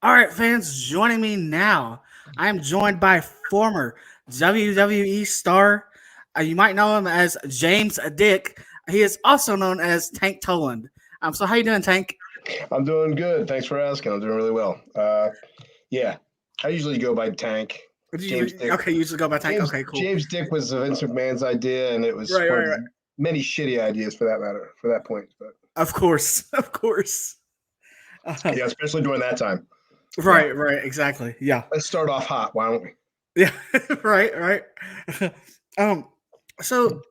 All right, fans, joining me now. I am joined by former WWE star. You might know him as James Dick. He is also known as Tank Toland. So how you doing, Tank? I'm doing good. Thanks for asking. I'm doing really well. Yeah, I usually go by Tank. James Dick. Okay, you usually go by Tank. James Okay, cool. James Dick was Vince McMahon's idea, and it was Right, one right, of his right. many shitty ideas for that matter. For that point, but Of course, of course. Uh, yeah, especially during that time. Yeah, right, right, exactly. Yeah, let's start off hot. Why don't we? yeah, right, right. um, so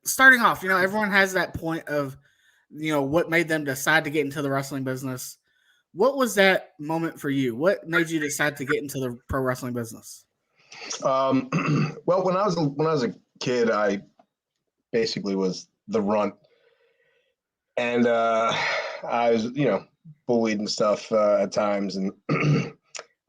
starting off, everyone has that point of, what made them decide to get into the wrestling business. What was that moment for you? What made you decide to get into the pro wrestling business? Um, well, when I was a kid, I basically was the runt, and I was bullied and stuff at times, and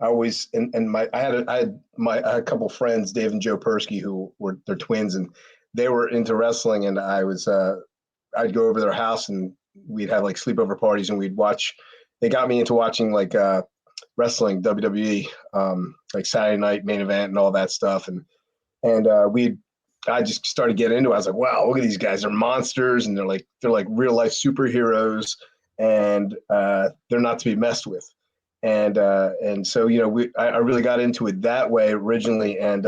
I always and my I had a couple friends, Dave and Joe Persky, who were they're twins, and they were into wrestling, and I'd go over their house and we'd have like sleepover parties, and we'd watch. They got me into watching like wrestling, WWE, like Saturday Night Main Event and all that stuff, and we I just started getting into it. I was like, wow, look at these guys. They're monsters, and they're like real life superheroes, and they're not to be messed with. And so I really got into it that way originally, and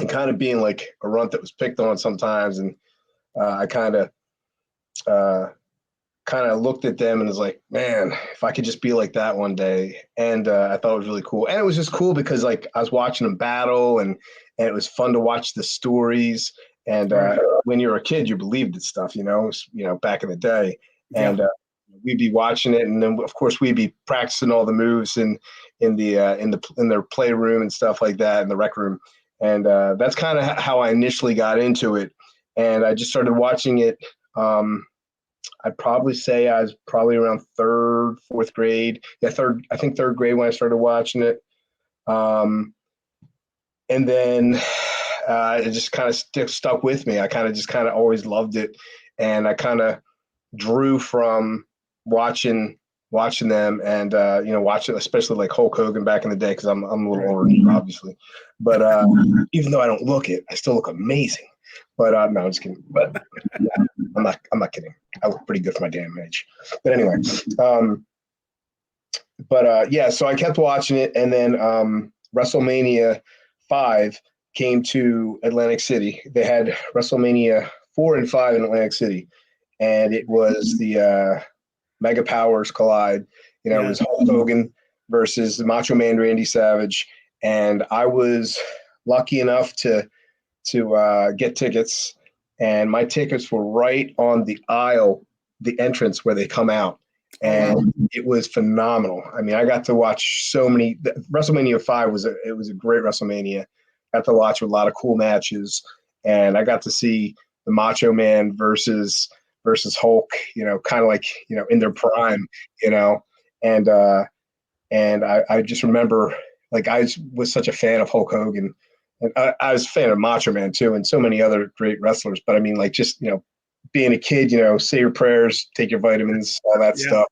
kind of being like a runt that was picked on sometimes, and I uh, kind of looked at them and was like, man, if I could just be like that one day. And I thought it was really cool, and it was just cool because like I was watching them battle, and it was fun to watch the stories. And Right. when you're a kid, you believed this stuff, back in the day, Yeah. and we'd be watching it, and then of course we'd be practicing all the moves in their playroom and stuff like that in the rec room. And that's kind of how I initially got into it, and I just started watching it. I'd probably say I was probably around third, fourth grade. Yeah, I think third grade when I started watching it. Um, and then it just kind of stuck with me. I kind of just kind of always loved it, and I kind of drew from watching watching them, and watching especially like Hulk Hogan back in the day, because I'm a little Right. older than you, obviously, but even though I don't look it, I still look amazing. But no, I'm just kidding. But yeah, I'm not kidding. I look pretty good for my damn age. But anyway, um, yeah, so I kept watching it, and then WrestleMania 5 came to Atlantic City. They had WrestleMania 4 and 5 in Atlantic City, and it was the Mega Powers collide. It Yeah. was Hulk Hogan versus Macho Man Randy Savage, and I was lucky enough to get tickets, and my tickets were right on the aisle, the entrance where they come out, Oh wow. and it was phenomenal. I mean, I got to watch so many. WrestleMania 5 was a great WrestleMania. Got to watch a lot of cool matches, and I got to see the Macho Man versus Hulk. Kind of like in their prime. You know, and I just remember like was such a fan of Hulk Hogan, and I was a fan of Macho Man too, and so many other great wrestlers. But I mean, like just being a kid, say your prayers, take your vitamins, all that Yeah. stuff.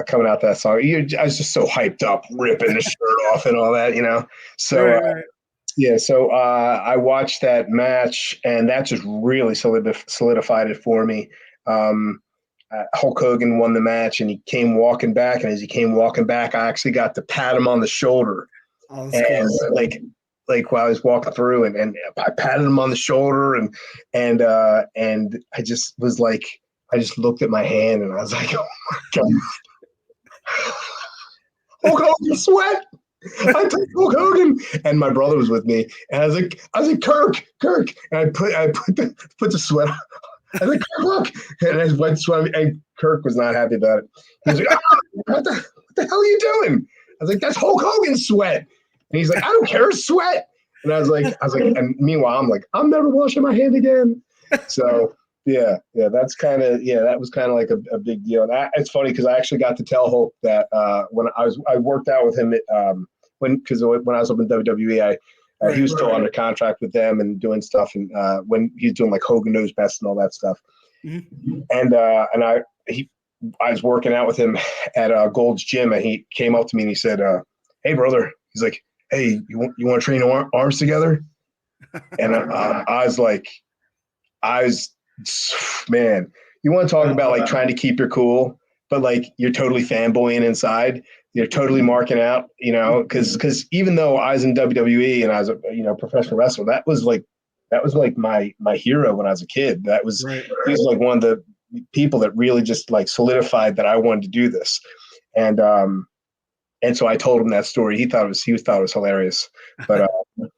Coming out that song, I was just so hyped up, ripping the shirt off and all that. So Right. Right. yeah, so I watched that match, and that just really solidified it for me. Um, Hulk Hogan won the match, and he came walking back. And as he came walking back, I actually got to pat him on the shoulder, Oh, that's cool. and like while I was walking through, and I patted him on the shoulder, and I just was like, I just looked at my hand, and I was like, oh my god, Hulk Hogan sweat. I took Hulk Hogan, and my brother was with me, and I was like, Kirk, and I put the sweat on. I was like, look, and I went sweat, and Kirk was not happy about it. He was like, what the hell are you doing? I was like, that's Hulk Hogan sweat, and he's like, I don't care, sweat. And I was like, and meanwhile, I'm like, I'm never washing my hand again. So that was kind of like a big deal. And it's funny because I actually got to tell Hulk that when I worked out with him when I was up in WWE, he Right. was still under contract with them and doing stuff, and when he's doing like Hogan Knows Best and all that stuff. Mhm. And I I was working out with him at Gold's Gym, and he came up to me and he said, "Hey, brother," he's like, "Hey, you want to train arms together?" And I was like, I was, man, you want to talk about like trying to keep your cool, but like you're totally fanboying inside. You're totally marking out, because even though I was in WWE and I was a professional wrestler, that was like my hero when I was a kid. Right. He was like one of the people that really just like solidified that I wanted to do this. And so I told him that story. He thought it was hilarious. But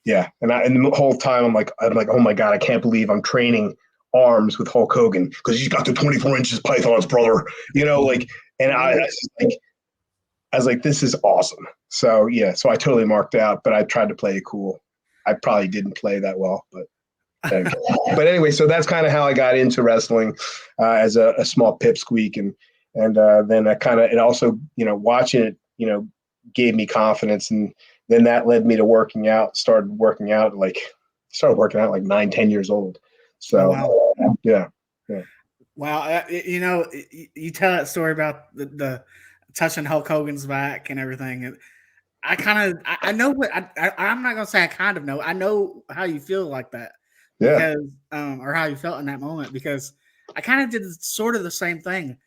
yeah, and the whole time I'm like, oh my god, I can't believe I'm training arms with Hulk Hogan because he's got the 24 inches pythons, brother. And I was like, this is awesome. So yeah, so I totally marked out, but I tried to play it cool. I probably didn't play that well, but. But anyway, so that's kind of how I got into wrestling as a small pipsqueak, and then I kind of, and also watching it gave me confidence, and then that led me to working out. Started working out like 9-10 years old. So wow. yeah. Wow. You tell that story about the touching Hulk Hogan's back and everything. And I know what I'm not gonna say I kind of know. I know how you feel like that Yeah. because or how you felt in that moment because I kind of did sort of the same thing.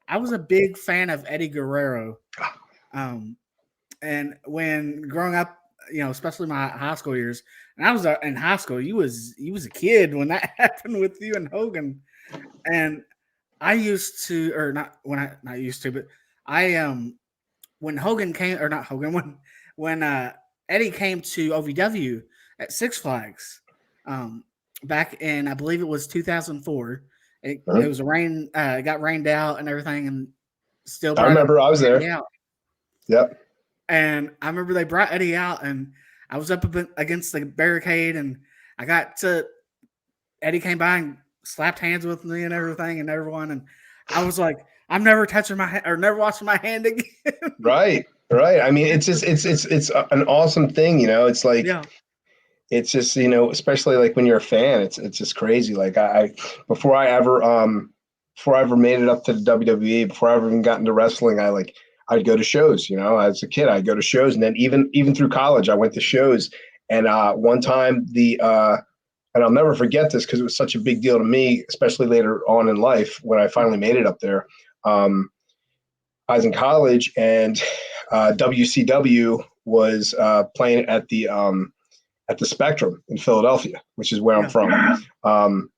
I was a big fan of Eddie Guerrero. And when growing up, especially my high school years, and I was in high school, you was a kid when that happened with you and Hogan. And I used to, or not when I not used to, but I when Hogan came, or not Hogan, when Eddie came to OVW at Six Flags, back in I believe it was 2004. It was it got rained out and everything, and still I brought remember I was there. out. Yep. And I remember they brought Eddie out, and I was up against the barricade, and I got to Eddie came by and slapped hands with me and everything, and everyone, and I was like, I'm never touching my hand or never washing my hand again. Right. I mean, it's just it's an awesome thing. It's like Yeah. it's just especially like when you're a fan, it's just crazy. Like I before I ever made it up to the WWE, before I ever even got into wrestling, I'd go to shows. As a kid, I'd go to shows, and then even through college, I went to shows. And one time and I'll never forget this because it was such a big deal to me, especially later on in life when I finally made it up there. I was in college, and WCW was playing at the Spectrum in Philadelphia, which is where I'm from,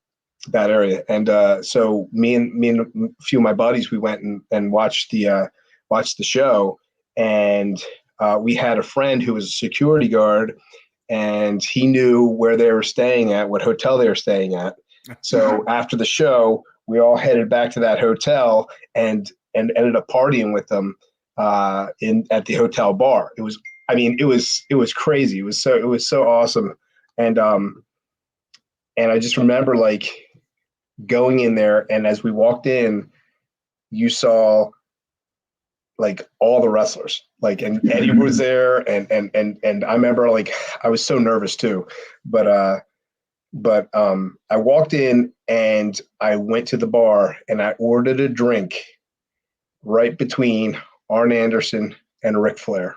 that area. And so me and a few of my buddies, we went and watched the show, and we had a friend who was a security guard, and he knew where they were staying at, what hotel they were staying at. So after the show, we all headed back to that hotel and ended up partying with them at the hotel bar. It was crazy. It was so awesome. And I just remember like going in there, and as we walked in, you saw like all the wrestlers, like, and Eddie was there, and I remember like I was so nervous too, but I walked in and I went to the bar and I ordered a drink right between Arn Anderson and Ric Flair.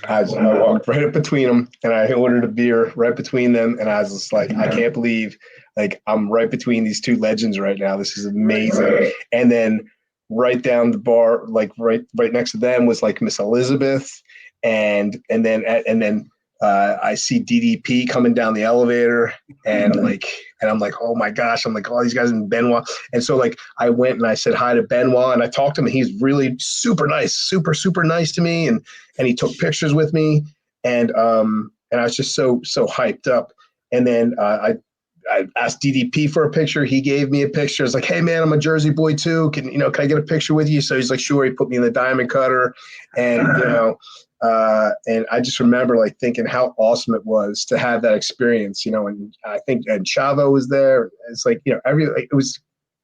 I walked right up between them, and I ordered a beer right between them, and I was just like, I can't believe like I'm right between these two legends right now. This is amazing. And then right down the bar, like right next to them was like Miss Elizabeth, and then I see DDP coming down the elevator, and I'm like, oh my gosh, I'm like all these guys in Benoit. And so like I went and I said hi to Benoit, and I talked to him, and he's really super nice, super nice to me, and he took pictures with me, and I was just so hyped up. And then I asked DDP for a picture. He gave me a picture. It's like, hey man, I'm a Jersey boy too. Can I get a picture with you? So he's like, sure. He put me in the diamond cutter, and and I just remember like thinking how awesome it was to have that experience. And I think and Chavo was there. It's like it was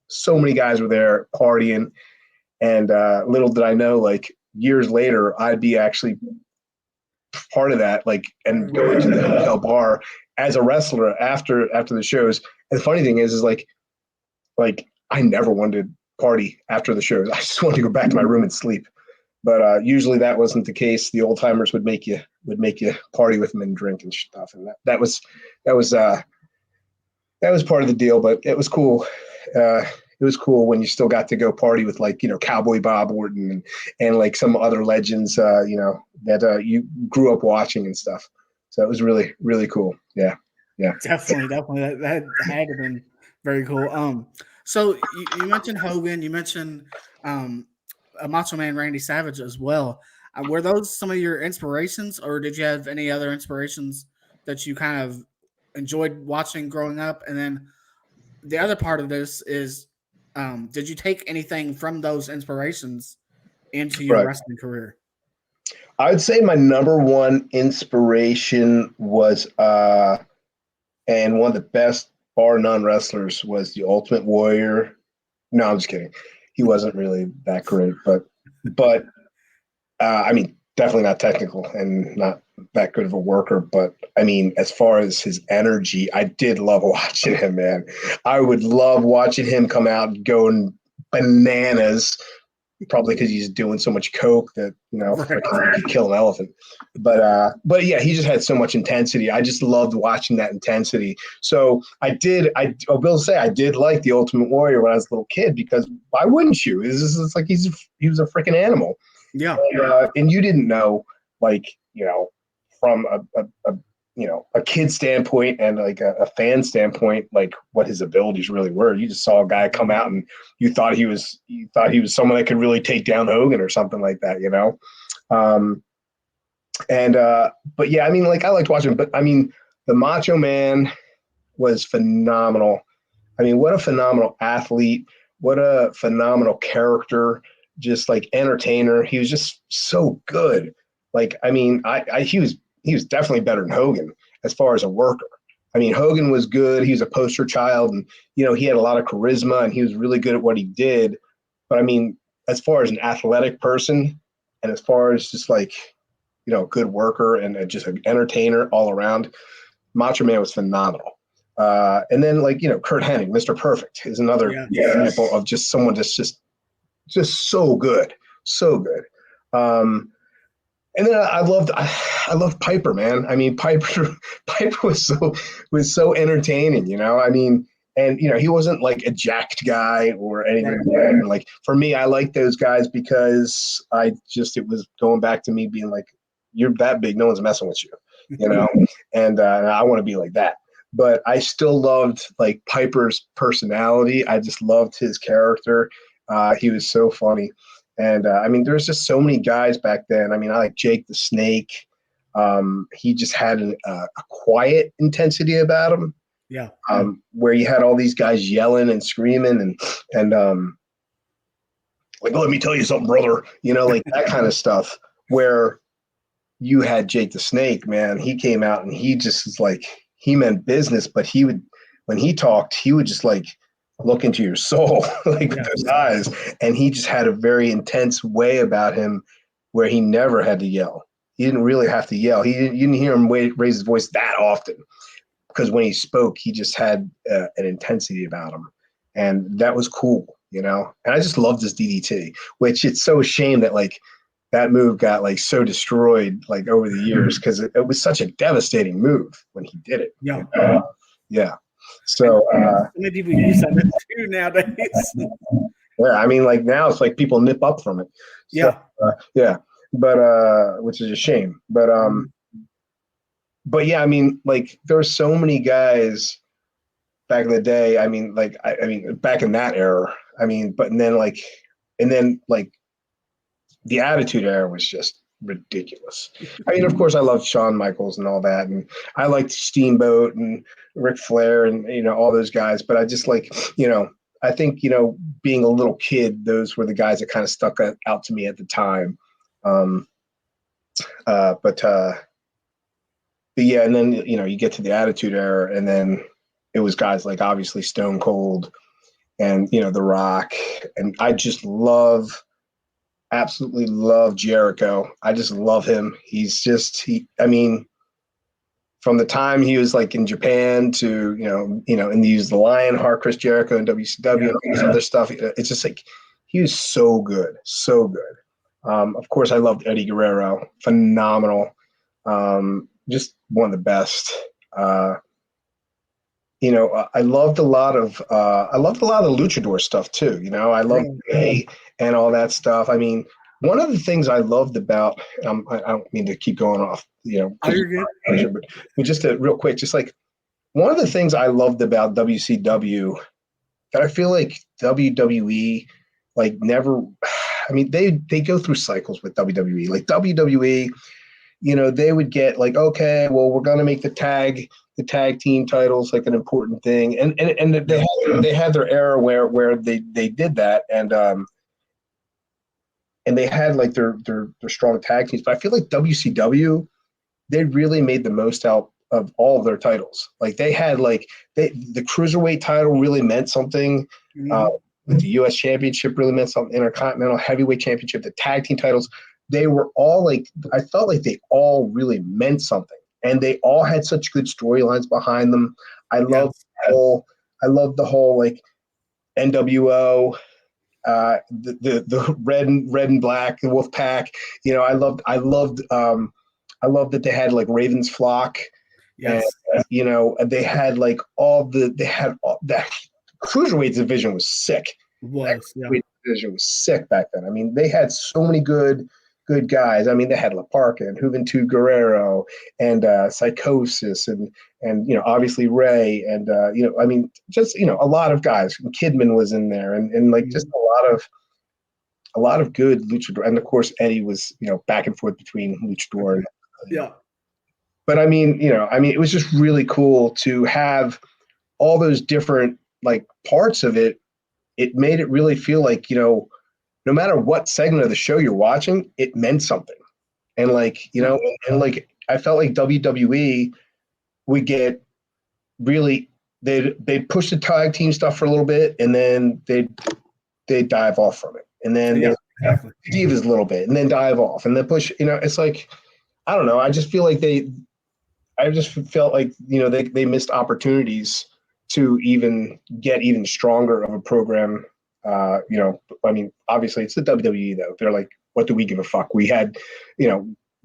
so many guys were there partying, and little did I know, like years later, I'd be actually part of that, like, and going to the hotel bar as a wrestler after the shows. And the funny thing is like I never wanted to party after the shows. I just wanted to go back to my room and sleep. But usually that wasn't the case. The old timers would make you party with them and drink and stuff, and that was part of the deal. But it was cool. It was cool when you still got to go party with, like, Cowboy Bob Orton and like some other legends, that you grew up watching and stuff. So it was really, really cool. Yeah. Yeah. Definitely. That had to been very cool. So you mentioned Hogan, you mentioned Macho Man Randy Savage as well. Were those some of your inspirations, or did you have any other inspirations that you kind of enjoyed watching growing up? And then the other part of this is, did you take anything from those inspirations into your Right. wrestling career? I would say my number one inspiration was, and one of the best bar none wrestlers was the Ultimate Warrior. No, I'm just kidding. He wasn't really that great, but I mean, definitely not technical and not that good of a worker. But I mean, as far as his energy, I did love watching him, man. I would love watching him come out going bananas, probably because he's doing so much coke that, Right. freaking he could kill an elephant. But yeah, he just had so much intensity. I just loved watching that intensity. So I will say I did like the Ultimate Warrior when I was a little kid, because why wouldn't you? It's like he was a freaking animal. Yeah. And you didn't know, like, from a kid standpoint and like a fan standpoint, like what his abilities really were. You just saw a guy come out and you thought he was someone that could really take down Hogan or something like that, but yeah, I mean, like, I liked watching, but I mean, the Macho Man was phenomenal. I mean, what a phenomenal athlete, what a phenomenal character, just like entertainer. He was just so good. Like, I mean, he was definitely better than Hogan as far as a worker. I mean, Hogan was good. He was a poster child, and he had a lot of charisma, and he was really good at what he did. But I mean, as far as an athletic person, and as far as just like, good worker and just an entertainer all around, Macho Man was phenomenal. And then, like, Kurt Hennig, Mr. Perfect, is another example of just someone just so good, so good. And then I loved Piper, man. I mean, Piper was so entertaining, I mean, and he wasn't like a jacked guy or anything like that. And like, for me, I like those guys because it was going back to me being like, you're that big, no one's messing with you, and I want to be like that. But I still loved, like, Piper's personality. I just loved his character. He was so funny. And I mean, there's just so many guys back then. I mean, I like Jake the Snake. He just had a quiet intensity about him. Yeah. Where you had all these guys yelling and screaming and like, let me tell you something, brother. Like that kind of stuff. Where you had Jake the Snake, man. He came out and he just was like, he meant business, but when he talked, he would just like look into your soul, like with those eyes. And he just had a very intense way about him where he never had to yell. He didn't really have to yell. You didn't hear him raise his voice that often, because when he spoke, he just had an intensity about him. And that was cool, And I just loved his DDT, which it's so a shame that, like, that move got, like, so destroyed, like, over the years, because it was such a devastating move when he did it. Yeah. Yeah. So many people use that too nowadays. yeah, I mean, like, now it's like people nip up from it. So, yeah, but which is a shame. But yeah, I mean, like, there were so many guys back in the day. I mean, like, I mean, back in that era. I mean, and then the Attitude Era was just ridiculous. I mean, of course, I loved Shawn Michaels and all that, and I liked Steamboat and Ric Flair and all those guys. But I just like, I think, being a little kid, those were the guys that kind of stuck out to me at the time. But yeah, and then you get to the Attitude Era, and then it was guys like, obviously, Stone Cold and The Rock, and I just absolutely love Jericho. I just love him. I mean, from the time he was like in Japan to, and he used the Lionheart, Chris Jericho and WCW and all this other stuff. It's just like, he was so good, so good. Of course, I loved Eddie Guerrero, phenomenal, just one of the best. I loved a lot of the luchador stuff too. I loved Ray and all that stuff. I mean, one of the things I loved about I don't mean to keep going off, Oh, you're good. but just real quick, just like one of the things I loved about WCW that I feel like WWE like never. I mean, they go through cycles with WWE. Like WWE, they would get like, okay, well, we're gonna make the tag team titles like an important thing, and they had their era where they did that, and they had like their strong tag teams. But I feel like WCW, they really made the most out of all of their titles. Like they had like the cruiserweight title really meant something. The U.S. Championship really meant something. Intercontinental Heavyweight Championship, the tag team titles, they were all like, I felt like they all really meant something, and they all had such good storylines behind them. I loved the whole like NWO, the red and black, the Wolf Pack. I loved that they had like Raven's Flock. Yes. And they had like that cruiserweight division was sick. Cruiserweight division was sick back then. I mean, they had so many good guys. I mean, they had La Parka and Juventud Guerrero and Psychosis and obviously Ray and I mean, just a lot of guys. Kidman was in there and like just a lot of good luchador. And of course, Eddie was back and forth between luchador and But I mean, it was just really cool to have all those different like parts of it. It made it really feel like, no matter what segment of the show you're watching, it meant something. And like, and like I felt like WWE would get really they'd push the tag team stuff for a little bit, and then they'd dive off from it. And then Divas a little bit, and then dive off, and then push, it's like, I don't know. I just feel like I just felt like, they missed opportunities to even get even stronger of a program. I mean, obviously it's the WWE though. They're like, what do we give a fuck? We had,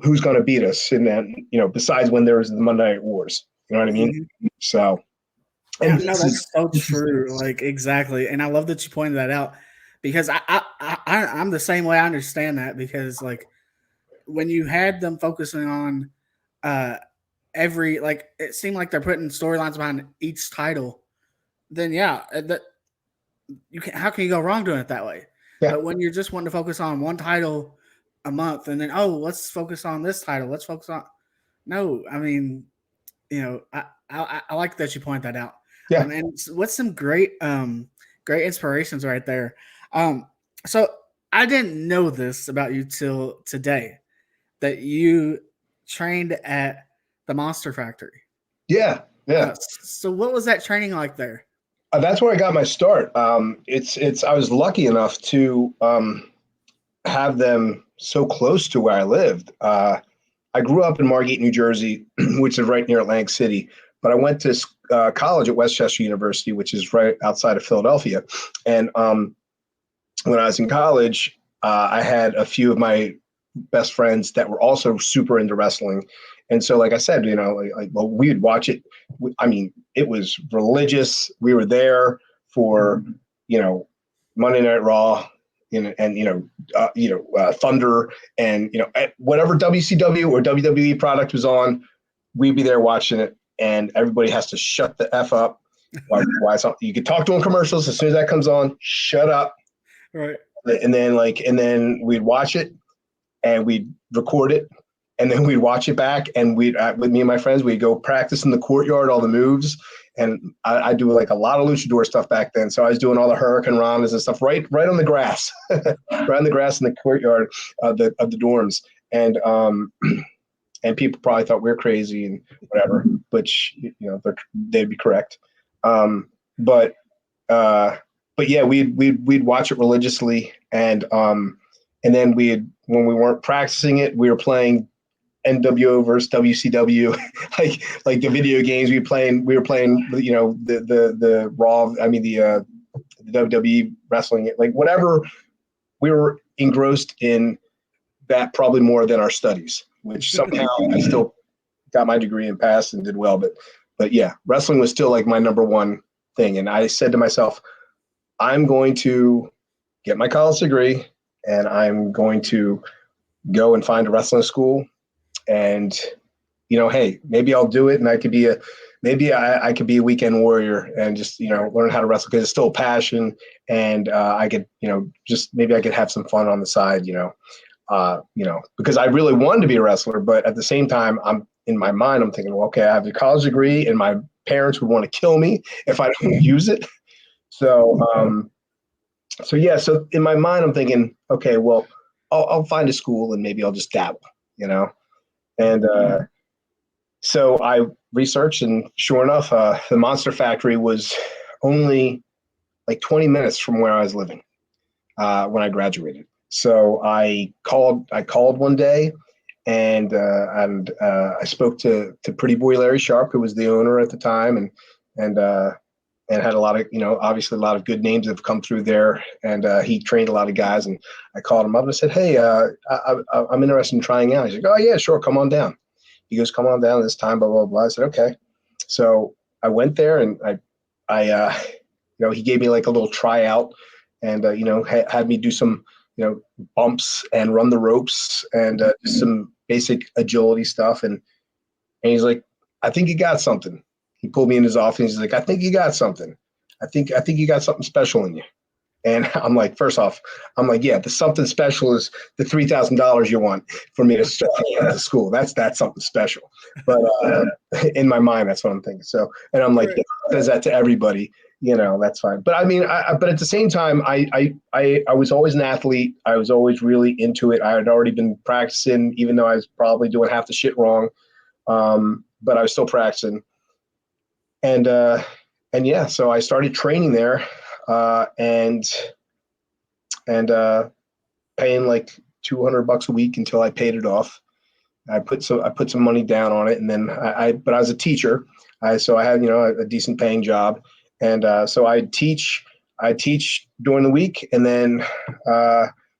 who's going to beat us? And then, besides when there was the Monday Night Wars, you know what I mean? Mm-hmm. So. And no, that's so true. Like, exactly. And I love that you pointed that out, because I'm the same way. I understand that, because like when you had them focusing on, every, like, it seemed like they're putting storylines behind each title, then that how can you go wrong doing it that way? Yeah. But when you're just wanting to focus on one title a month, and then let's focus on this title, let's focus on, no, I mean, I like that you point that out. Yeah. And what's some great inspirations right there. So I didn't know this about you till today, that you trained at the Monster Factory. Yeah. So what was that training like there? That's where I got my start. I was lucky enough to have them so close to where I lived. I grew up in Margate, New Jersey, which is right near Atlantic City, but I went to college at Westchester University, which is right outside of Philadelphia. And when I was in college, I had a few of my best friends that were also super into wrestling. And so, like I said, we would watch it. I mean, it was religious. We were there for, Monday Night Raw, and Thunder, and whatever WCW or WWE product was on, we'd be there watching it, and everybody has to shut the F up. Why you can talk during commercials. As soon as that comes on, shut up. Right. And then we'd watch it, and we'd record it, and then we'd watch it back, and we'd with me and my friends, we'd go practice in the courtyard all the moves. And I do like a lot of luchador stuff back then. So I was doing all the Hurricane Ranas and stuff right on the grass, right on the grass in the courtyard of the dorms. And people probably thought we were crazy and whatever, which they'd be correct. But yeah, we'd watch it religiously, and then when we weren't practicing it, we were playing NWO versus WCW, like the video games we were playing, the Raw, the WWE wrestling, like whatever. We were engrossed in that probably more than our studies, which somehow I still got my degree and passed and did well. But yeah, wrestling was still like my number one thing. And I said to myself, I'm going to get my college degree and I'm going to go and find a wrestling school. And, hey, maybe I'll do it. And I could be I could be a weekend warrior and just, learn how to wrestle because it's still a passion. And I could, just maybe I could have some fun on the side, because I really wanted to be a wrestler. But at the same time, in my mind, I'm thinking, well, okay, I have a college degree and my parents would want to kill me if I don't use it. So, so in my mind, I'm thinking, okay, well, I'll find a school and maybe I'll just dabble, and so I researched, and sure enough, the Monster Factory was only like 20 minutes from where I was living when I graduated. So I called one day, and I spoke to Pretty Boy Larry Sharp, who was the owner at the time, and had a lot of, obviously a lot of good names that have come through there. And he trained a lot of guys. And I called him up and I said, hey, I'm interested in trying out. He's like, oh, yeah, sure. Come on down. He goes, come on down this time, blah, blah, blah. I said, okay. So I went there and he gave me like a little tryout and, had me do some, bumps and run the ropes and just some basic agility stuff. And he's like, I think you got something. He pulled me in his office. He's like, I think you got something. I think you got something special in you. And I'm like, first off, yeah, the something special is the $3,000 you want for me to start at the school. That's something special. But in my mind, that's what I'm thinking. So, and I'm like, does that to everybody, that's fine. But I mean, but at the same time, I was always an athlete. I was always really into it. I had already been practicing, even though I was probably doing half the shit wrong. But I was still practicing. And yeah, so I started training there, and paying like $200 a week until I paid it off. I put some money down on it, and then but I was a teacher, so I had a decent paying job, and so I teach during the week, and then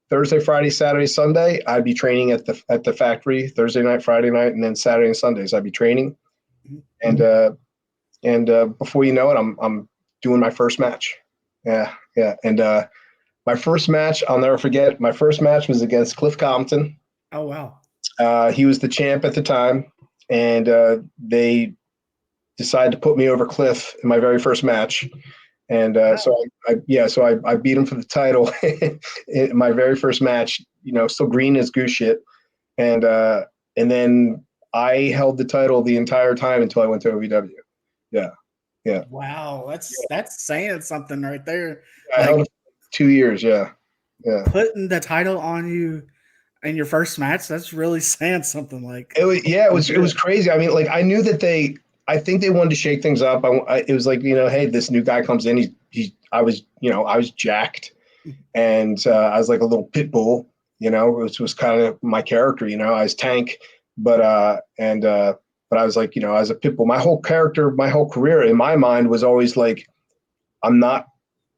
Thursday, Friday, Saturday, Sunday I'd be training at the factory. Thursday night, Friday night, and then Saturday and Sundays I'd be training, and before you know it, I'm doing my first match. Yeah. And my first match, I'll never forget. My first match was against Cliff Compton. Oh, wow. He was the champ at the time, and they decided to put me over Cliff in my very first match. And wow. So I beat him for the title in my very first match. Still green as goose shit, and then I held the title the entire time until I went to OVW. Yeah. Wow, that's saying something right there. I held it 2 years. Yeah. Putting the title on you in your first match, that's really saying something. Like it was crazy. I mean, like I knew that I think they wanted to shake things up. It was like, hey, this new guy comes in. I was jacked, and I was like a little pit bull. Which was kind of my character. I was Tank, but I was like, I was a pit bull. My whole character, my whole career in my mind was always like, I'm not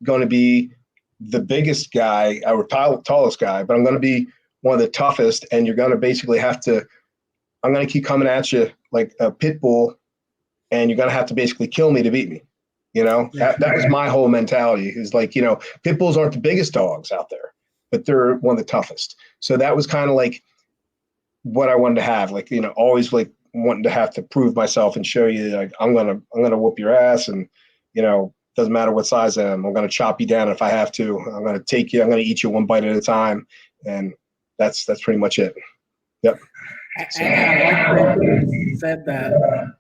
going to be the biggest guy or tallest guy, but I'm going to be one of the toughest. And you're going to basically I'm going to keep coming at you like a pit bull, and you're going to have to basically kill me to beat me. That was my whole mentality. Is like, pit bulls aren't the biggest dogs out there, but they're one of the toughest. So that was kind of like what I wanted to have, like, always like wanting to have to prove myself and show you like I'm gonna whoop your ass, and doesn't matter what size I am, I'm gonna chop you down if I have to. I'm gonna eat you one bite at a time, and that's pretty much it. Yep. And I like that you said that,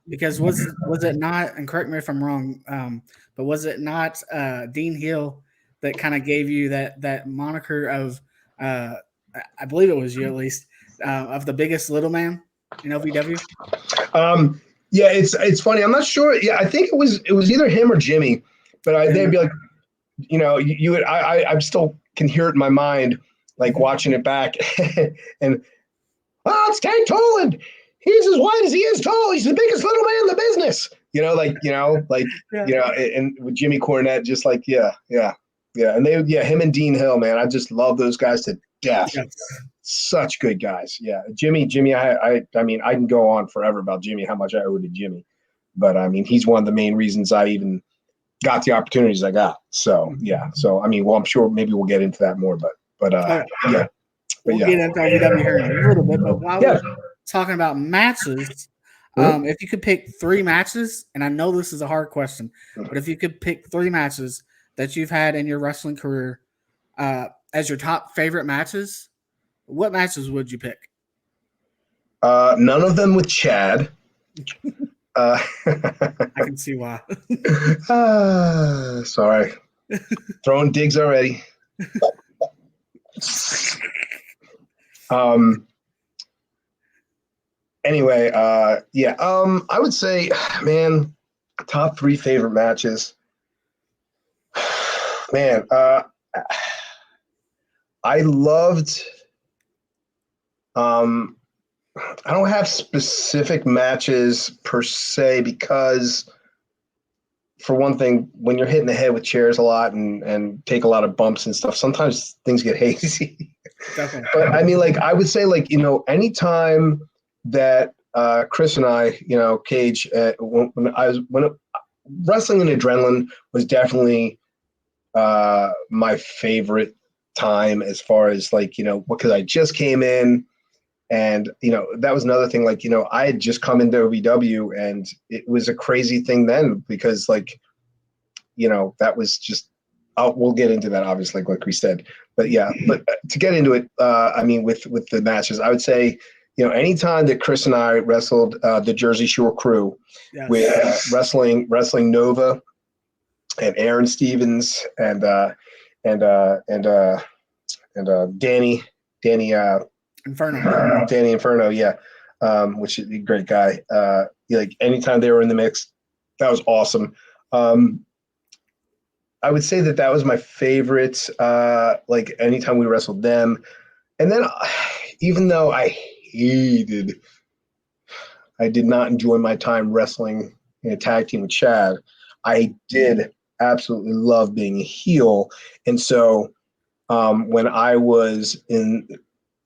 because was it not, and correct me if I'm wrong, but was it not Dean Hill that kind of gave you that moniker of I believe it was you at least, of the biggest little man in LVW? Yeah, it's funny. I'm not sure. Yeah, I think it was either him or Jimmy, but they'd be like, you would, I still can hear it in my mind, like watching it back, and it's Tank Toland. he's as wide as he is tall. He's the biggest little man in the business. Yeah. And with Jimmy Cornette, just like, yeah. And him and Dean Hill, man, I just love those guys to death. Yes. Such good guys. Yeah. Jimmy, I mean, I can go on forever about Jimmy, how much I owe to Jimmy. But I mean, he's one of the main reasons I even got the opportunities I got. So, yeah. So, I mean, well, I'm sure maybe we'll get into that more, but yeah. We'll get into OVW here in a little bit, but while Yeah. we're talking about matches, if you could pick 3 matches, and I know this is a hard question, but if you could pick 3 matches that you've had in your wrestling career as your top favorite matches, what matches would you pick? None of them with Chad. I can see why. Sorry. Throwing digs already. Anyway, I would say, man, top 3 favorite matches. Man, I loved I don't have specific matches per se because, for one thing, when you're hitting the head with chairs a lot and take a lot of bumps and stuff, sometimes things get hazy. Definitely. But I mean, like, I would say, like, anytime that Chris and I, Cage, when wrestling and adrenaline was definitely my favorite time as far as, like, because I just came in. And, that was another thing, like, I had just come into OVW and it was a crazy thing then because, like, that was just, we'll get into that obviously, like we said, but yeah, but to get into it, I mean, with the matches, I would say, anytime that Chris and I wrestled the Jersey Shore crew with wrestling Nova and Aaron Stevens and Danny, Danny Inferno, yeah, which is a great guy. Like, anytime they were in the mix, that was awesome. I would say that was my favorite. Like, anytime we wrestled them, and then even though I did not enjoy my time wrestling in a tag team with Chad, I did absolutely love being a heel, and so when I was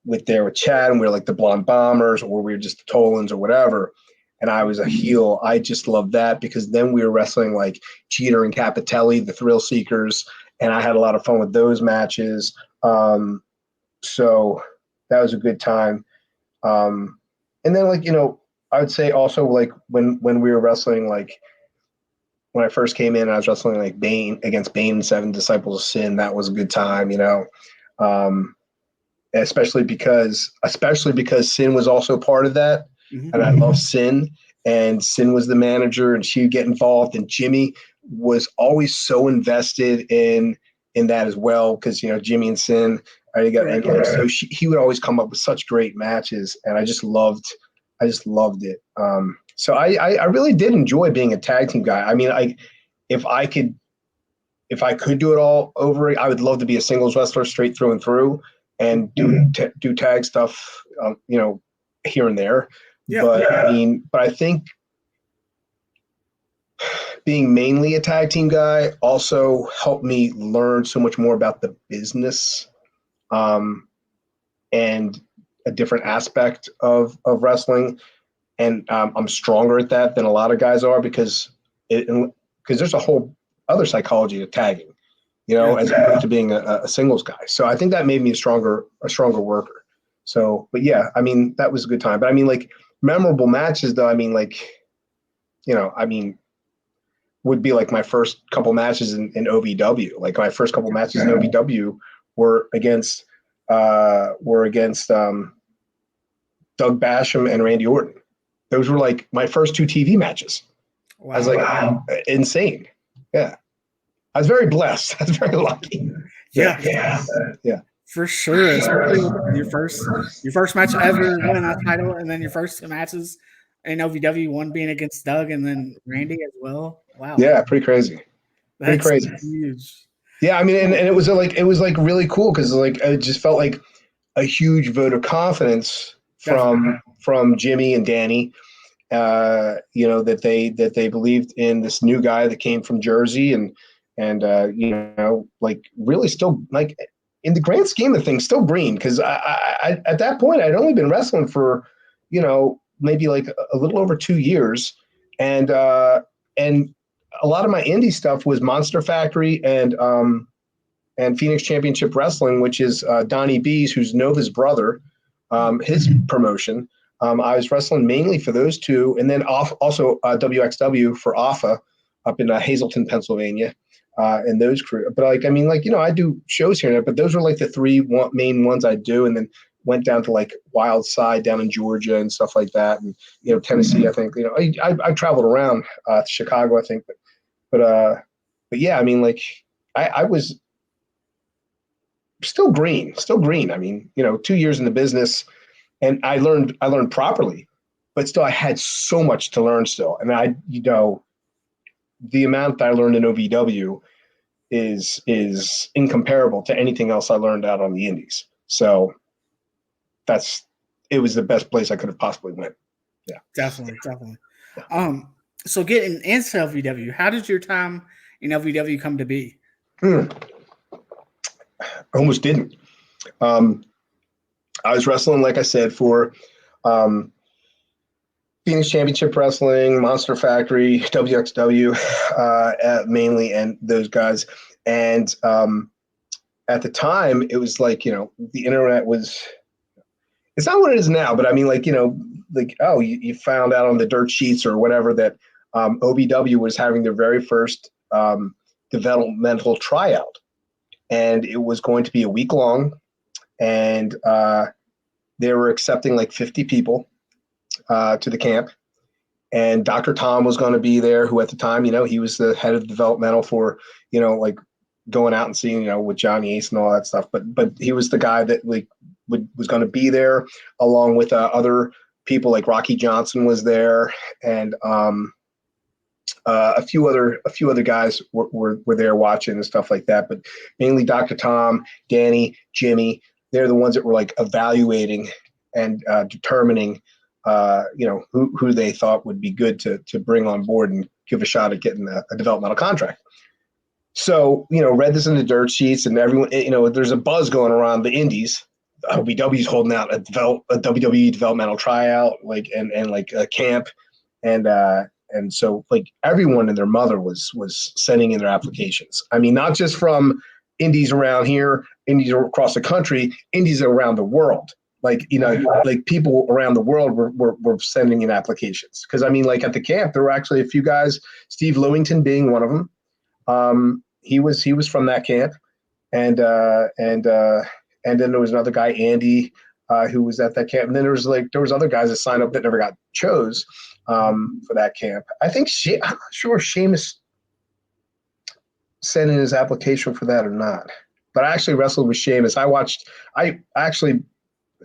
with Chad and we were like the Blonde Bombers or we were just the Tolands or whatever, and I was a heel, I just loved that because then we were wrestling like Cheater and Capitelli, the Thrill Seekers, and I had a lot of fun with those matches. So that was a good time. And then, like, I would say also, like, when we were wrestling, like, when I first came in, I was wrestling like Bane against Bane and 7 Disciples of Sin. That was a good time, especially because Sin was also part of that. Mm-hmm. And I love Sin, and Sin was the manager, and she would get involved, and Jimmy was always so invested in that as well because Jimmy and Sin so he would always come up with such great matches, and I just loved it. So I really did enjoy being a tag team guy. I mean, if I could do it all over, I would love to be a singles wrestler straight through and through and do tag stuff, here and there. Yeah. But I think being mainly a tag team guy also helped me learn so much more about the business, and a different aspect of wrestling. And I'm stronger at that than a lot of guys are because there's a whole other psychology to tagging, as opposed to being a singles guy. So I think that made me a stronger worker. So, but yeah, I mean, that was a good time. But I mean, like, memorable matches though, I mean, like, would be like my first couple matches in OVW. Like, my first couple matches in OVW were against Doug Basham and Randy Orton. Those were like my first 2 TV matches. Wow. I was like, insane. Yeah. I was very blessed. I was very lucky. Yeah. For sure. Especially with your first match ever winning that title, and then your first 2 matches in OVW, one being against Doug and then Randy as well. Wow. Yeah, pretty crazy. That's crazy. Huge. Yeah, I mean, and it was like really cool because, like, it just felt like a huge vote of confidence from Jimmy and Danny. That they believed in this new guy that came from Jersey and like really still like in the grand scheme of things, still green. Cause I at that point I'd only been wrestling for, maybe like a little over 2 years. And a lot of my indie stuff was Monster Factory and Phoenix Championship Wrestling, which is Donnie B's, who's Nova's brother, his promotion. I was wrestling mainly for those two, and then also WXW for AFA up in Hazleton, Pennsylvania, and those crew. But I do shows here and there, but those were like the three main ones I do, and then went down to like Wild Side down in Georgia and stuff like that, and Tennessee. I think I traveled around Chicago, I think, but yeah, I was still green. 2 years in the business. And I learned properly, but still I had so much to learn still. And the amount that I learned in OVW is incomparable to anything else I learned out on the indies. So it was the best place I could have possibly went. Yeah. Definitely. So getting into LVW, how did your time in LVW come to be? Almost didn't. I was wrestling, like I said, for Phoenix Championship Wrestling, Monster Factory, WXW, mainly, and those guys. And at the time, it was like, the internet was – it's not what it is now, but you found out on the dirt sheets or whatever that OVW was having their very first developmental tryout. And it was going to be a week long. And they were accepting like 50 people to the camp. And Dr. Tom was going to be there, who at the time, he was the head of developmental for, like going out and seeing, with Johnny Ace and all that stuff. But he was the guy that was going to be there along with other people, like Rocky Johnson was there. And a few other guys were there watching and stuff like that. But mainly Dr. Tom, Danny, Jimmy. They're the ones that were like evaluating and determining, who they thought would be good to bring on board and give a shot at getting a developmental contract. So, read this in the dirt sheets, and everyone, there's a buzz going around the indies. OVW's holding out a WWE developmental tryout, and a camp, and so like everyone and their mother was sending in their applications. I mean, not just from indies around here, indies across the country, indies around the world. Like people around the world were sending in applications. Because at the camp, there were actually a few guys, Steve Lewington being one of them. He was from that camp. And then there was another guy, Andy, who was at that camp. And then there was other guys that signed up that never got chose for that camp. I think I'm not sure if Sheamus sent in his application for that or not. But I actually wrestled with Sheamus.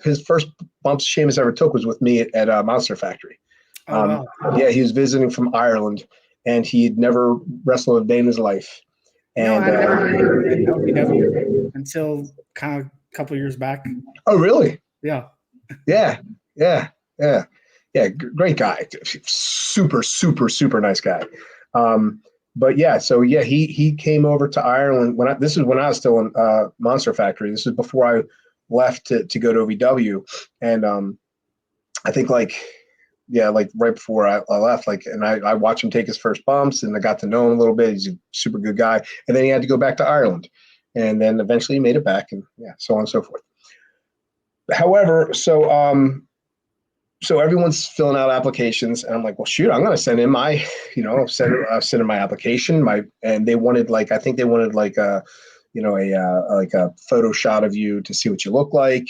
His first bumps Sheamus ever took was with me at Monster Factory. Wow. Yeah, he was visiting from Ireland, and he'd never wrestled a day in his life. And I never did LPW until kind of a couple years back. Oh, really? Yeah. Yeah. Great guy. Super, super, super nice guy. But yeah, so yeah, he came over to Ireland this is when I was still in Monster Factory. This is before I left to go to OVW, and I think right before I left, and I watched him take his first bumps, and I got to know him a little bit. He's a super good guy, and then he had to go back to Ireland, and then eventually he made it back, and yeah, so on and so forth. However, so everyone's filling out applications, and I'm like, well, shoot, I'm going to send in my, send in my application, and they wanted I think they wanted a photo shot of you to see what you look like.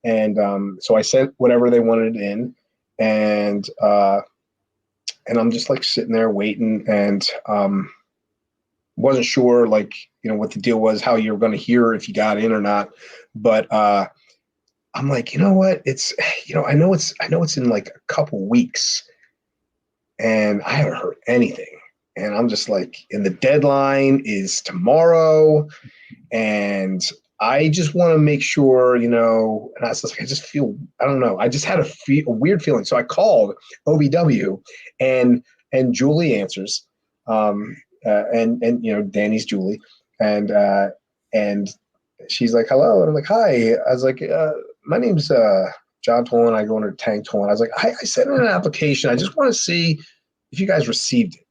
And so I sent whatever they wanted in, and I'm just sitting there waiting, and wasn't sure what the deal was, how you were going to hear if you got in or not. But I'm like, you know what? It's, I know it's in a couple weeks, and I haven't heard anything. And I'm just and the deadline is tomorrow. And I just want to make sure, you know, and I was like, I just feel, I don't know. I just had a weird feeling. So I called OVW and Julie answers. And, you know, Danny's Julie. And, and she's like, hello. And I'm like, hi. I was like, my name's, John Toland. I go under Tank Toland. I was like, I sent in an application. I just want to see if you guys received it.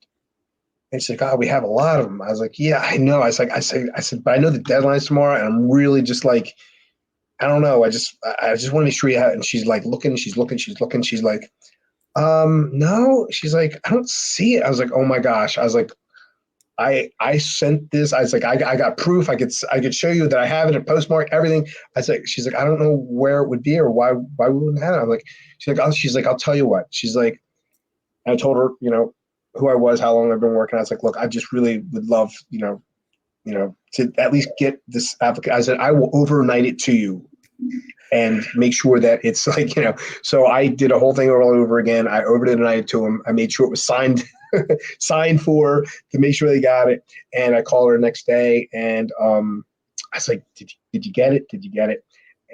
And she's like, oh, we have a lot of them. I was like, yeah, I know. I said, but I know the deadline's tomorrow, and I'm really just like, I don't know. I just want to make sure you have. And she's like looking, she's looking, she's looking. She's like, no. She's like, I don't see it. I was like, oh my gosh. I was like, I sent this. I was like, I got proof. I could show you that I have it, a postmark, everything. I was like, she's like, I don't know where it would be or why we wouldn't have it. I'm like, she's like, I'll tell you what. She's like, I told her, you know, who I was, how long I've been working. I was like, look, I just really would love, to at least get this application. I said, I will overnight it to you and make sure that it's like, you know, so I did a whole thing all over again. I overnighted it to him. I made sure it was signed, signed for to make sure they got it. And I called her the next day and I was like, did you get it? Did you get it?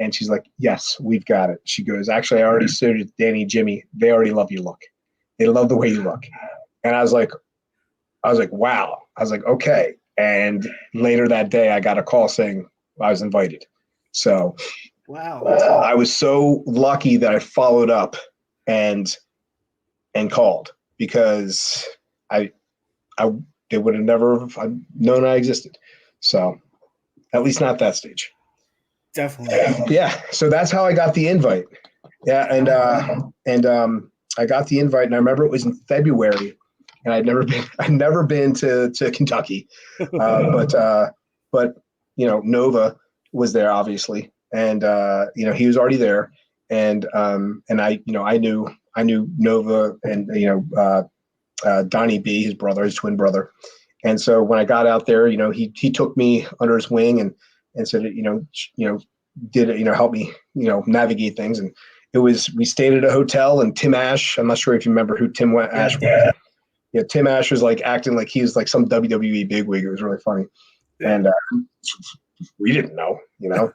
And she's like, yes, we've got it. She goes, actually, I already suited Danny and Jimmy. They already love your look. They love the way you look. And I was like, wow. I was like, okay. And later that day, I got a call saying I was invited. So Wow. I was so lucky that I followed up and called because I they would have never known I existed. So at least not that stage. Definitely. Yeah. So that's how I got the invite. Yeah. And I got the invite, and I remember it was in February, and I'd never been to Kentucky, but you know, Nova was there obviously, and you know, he was already there, and I, you know, I knew Nova, and you know, Donnie B, his brother, his twin brother, and so when I got out there, you know, he took me under his wing and said, you know, did you know, help me, you know, navigate things. And we stayed at a hotel, and Tim Ash, I'm not sure if you remember who Tim Ash was. Yeah, Tim Ash was like acting like he was like some WWE bigwig. It was really funny. Yeah. And we didn't know, you know.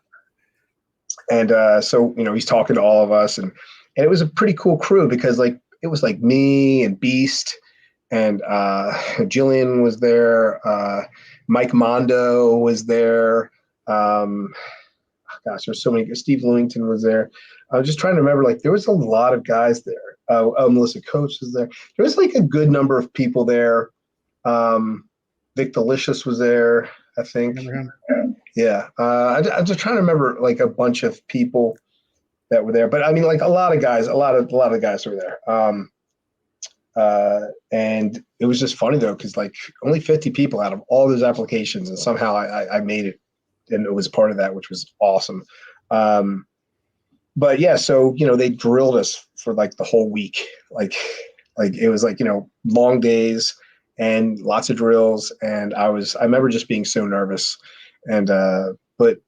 And so, you know, he's talking to all of us, and it was a pretty cool crew because like it was like me and Beast, and Jillian was there, Mike Mondo was there. Gosh, there's so many. Steve Lewington was there. I was just trying to remember, like, there was a lot of guys there. Melissa Coates was there. There was like a good number of people there. Vic Delicious was there, I think. Yeah. I'm just trying to remember like a bunch of people that were there. But I mean, like a lot of guys were there. And it was just funny though, because like only 50 people out of all those applications, and somehow I made it, and it was part of that, which was awesome. But yeah, so you know, they drilled us for like the whole week, like it was like, you know, long days and lots of drills, and I remember just being so nervous, and but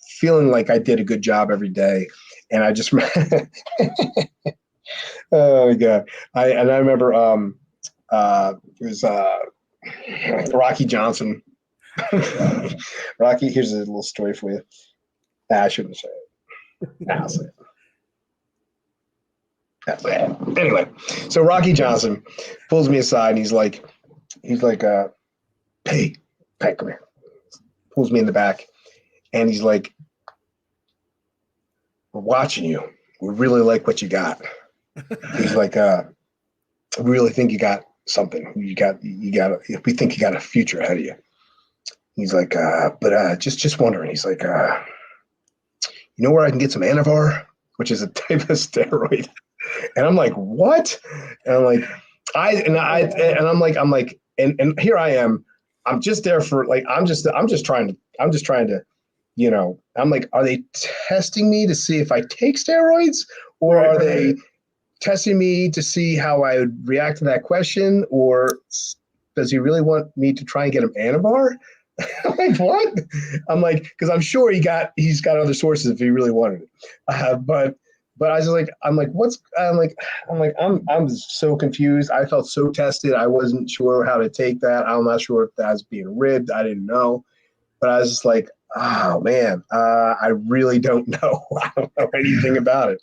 feeling like I did a good job every day, and I just oh my god, I remember it was Rocky Johnson. Rocky, here's a little story for you. I shouldn't say it. I'll say it. Anyway, so Rocky Johnson pulls me aside, and he's like, hey, come here. Pulls me in the back, and he's like, we're watching you. We really like what you got. He's like, we really think you got something. We think you got a future ahead of you. He's like, but just wondering. He's like, you know where I can get some Anavar, which is a type of steroid. And I'm like, what? And I'm like, and here I am. I'm just there for like, I'm just trying to, you know, I'm like, are they testing me to see if I take steroids, or are they testing me to see how I would react to that question, or does he really want me to try and get him Anavar? I'm like, what? I'm like, because I'm sure he's got other sources if he really wanted it. But I was like, I'm so confused. I felt so tested. I wasn't sure how to take that. I'm not sure if that's being ribbed. I didn't know. But I was just like, Oh man, I really don't know. I don't know anything about it.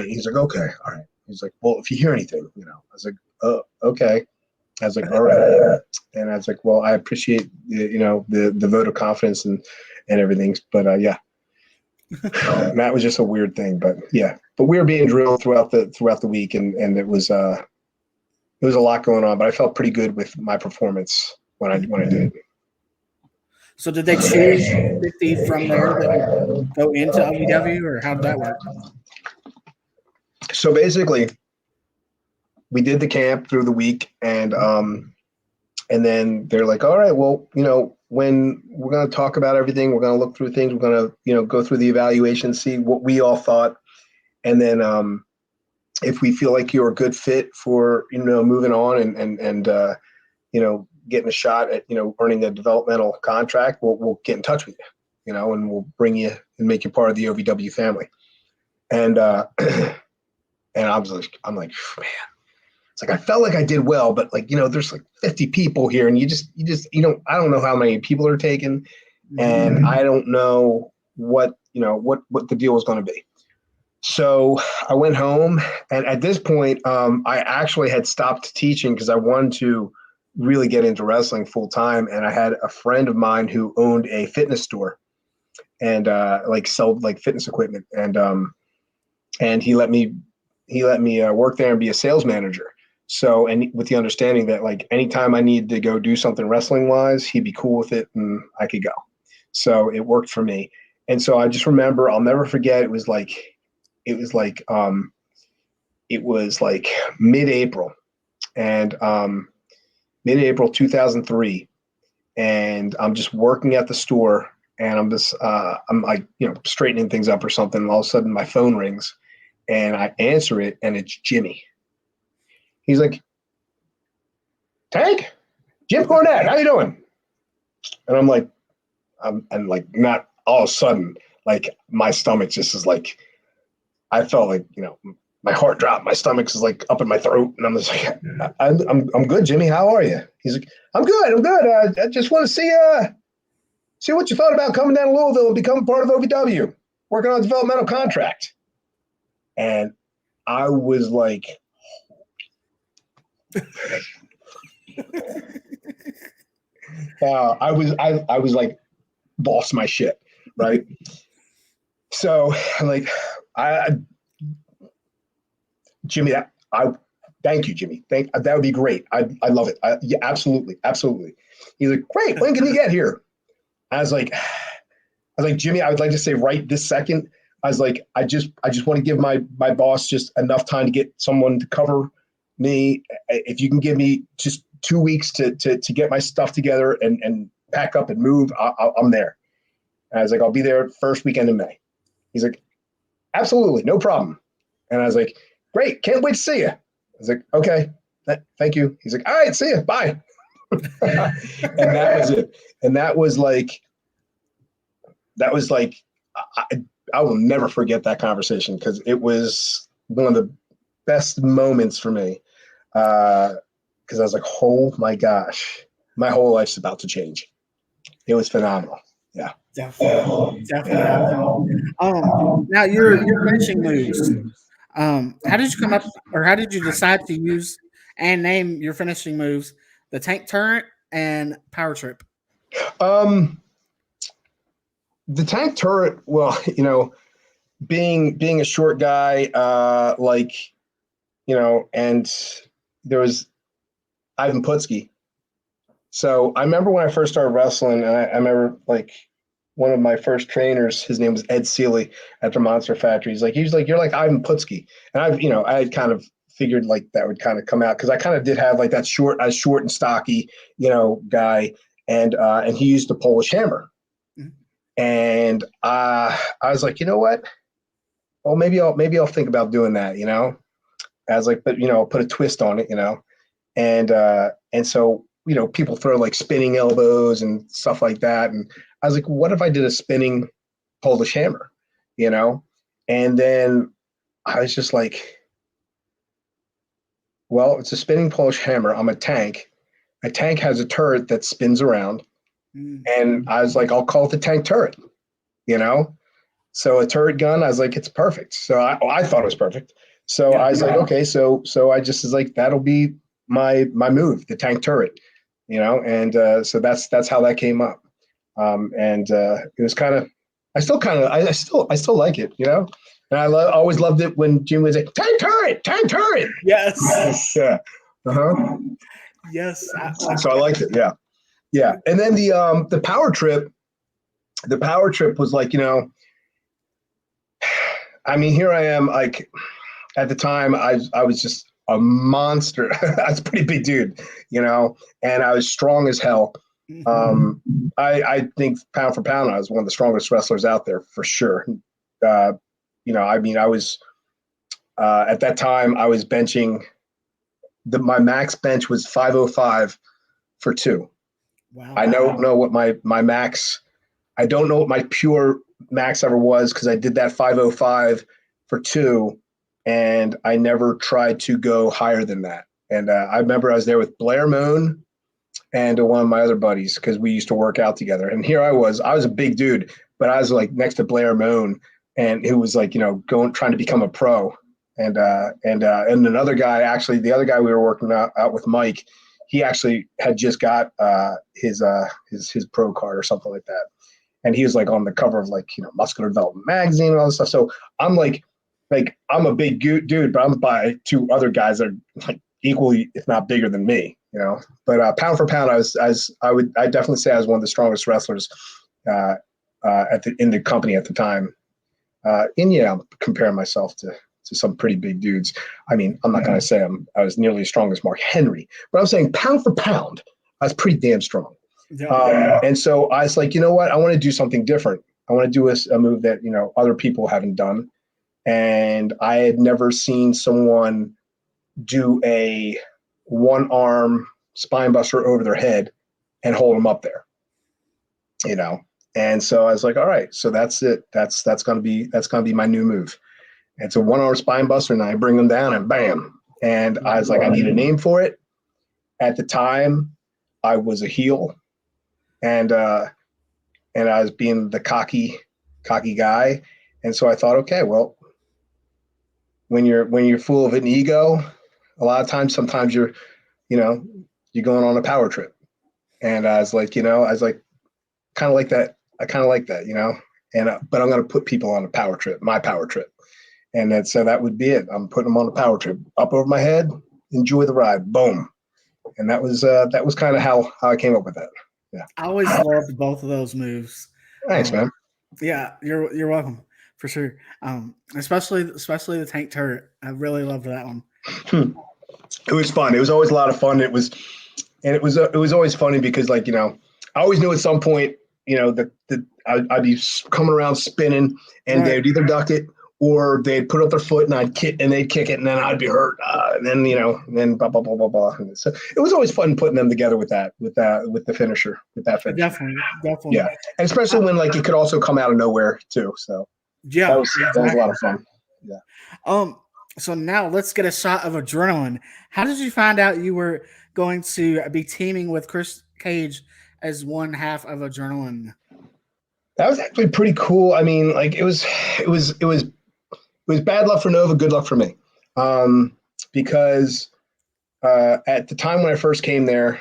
He's like, okay, all right. He's like, well, if you hear anything, I was like, oh, okay. I was like, all right. And I was like, well, I appreciate the vote of confidence and everything, but yeah, that was just a weird thing. But yeah, but we were being drilled throughout the week, and it was a lot going on. But I felt pretty good with my performance when I did it. So did they choose 50 from there that would go into OVW, or how did that work? So basically, we did the camp through the week, and then they're like, all right, well, when we're going to talk about everything, we're going to look through things, we're going to go through the evaluation, see what we all thought, and then if we feel like you're a good fit for moving on and getting a shot at earning a developmental contract, we'll get in touch with you, and we'll bring you and make you part of the OVW family. And and I'm like, man, it's like I felt like I did well, but there's like 50 people here, and you just I don't know how many people are taken, and I don't know what the deal was going to be. So I went home, and at this point, I actually had stopped teaching because I wanted to really get into wrestling full time. And I had a friend of mine who owned a fitness store and sold like fitness equipment, and he let me work there and be a sales manager. So, and with the understanding that like anytime I needed to go do something wrestling wise, he'd be cool with it and I could go. So it worked for me. And so I just remember, I'll never forget, it was like mid-April, and mid-April 2003, and I'm just working at the store, and I'm like straightening things up or something, and all of a sudden my phone rings, and I answer it, and it's Jimmy. He's like, Tank, Jim Cornette, how you doing? And I'm like, and like not all of a sudden, like my stomach just is like, I felt like my heart dropped, my stomach is like up in my throat, and I'm just like, I'm good, Jimmy. How are you? He's like, I'm good. I just want to see what you thought about coming down to Louisville and becoming part of OVW, working on a developmental contract. And I was like, I was like, lost my shit, right? So I'm like, Jimmy, thank you, Jimmy. That would be great. I love it. Yeah, absolutely. He's like, great. When can you get here? I was like, Jimmy, I would like to say right this second. I was like, I just want to give my boss just enough time to get someone to cover me. If you can give me just 2 weeks to get my stuff together and pack up and move, I'm there. And I was like, I'll be there first weekend in May. He's like, absolutely, no problem. And I was like, great, can't wait to see you. I was like, okay, thank you. He's like, all right, see you, bye. And that was it. And that was like, I will never forget that conversation because it was one of the best moments for me. Because I was like, oh my gosh, my whole life's about to change. It was phenomenal. Yeah. Definitely awesome. Now your finishing moves. How did you come up, or how did you decide to use and name your finishing moves the Tank Turret and Power Trip? The Tank Turret, well, being a short guy, and there was Ivan Putski. So I remember when I first started wrestling, and I remember like one of my first trainers, his name was Ed Seeley at the Monster Factory. He's like, you're like Ivan Putski. And I had kind of figured like that would kind of come out because I kind of did have like that short and stocky, guy. And he used the Polish hammer. Mm-hmm. And I was like, you know what? Well, maybe I'll think about doing that, I was like, but I'll put a twist on it, and so people throw like spinning elbows and stuff like that, and I was like, what if I did a spinning Polish hammer, and then I was just like, well, it's a spinning Polish hammer. I'm a tank. A tank has a turret that spins around, And I was like, I'll call it the tank turret, you know? So a turret gun, I was like, it's perfect. So I thought it was perfect. So Yeah. I was like, okay, so I just was like, that'll be my move, the tank turret, you know? And so that's how that came up. And it was I still like it, you know? And always loved it when Jim was like, tank turret. Yes. Yeah. Uh-huh. Yes. So I liked it. Yeah. Yeah. And then the power trip was like, you know, I mean, here I am, like at the time I was just a monster. I was a pretty big dude, you know, and I was strong as hell. Um, I think pound for pound, I was one of the strongest wrestlers out there for sure. Uh, you know, I mean, I was at that time I was benching my max bench was 505 for two. Wow. I don't know what my max. I don't know what my pure max ever was because I did that 505 for two, and I never tried to go higher than that. And I remember I was there with Blair Moon and one of my other buddies because we used to work out together. And here I was a big dude, but I was like next to Blair Moon, and who was like, you know, trying to become a pro. And another guy, actually, the other guy we were working out with, Mike, he actually had just got his pro card or something like that, and he was like on the cover of like, you know, Muscular Development magazine and all this stuff. So I'm like I'm a big dude, but I'm by two other guys that are like equally, if not bigger than me, you know. But pound for pound, I definitely say I was one of the strongest wrestlers in the company at the time. And yeah, I'm comparing myself to some pretty big dudes. I mean, I'm not going to say I was nearly as strong as Mark Henry, but I'm saying pound for pound, I was pretty damn strong. Yeah. And so I was like, you know what? I want to do something different. I want to do a move that, you know, other people haven't done. And I had never seen someone do a one arm spine buster over their head and hold them up there, you know? And so I was like, all right, so that's it. That's going to be my new move. It's a one arm spine buster, and I bring them down and bam. And I was like, I need a name for it. At the time, I was a heel, and I was being the cocky guy. And so I thought, okay, well, when you're full of an ego, a lot of times, sometimes you know, you're going on a power trip. And I was like, you know, kind of like that. I kind of like that, you know. And but I'm going to put people on a power trip, my power trip. And then so that would be it. I'm putting them on a power trip, up over my head, enjoy the ride, boom. And that was kind of how I came up with that. Yeah. I always loved both of those moves. Thanks, Um, man. yeah, you're welcome for sure. Especially the tank turret. I really loved that one. It was fun. It was always a lot of fun. It was always funny because, like, you know, I always knew at some point, you know, that I'd be coming around spinning, and Right. they'd either duck it or they'd put up their foot and they'd kick it, and then I'd be hurt. And then, you know, and then blah blah blah blah blah. And so it was always fun putting them together with the finisher, with that finisher. Definitely. Yeah, and especially when like it could also come out of nowhere too. So Yeah, that was a lot exactly. of fun. Yeah. So now let's get a shot of adrenaline. How did you find out you were going to be teaming with Chris Cage as one half of Adrenaline? That was actually pretty cool. I mean, like it was bad luck for Nova, good luck for me, because at the time when I first came there,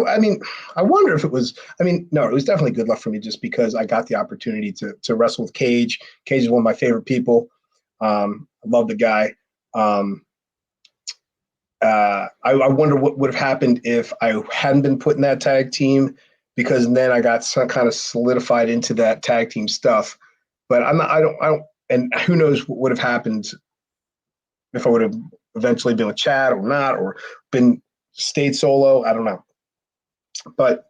I mean, I wonder if it was. I mean, no, it was definitely good luck for me, just because I got the opportunity to wrestle with Cage. Cage is one of my favorite people. I love the guy. I wonder what would have happened if I hadn't been put in that tag team, because then I got some kind of solidified into that tag team stuff. But I'm not. I don't. And who knows what would have happened if I would have eventually been with Chad or not, or stayed solo. I don't know. But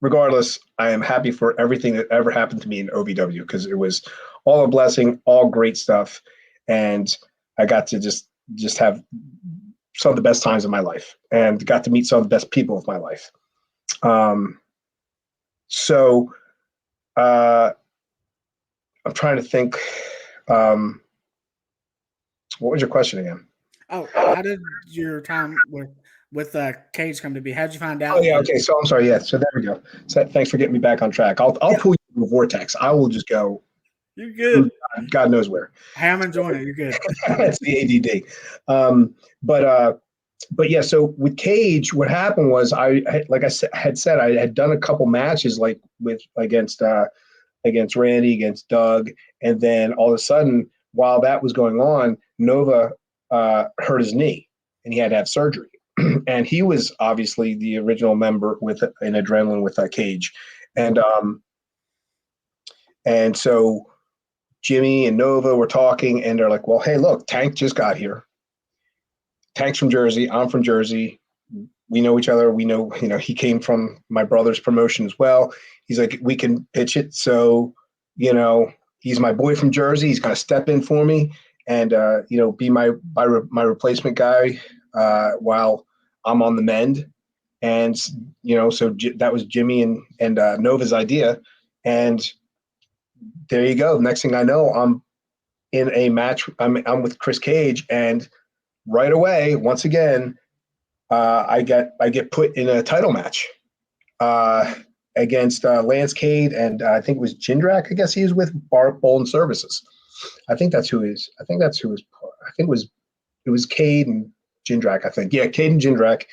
regardless, I am happy for everything that ever happened to me in OVW, because it was all a blessing, all great stuff, and I got to just have some of the best times of my life, and got to meet some of the best people of my life. Um, so I'm trying to think. What was your question again? Oh, how did your time with with Cage come to be? How'd you find Oh out yeah, that? okay. So I'm sorry. Yeah. So there we go. So thanks for getting me back on track. I'll Yeah, pull you from the vortex. I will just go. you're good. God knows where. Hey, I'm enjoying it. You're good. It's the ADD. Um, but yeah. So with Cage, what happened was like I had said, I had done a couple matches like with against Randy, against Doug, and then all of a sudden, while that was going on, Nova hurt his knee, and he had to have surgery. And he was obviously the original member with an Adrenaline with Cage, and so Jimmy and Nova were talking, and they're like, "Well, hey, look, Tank just got here. Tank's from Jersey. I'm from Jersey. We know each other. We know, he came from my brother's promotion as well. He's like, we can pitch it. So, he's my boy from Jersey. He's going to step in for me and, be my replacement guy while I'm on the mend. And, so that was Jimmy and Nova's idea. And there you go. Next thing I know, I'm in a match. I'm with Chris Cage, and right away, once again, I get put in a title match against Lance Cade, and I think it was Jindrak. I guess he was with Bolin Services. I think that's who is. I think that's who was. I think it was Cade and Jindrak. I think Cade and Jindrak.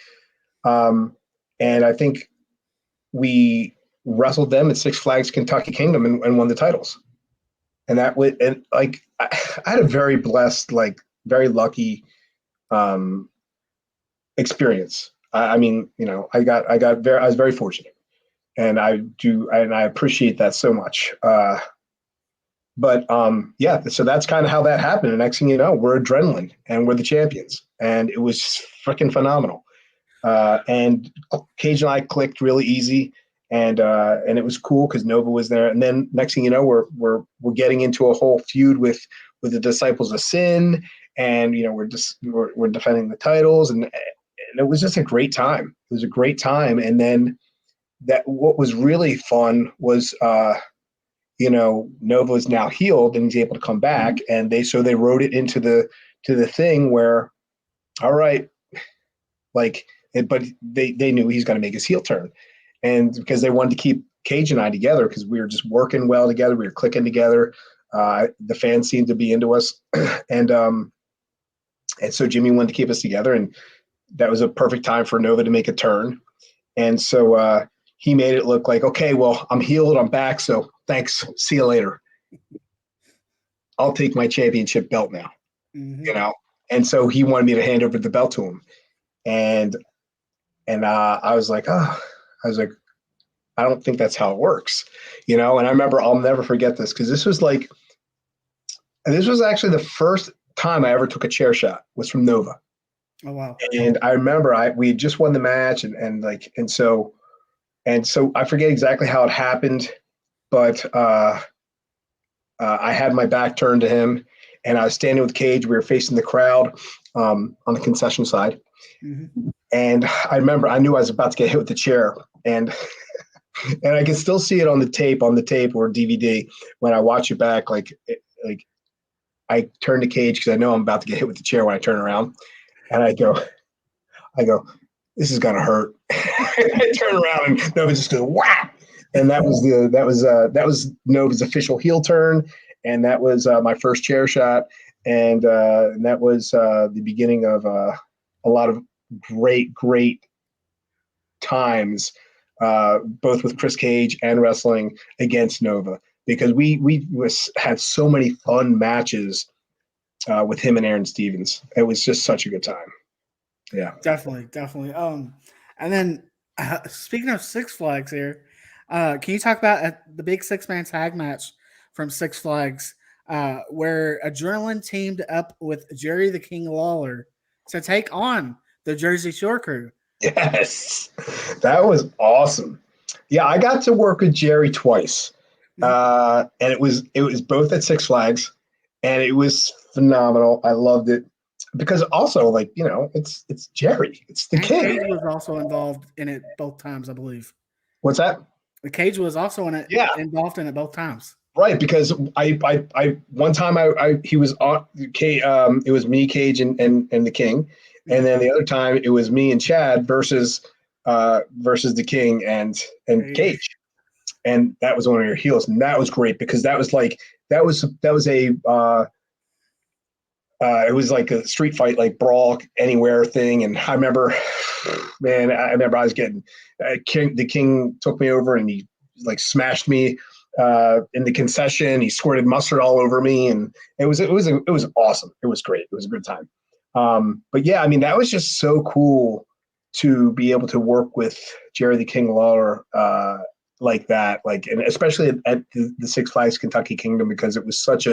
And I think we wrestled them at Six Flags Kentucky Kingdom and won the titles. And that was and like I had a very blessed, like very lucky experience. I mean, I was very fortunate, and I appreciate that so much. But yeah, so that's kind of how that happened. And next thing you know, we're Adrenaline, and we're the champions, and it was freaking phenomenal. And Cage and I clicked really easy, and it was cool because Nova was there. And then next thing you know, we're getting into a whole feud with the Disciples of Sin, and we're defending the titles, and it was just a great time. It was a great time. And then what was really fun was, Nova is now healed and he's able to come back. And they wrote it into the thing where, all right, like, but they knew he's going to make his heel turn. And because they wanted to keep Cage and I together because we were just working well together. We were clicking together. The fans seemed to be into us. And so Jimmy wanted to keep us together, and that was a perfect time for Nova to make a turn. And so he made it look like, okay, well, I'm healed. I'm back. So thanks. See you later. I'll take my championship belt now, And so he wanted me to hand over the belt to him. And I was like, I don't think that's how it works, And I remember, I'll never forget this because this was actually the first time I ever took a chair shot was from Nova. Oh wow! And I remember we had just won the match, and so I forget exactly how it happened, but I had my back turned to him, and I was standing with Cage. We were facing the crowd on the concession side, and I remember I knew I was about to get hit with the chair, and I can still see it on the tape or DVD when I watch it back. Like I turn to Cage because I know I'm about to get hit with the chair when I turn around. And I go, this is gonna hurt. I turn around and Nova just goes, wow. And that was Nova's official heel turn, and that was my first chair shot, and that was the beginning of a lot of great times, both with Chris Cage and wrestling against Nova, because we had so many fun matches with him and Aaron Stevens. It was just such a good time. Yeah, definitely. And then speaking of Six Flags here, can you talk about the big 6-man tag match from Six Flags, where Adrenaline teamed up with Jerry the King Lawler to take on the Jersey Shore Crew? yes, that was awesome. Yeah, I got to work with Jerry twice, and it was both at Six Flags, and it was phenomenal. I loved it because also, it's Jerry, it's the king. Cage was also involved in it both times, I believe. What's that? The Cage was also in it, Yeah, involved in it both times. Right, because I one time he was on it was me, Cage, and the King, and then the other time it was me and Chad versus the King and Hey, Cage, and that was one of your heels, and that was great because that was like that was a it was like a street fight, like brawl anywhere thing, and I remember, man, I remember I was getting the King took me over and he like smashed me in the concession. He squirted mustard all over me, and it was awesome. It was great. It was a good time. But yeah, I mean, that was just so cool to be able to work with Jerry the King Lawler like that, like, and especially at the Six Flags Kentucky Kingdom, because it was such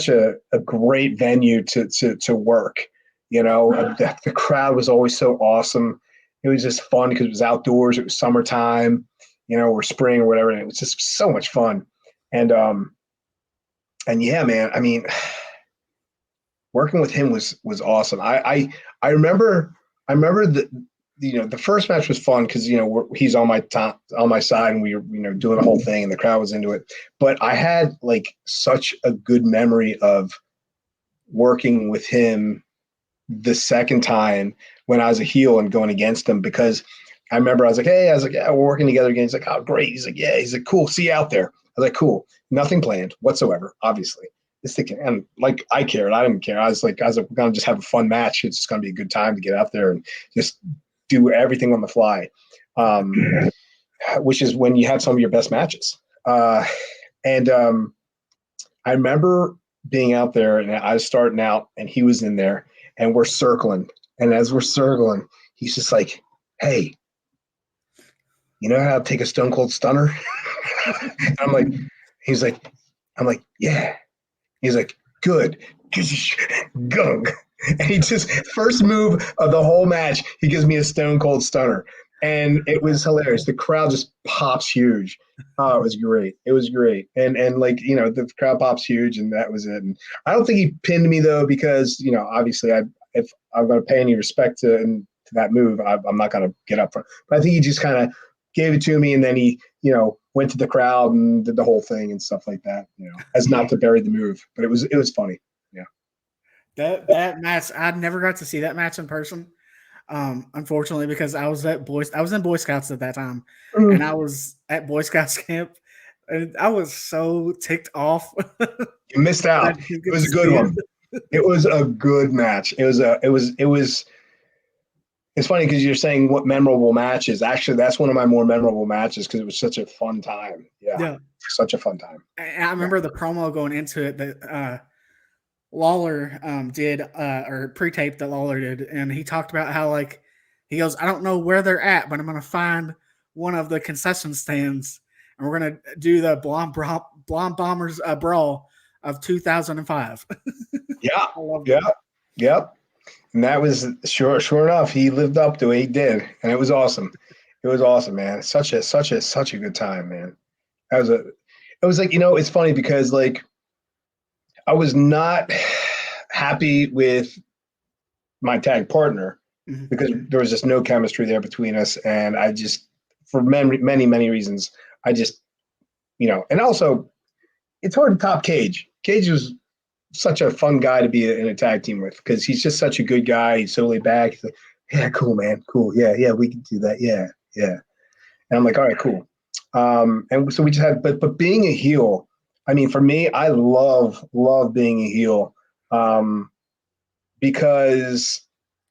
a great venue to work. You know, the crowd was always so awesome. It was just fun because it was outdoors. It was summertime, you know, or spring or whatever. And it was just so much fun. And and yeah, man. I mean, working with him was awesome. I remember that you know the first match was fun because you know he's on my top on my side and we were you know doing the whole thing and the crowd was into it. But I had like such a good memory of working with him the second time when I was a heel and going against him because I remember I was like, yeah, we're working together again. He's like, oh, great. He's like, yeah. He's like, cool. See you out there. I was like, cool. Nothing planned whatsoever, obviously. It's the and like I cared. I didn't care. I was like, we're gonna just have a fun match. It's just gonna be a good time to get out there and just do everything on the fly, um, which is when you have some of your best matches. And I remember being out there and I was starting out and he was in there and we're circling. And as we're circling, he's just like, hey, you know how to take a stone cold stunner? I'm like, he's like, I'm like, yeah. He's like, good. Gung. And he just, first move of the whole match, he gives me a stone cold stunner. And it was hilarious. The crowd just pops huge. Oh, it was great. It was great. And like, you know, the crowd pops huge and that was it. And I don't think he pinned me though, because, you know, obviously if I'm going to pay any respect to that move, I'm not going to get up front. But I think he just kind of gave it to me and then he, you know, went to the crowd and did the whole thing and stuff like that, you know, as not to bury the move. But it was funny. Yeah. that match, I never got to see that match in person. Unfortunately, because I was in Boy Scouts at that time, and I was at Boy Scouts camp, and I was so ticked off You missed that I out. didn't It get was to a good see it. one. It was a good match. It was it's funny because you're saying what memorable matches. Actually, that's one of my more memorable matches because it was such a fun time. Yeah. Yeah, Such a fun time. I Yeah. remember the promo going into it that Lawler did, or pre-tape that Lawler did, and he talked about how like he goes, I don't know where they're at, but I'm gonna find one of the concession stands, and we're gonna do the Blonde Bombers brawl of 2005. Yeah. I love Yeah. that. Yep. And that was sure enough, he lived up to it. He did. And it was awesome. It was awesome, man. Such a good time, man. That was a it was like, you know, it's funny because like I was not happy with my tag partner Mhm. because there was just no chemistry there between us. And I just, for many reasons, I just, you know, and also it's hard to top Cage. Cage was such a fun guy to be in a tag team with because he's just such a good guy. He's so laid back. He's like, yeah, cool, man. Cool. Yeah, we can do that. Yeah. And I'm like, all right, cool. And so we just had, but being a heel, I mean, for me, I love being a heel because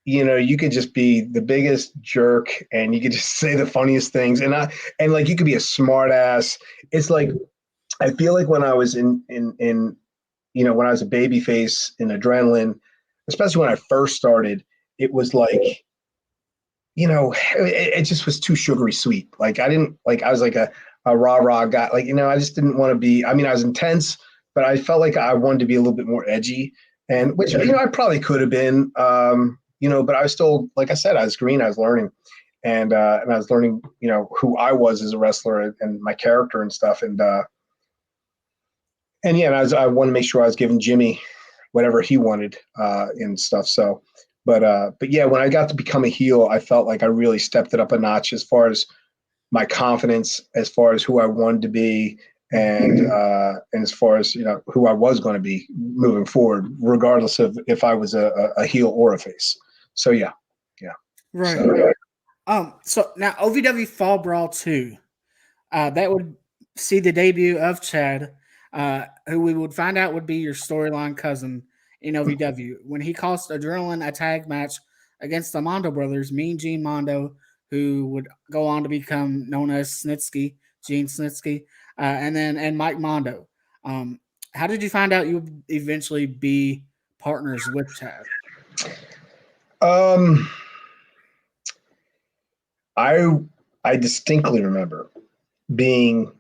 you know you could just be the biggest jerk and you could just say the funniest things and like you could be a smart ass. It's like I feel like when I was in you know when I was a baby face in Adrenaline, especially when I first started, it was like you know, it just was too sugary sweet. Like I didn't like I was like a rah guy. Like, you know, I just didn't want to be I mean, I was intense, but I felt like I wanted to be a little bit more edgy. And which, you know, I probably could have been you know, but I was still like I said, I was green, I was learning. And I was learning, you know, who I was as a wrestler and my character and stuff. And yeah, and I wanted to make sure I was giving Jimmy whatever he wanted and stuff. So, but yeah, when I got to become a heel, I felt like I really stepped it up a notch as far as my confidence, as far as who I wanted to be, and as far as who I was going to be moving forward, regardless of if I was a heel or a face. So yeah. Right. So, So now OVW Fall Brawl 2, that would see the debut of Chad, who we would find out would be your storyline cousin in OVW when he cost Adrenaline a tag match against the Mondo brothers, Mean Gene Mondo, who would go on to become known as Snitsky, Gene Snitsky, and Mike Mondo. How did you find out you would eventually be partners with Chad? um, I I distinctly remember being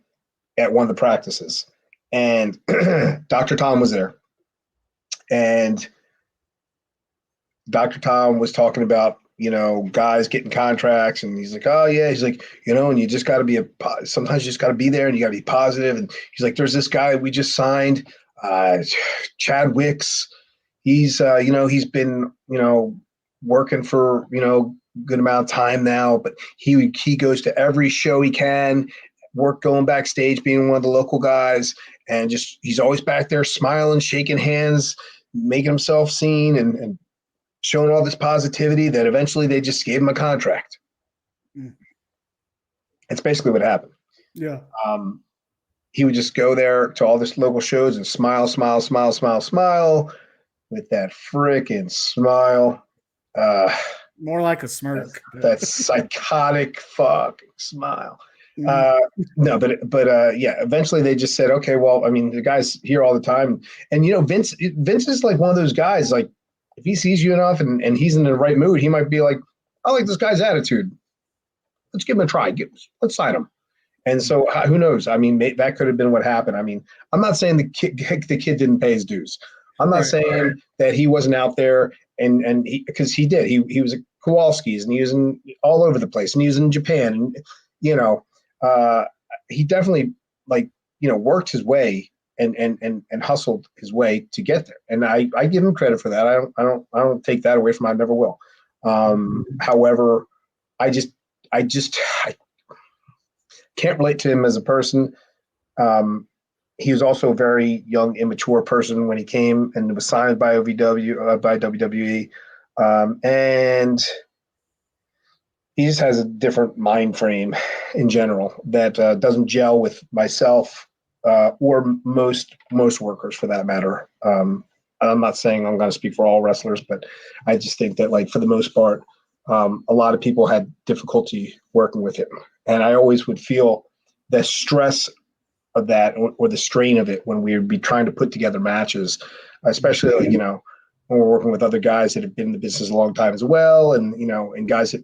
at one of the practices, and Dr. Tom was there, and Dr. Tom was talking about guys getting contracts, and he's like, oh yeah, he's like, and you just got to be sometimes you just got to be there, and you got to be positive. And he's like, there's this guy we just signed, Chad Wicks. He's he's been working for good amount of time now, but he goes to every show he can, going backstage, being one of the local guys, and just he's always back there smiling, shaking hands, making himself seen, and showing all this positivity that eventually they just gave him a contract. Mm. That's basically what happened. Yeah. He would just go there to all this local shows and smile, smile, smile, smile, smile with that frickin' smile. More like a smirk. That psychotic fucking smile. Mm-hmm. No, but yeah, eventually they just said, okay, well, I mean, the guy's here all the time. And, Vince is like one of those guys, like, if he sees you enough and he's in the right mood, he might be like, I like this guy's attitude. Let's give him a try. Let's sign him. And so who knows? I mean, that could have been what happened. I mean, I'm not saying the kid didn't pay his dues. I'm not saying that he wasn't out there and because he did. He was at Kowalski's and he was all over the place, and he was in Japan, and he definitely worked his way and hustled his way to get there. And I give him credit for that. I don't take that away from him. I never will. However, I can't relate to him as a person. He was also a very young, immature person when he came and was signed by by WWE. And he just has a different mind frame in general that doesn't gel with myself or most workers for that matter. I'm not saying I'm going to speak for all wrestlers, but I just think that, like, for the most part, a lot of people had difficulty working with him. And I always would feel the stress of that or the strain of it when we would be trying to put together matches, especially when we're working with other guys that have been in the business a long time as well, and and guys that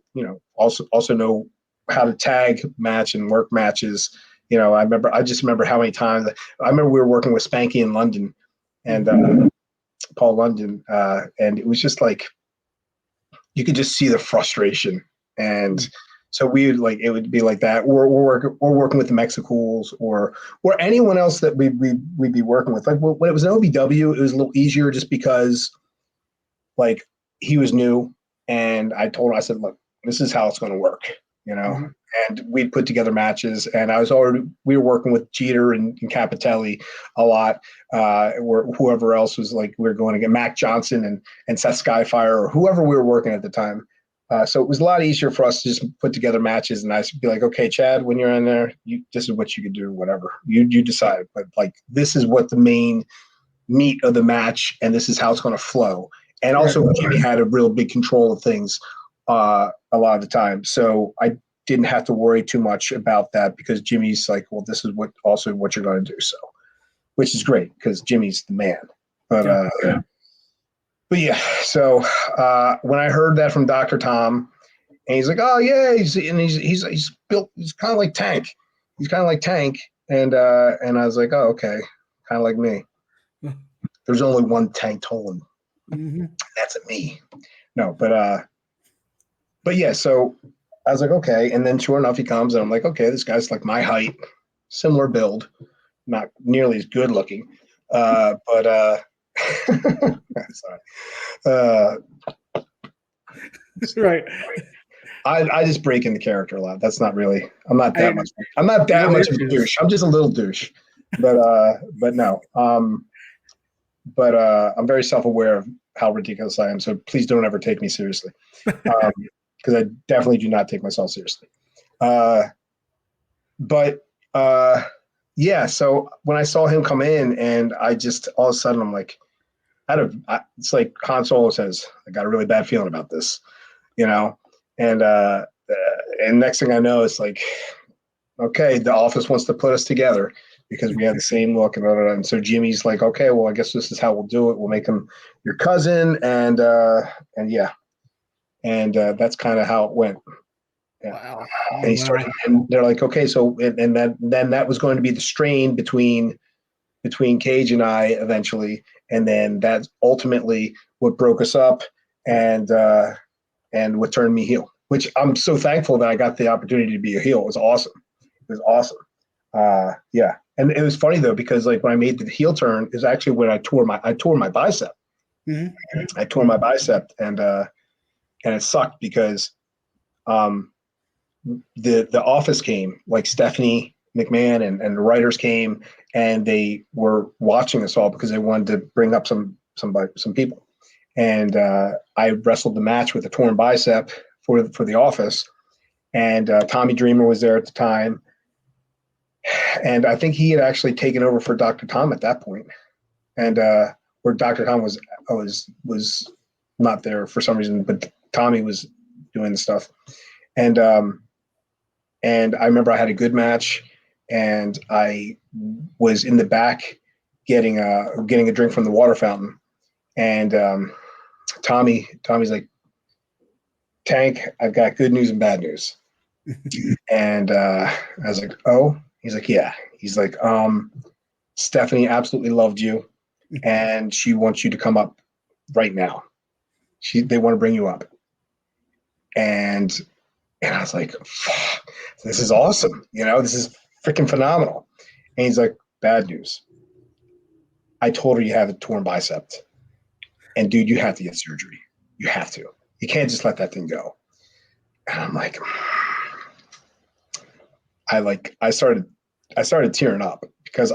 also know how to tag match and work matches. I just remember how many times I remember we were working with Spanky in London and Paul London, and it was just like you could just see the frustration. And so it would be like that. We're working with the Mexicools or anyone else that we'd be working with. Like when it was an OVW, it was a little easier just because like he was new, and I said, look, this is how it's going to work, Mm-hmm. And we'd put together matches, and we were working with Jeter and Capitelli a lot, or whoever else was like, we were going to get Mac Johnson and Seth Skyfire or whoever we were working at the time. So it was a lot easier for us to just put together matches, and I'd be like, okay, Chad, when you're in there, this is what you could do, whatever. You decide. But like, this is what the main meat of the match, and this is how it's going to flow. And also, Jimmy had a real big control of things a lot of the time. So I didn't have to worry too much about that because Jimmy's like, well, this is what you're going to do. So, which is great because Jimmy's the man. But yeah, so when I heard that from Dr. Tom, and he's like, oh yeah, he's built, he's kind of like Tank. He's kind of like Tank, and I was like, oh okay, kind of like me. There's only one Tank Toland. Mm-hmm. That's me. No, but yeah, so I was like, okay, and then sure enough, he comes, and I'm like, okay, this guy's like my height, similar build, not nearly as good looking, but sorry. Right. I just break into character a lot. That's not really. I'm not that much of a douche. I'm just a little douche. but no. But I'm very self-aware of how ridiculous I am. So please don't ever take me seriously, because I definitely do not take myself seriously. Uh, but yeah, so when I saw him come in, and I just all of a sudden I'm like, it's like Han Solo says, I got a really bad feeling about this, you know, and and next thing I know, it's like, okay, the office wants to put us together because we have the same look and blah, blah, blah. And so Jimmy's like, okay, well, I guess this is how we'll do it. We'll make him your cousin, and yeah, and that's kind of how it went. Yeah. Wow. And Oh, he wow. started, and they're like, okay, so and then that was going to be the strain between Cage and I eventually, and then that's ultimately what broke us up, and what turned me heel. Which I'm so thankful that I got the opportunity to be a heel. It was awesome. It was awesome. Yeah, and it was funny though because like when I made the heel turn is actually when I tore my bicep. Mhm. I tore my bicep, and it sucked because um, the office came, like Stephanie McMahon and the writers came, and they were watching us all because they wanted to bring up some people. And I wrestled the match with a torn bicep for the office, and Tommy Dreamer was there at the time, and I think he had actually taken over for Dr. Tom at that point, and where Dr. Tom was not there for some reason, but Tommy was doing the stuff, and and I remember I had a good match, and I was in the back getting a drink from the water fountain, and Tommy's like, Tank, I've got good news and bad news. And I was like, oh, he's like, yeah. He's like, Stephanie absolutely loved you, and she wants you to come up right now. They want to bring you up, and I was like, this is awesome. This is freaking phenomenal. And he's like, bad news. I told her you have a torn bicep, and dude, you have to get surgery. You have to. You can't just let that thing go. And I'm like, I started tearing up because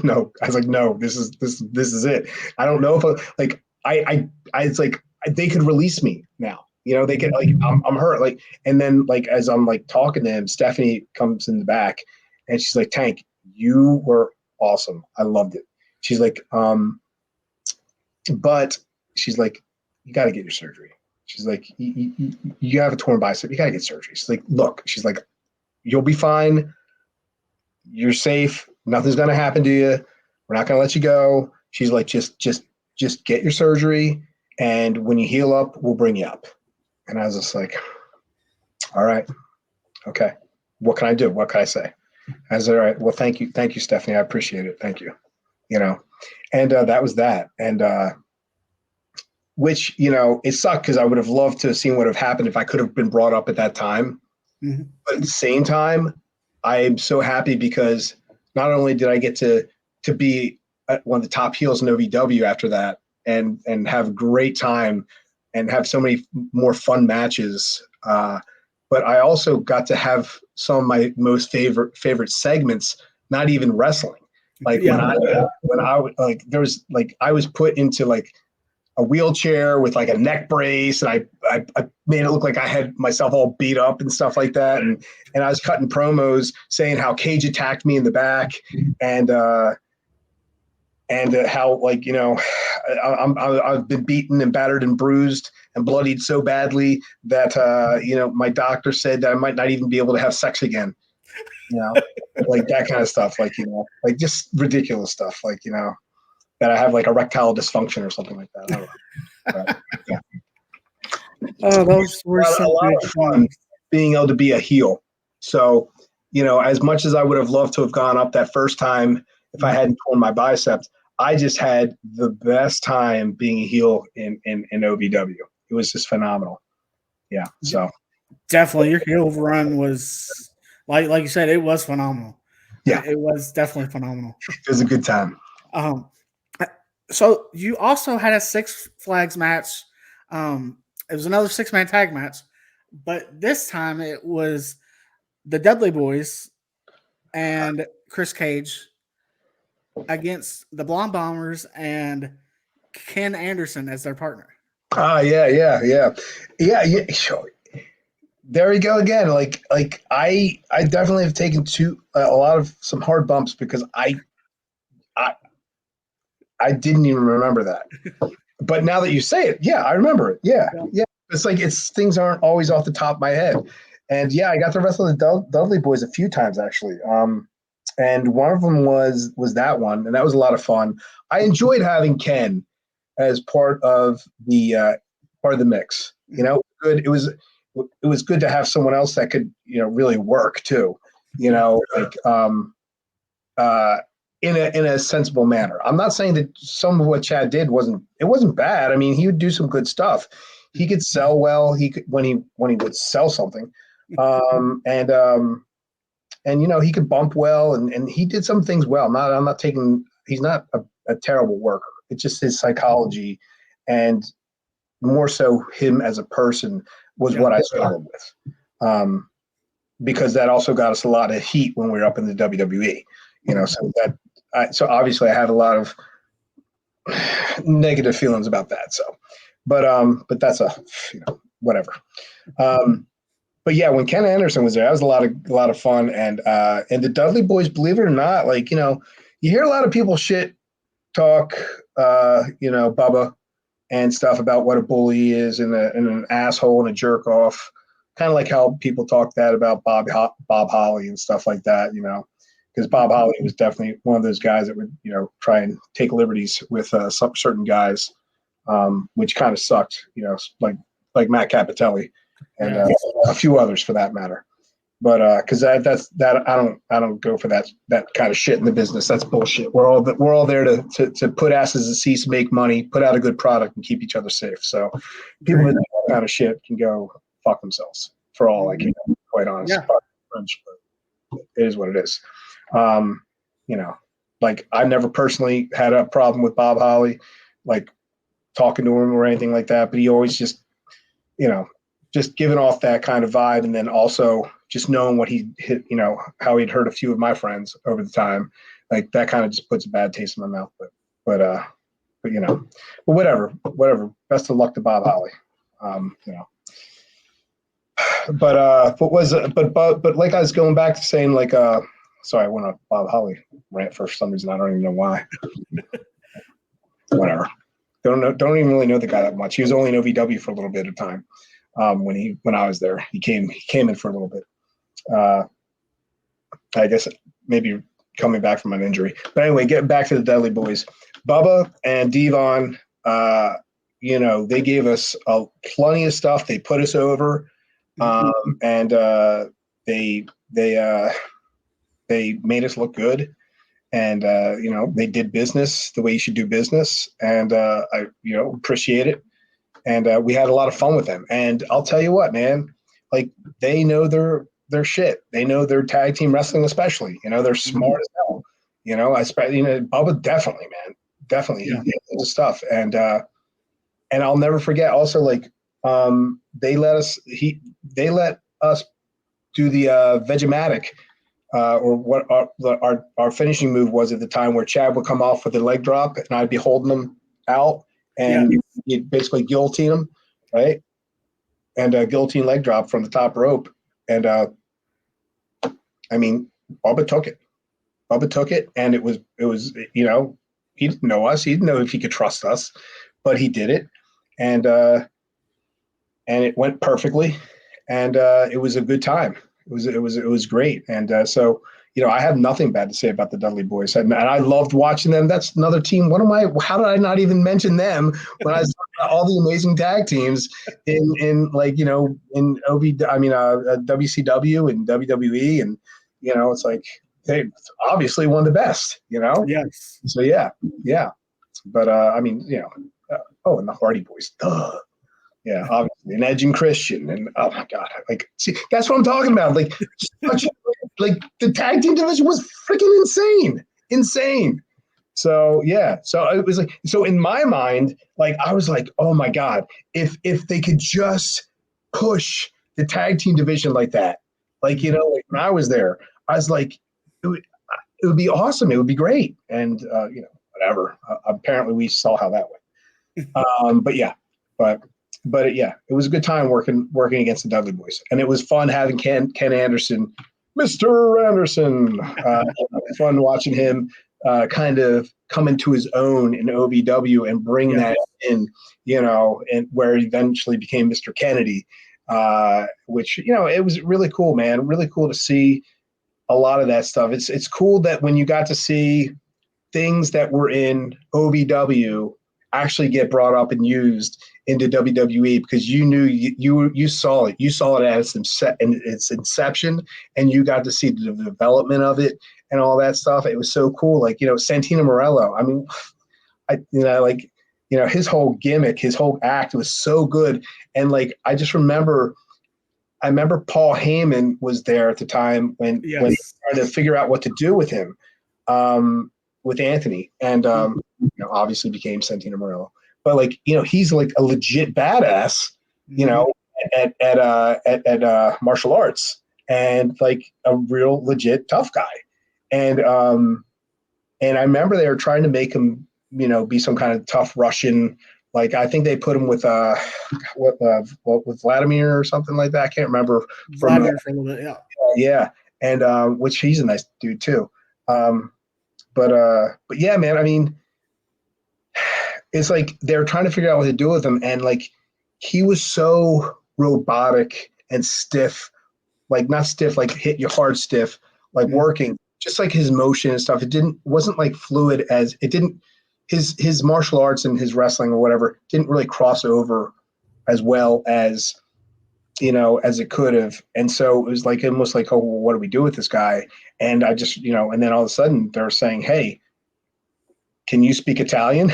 no, no, this is it. I don't know if it's like they could release me now. They could, like, I'm hurt. Like, and then, like, as I'm like talking to him, Stephanie comes in the back, and she's like, Tank, you were awesome. I loved it. She's like, but she's like, you got to get your surgery. She's like, you have a torn bicep. You got to get surgery. She's like, look, she's like, you'll be fine. You're safe. Nothing's gonna happen to you. We're not gonna let you go. She's like, just get your surgery, and when you heal up, we'll bring you up. And I was just like, all right, okay. What can I do? What can I say? I was all right. Well, thank you, Stephanie. I appreciate it. Thank you. And that was that. And which it sucked because I would have loved to have seen what have happened if I could have been brought up at that time. Mhm. But at the same time, I'm so happy because not only did I get to be one of the top heels in OVW after that, and have a great time and have so many more fun matches, but I also got to have some of my most favorite segments. Not even wrestling, like Yeah. when I like there was like I was put into like a wheelchair with like a neck brace, and I made it look like I had myself all beat up and stuff like that, and I was cutting promos saying how Cage attacked me in the back, and how, like, I've been beaten and battered and bruised and bloodied so badly that my doctor said that I might not even be able to have sex again, like that kind of stuff, like like just ridiculous stuff, like that I have like erectile dysfunction or something like that. I don't know. But, yeah. Oh, those were A some lot good of fun times. being able to be a heel. So, as much as I would have loved to have gone up that first time if I Mhm. hadn't torn my biceps, I just had the best time being a heel in OVW. It was just phenomenal. Yeah. So, Definitely, your heel run was like you said, it was phenomenal. yeah, It was definitely phenomenal. it was a good time. Um, so you also had a Six Flags match. It was another 6-man tag match, but this time it was the Dudley Boys and Chris Cage against the Blonde Bombers and Ken Anderson as their partner. Yeah. Sure. There we go again. I definitely have taken a lot of some hard bumps because I I didn't even remember that. But now that you say it, yeah, I remember it. Yeah, Yeah. yeah. It's like things aren't always off the top of my head. And yeah, I got to wrestle the Dudley Boys a few times actually. And one of them was that one, and that was a lot of fun. I enjoyed having Ken as part of the mix. You know, good. It was good to have someone else that could really work too. You Yeah. know, like uh, in a sensible manner. I'm not saying that some of what Chad did wasn't bad. I mean, he would do some good stuff. He could sell well. He could when he would sell something, um, and um, and he could bump well, and he did some things well. I'm not taking. He's not a terrible worker. It's just his psychology, and more so him as a person was what I struggled with. Because that also got us a lot of heat when we were up in the WWE. So obviously I had a lot of negative feelings about that. So, but that's whatever. Um, but yeah, when Ken Anderson was there, that was a lot of fun, and the Dudley Boys, believe it or not, you hear a lot of people shit talk, Bubba and stuff about what a bully is and an asshole and a jerk off, kind of like how people talk that about Bob Holly and stuff like that, because Bob Holly was definitely one of those guys that would try and take liberties with some certain guys, which kind of sucked, like Matt Capitelli and a few others for that matter. But because that's I don't go for that kind of shit in the business. That's bullshit. We're all there to put asses in seats, make money, put out a good product, and keep each other safe. So people that do that kind of shit can go fuck themselves. For all I can, quite honest. Yeah. French, but it is what it is. You know, like I never personally had a problem with Bob Holly, like talking to him or anything like that. But he always just giving off that kind of vibe, and then also just knowing what he hit, how he'd hurt a few of my friends over the time, like that kind of just puts a bad taste in my mouth. But whatever. Best of luck to Bob Holly. But like I was going back to saying, sorry, I went on Bob Holly rant for some reason. I don't even know why. Whatever. Don't even really know the guy that much. He was only in OVW for a little bit of time. When I was there, he came in for a little bit. I guess maybe coming back from an injury. But anyway, getting back to the Dudley Boys, Bubba and Devon, they gave us plenty of stuff. They put us over, and they made us look good. And they did business the way you should do business, and I appreciate it. And we had a lot of fun with them. And I'll tell you what, man, like they know their shit. They know their tag team wrestling, especially. They're smart as hell. Bubba definitely, man, definitely. Yeah. He did the stuff. And I'll never forget. Also, they let us do the Vegematic. Or what our finishing move was at the time, where Chad would come off with a leg drop and I'd be holding him out, and you'd basically guillotine him, right? And guillotine leg drop from the top rope. And I mean, Bubba took it, and it was he didn't know us, he didn't know if he could trust us, but he did it, and it went perfectly, and it was a good time. It was great, and so I have nothing bad to say about the Dudley Boys, and I loved watching them. That's another team. How did I not even mention them when I was talking about all the amazing tag teams in in WCW and WWE, and it's like they obviously one of the best. Yes. So yeah. But and the Hardy Boys, duh. Yeah, obviously, and Edge and Christian, and oh my god, see, that's what I'm talking about. The tag team division was freaking insane. So yeah, so it was so in my mind, I was like, oh my god, if they could just push the tag team division like that, when I was there, I was like, it would be awesome. It would be great. And, whatever. Apparently we saw how that went. But yeah, yeah, it was a good time working against the Dudley Boys. And it was fun having Ken Anderson, Mr. Anderson. Fun watching him kind of come into his own in OVW and bring that in, and where he eventually became Mr. Kennedy, which, it was really cool, man. Really cool to see a lot of that stuff. It's cool that when you got to see things that were in OVW actually get brought up and used into WWE, because you knew you saw it. You saw it as its inception, and you got to see the development of it and all that stuff. It was so cool. Like, Santino Marello. I mean, his whole gimmick, his whole act was so good. And like, I remember Paul Heyman was there at the time when they were trying to figure out what to do with him, with Anthony, and obviously became Santino Marello. But like, he's like a legit badass, at martial arts, and like a real legit tough guy. And I remember they were trying to make him, be some kind of tough Russian. Like, I think they put him with with Vladimir or something like that. I can't remember. Vladimir for a little bit, yeah, and which he's a nice dude too. But yeah, man. I mean, it's like they're trying to figure out what to do with him, and like he was so robotic and stiff, like not stiff, like hit you hard stiff, like working, just like his motion and stuff. Wasn't like fluid as it didn't. His martial arts and his wrestling or whatever didn't really cross over as well as as it could have. And so it was like almost like, oh, well, what do we do with this guy? And I just, and then all of a sudden they're saying, hey, can you speak Italian?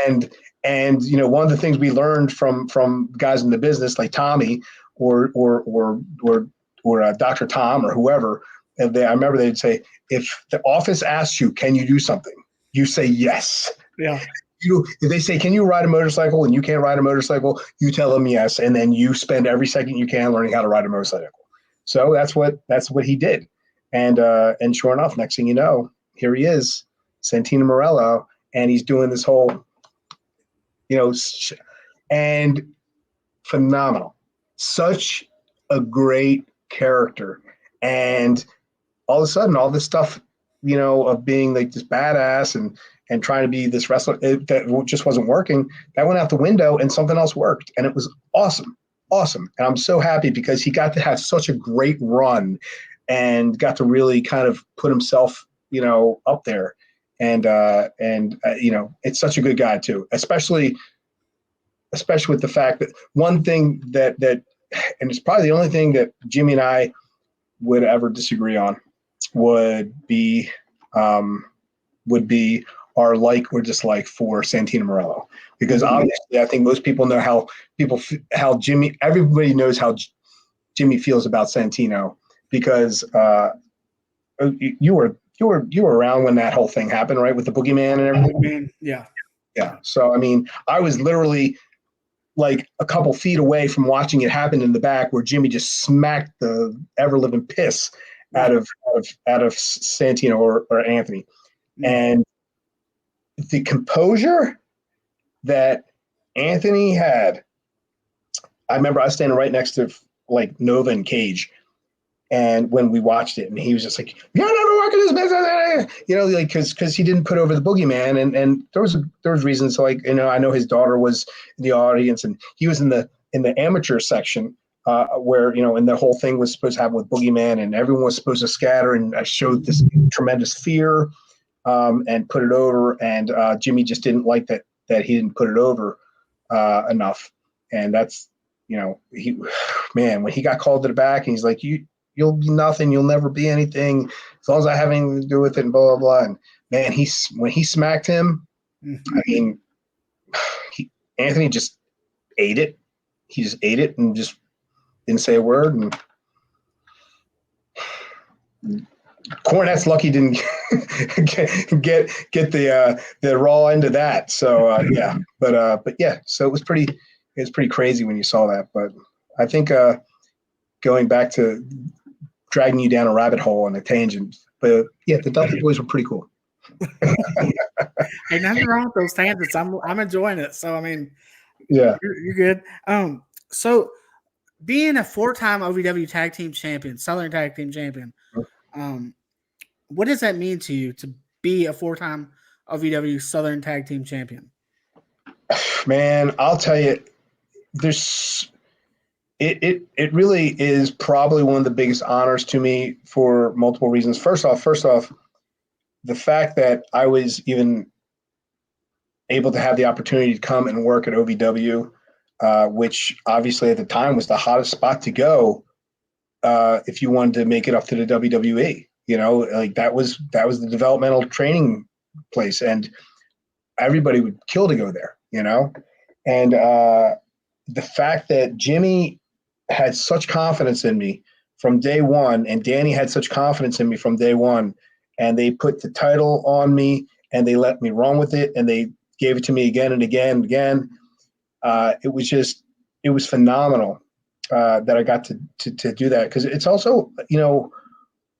and one of the things we learned from guys in the business like Tommy or Dr. Tom or whoever, I remember they'd say, if the office asks you, can you do something? You say yes. Yeah. If they say, can you ride a motorcycle, and you can't ride a motorcycle, you tell them yes, and then you spend every second you can learning how to ride a motorcycle. So that's what he did. And sure enough, next thing you know, here he is, Santino Marello, and he's doing this whole, and phenomenal. Such a great character. And all of a sudden, all this stuff, of being like this badass and trying to be this wrestler that just wasn't working, that went out the window and something else worked. And it was awesome. Awesome. And I'm so happy because he got to have such a great run and got to really kind of put himself, up there. And it's such a good guy too, especially with the fact that one thing that, and it's probably the only thing that Jimmy and I would ever disagree on would be our like or dislike for Santino Marello, because obviously I think most people know how Jimmy, everybody knows how Jimmy feels about Santino, because you were around when that whole thing happened, right, with the Boogeyman and everything. Yeah. So I mean, I was literally like a couple feet away from watching it happen in the back, where Jimmy just smacked the ever living piss out of Santino or Anthony. And the composure that Anthony had, I remember I was standing right next to like Nova and Cage, and when we watched it, and he was just like, "You're not working this business," like because he didn't put over the Boogeyman, and there was reasons. So like, I know his daughter was in the audience, and he was in the amateur section, where and the whole thing was supposed to happen with Boogeyman, and everyone was supposed to scatter, and I showed this tremendous fear, and put it over, and Jimmy just didn't like that he didn't put it over enough, and that's when he got called to the back, and he's like, you'll be nothing, you'll never be anything as long as I have anything to do with it, and blah blah blah. And man, when he smacked him, I mean, Anthony just ate it. He just ate it and just didn't say a word. And Cornette's lucky didn't get the raw end of that. So yeah, but yeah, so it was pretty crazy when you saw that. But I think going back to dragging you down a rabbit hole and a tangent. But yeah, the Dudley Boys were pretty cool. Hey, nothing wrong with those tangents. I'm enjoying it. So I mean, Yeah. you're good. So being a 4-time OVW Tag Team Champion, Southern Tag Team Champion, what does that mean to you to be a 4-time OVW Southern Tag Team Champion? Man, I'll tell you, it really is probably one of the biggest honors to me for multiple reasons. First off, the fact that I was even able to have the opportunity to come and work at OVW, which obviously at the time was the hottest spot to go if you wanted to make it up to the WWE. Like that was the developmental training place, and everybody would kill to go there. And the fact that Jimmy had such confidence in me from day one, and Danny had such confidence in me from day one, and they put the title on me, and they let me run with it, and they gave it to me again and again and again. It was phenomenal that I got to do that, because it's also,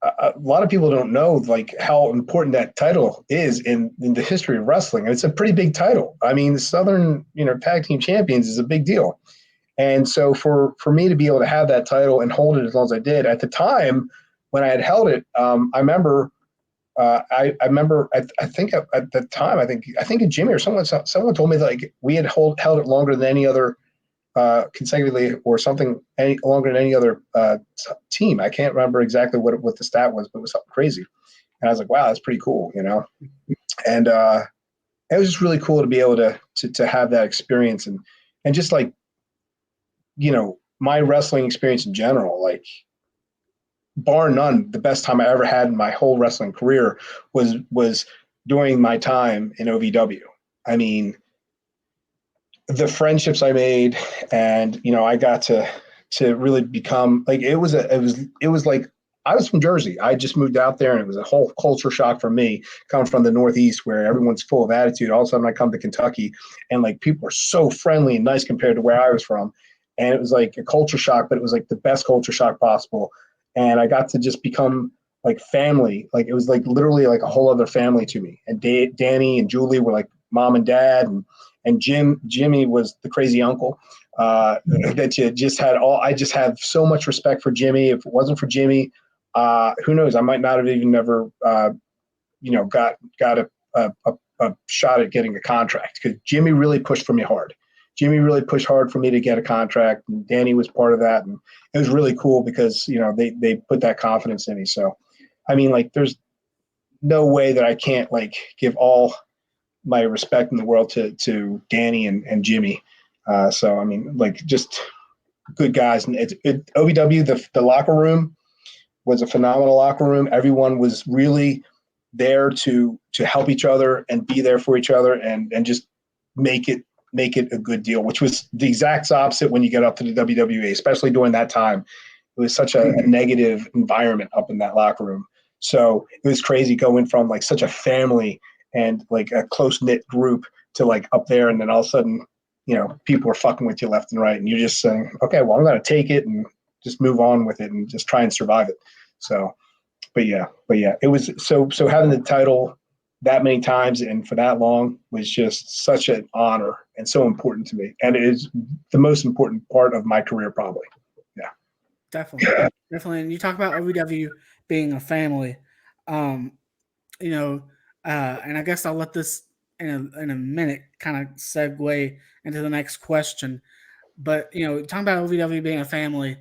a lot of people don't know like how important that title is in the history of wrestling. It's a pretty big title. I mean, the Southern, Tag Team Champions is a big deal. And so for me to be able to have that title and hold it as long as I did at the time when I had held it, I remember I think at the time, I think Jimmy or someone told me that, like, we had held it longer than any other consecutively, or something longer than any other team. I can't remember exactly what the stat was, but it was something crazy. And I was like, wow, that's pretty cool, And it was just really cool to be able to have that experience, and just like, my wrestling experience in general, like, bar none, the best time I ever had in my whole wrestling career was during my time in OVW. I mean, the friendships I made, and I got to really become like, it was like, I was from Jersey. I just moved out there, and it was a whole culture shock for me, coming from the Northeast where everyone's full of attitude. All of a sudden I come to Kentucky, and like, people are so friendly and nice compared to where I was from. And it was like a culture shock, but it was like the best culture shock possible. And I got to just become like family. Like, it was like literally like a whole other family to me. And Danny and Julie were like mom and dad, and Jimmy was the crazy uncle that you just had all. I just have so much respect for Jimmy. If it wasn't for Jimmy, who knows? I might not have even never, got a shot at getting a contract, because Jimmy really pushed for me hard. Jimmy really pushed hard for me to get a contract, and Danny was part of that. And it was really cool because, they put that confidence in me. So, I mean, like, there's no way that I can't like give all my respect in the world to Danny and Jimmy. So, I mean, like, just good guys. And OVW, the locker room was a phenomenal locker room. Everyone was really there to help each other and be there for each other, and just make it a good deal, which was the exact opposite when you get up to the WWE, especially during that time. It was such a negative environment up in that locker room. So it was crazy going from like such a family and like a close knit group to like up there, and then all of a sudden, people are fucking with you left and right, and you're just saying, okay, well, I'm going to take it and just move on with it and just try and survive it. So, but yeah, it was so having the title that many times and for that long was just such an honor and so important to me. And it is the most important part of my career, probably. Yeah. Definitely. And you talk about OVW being a family, and I guess I'll let this in a minute kind of segue into the next question. But, talking about OVW being a family,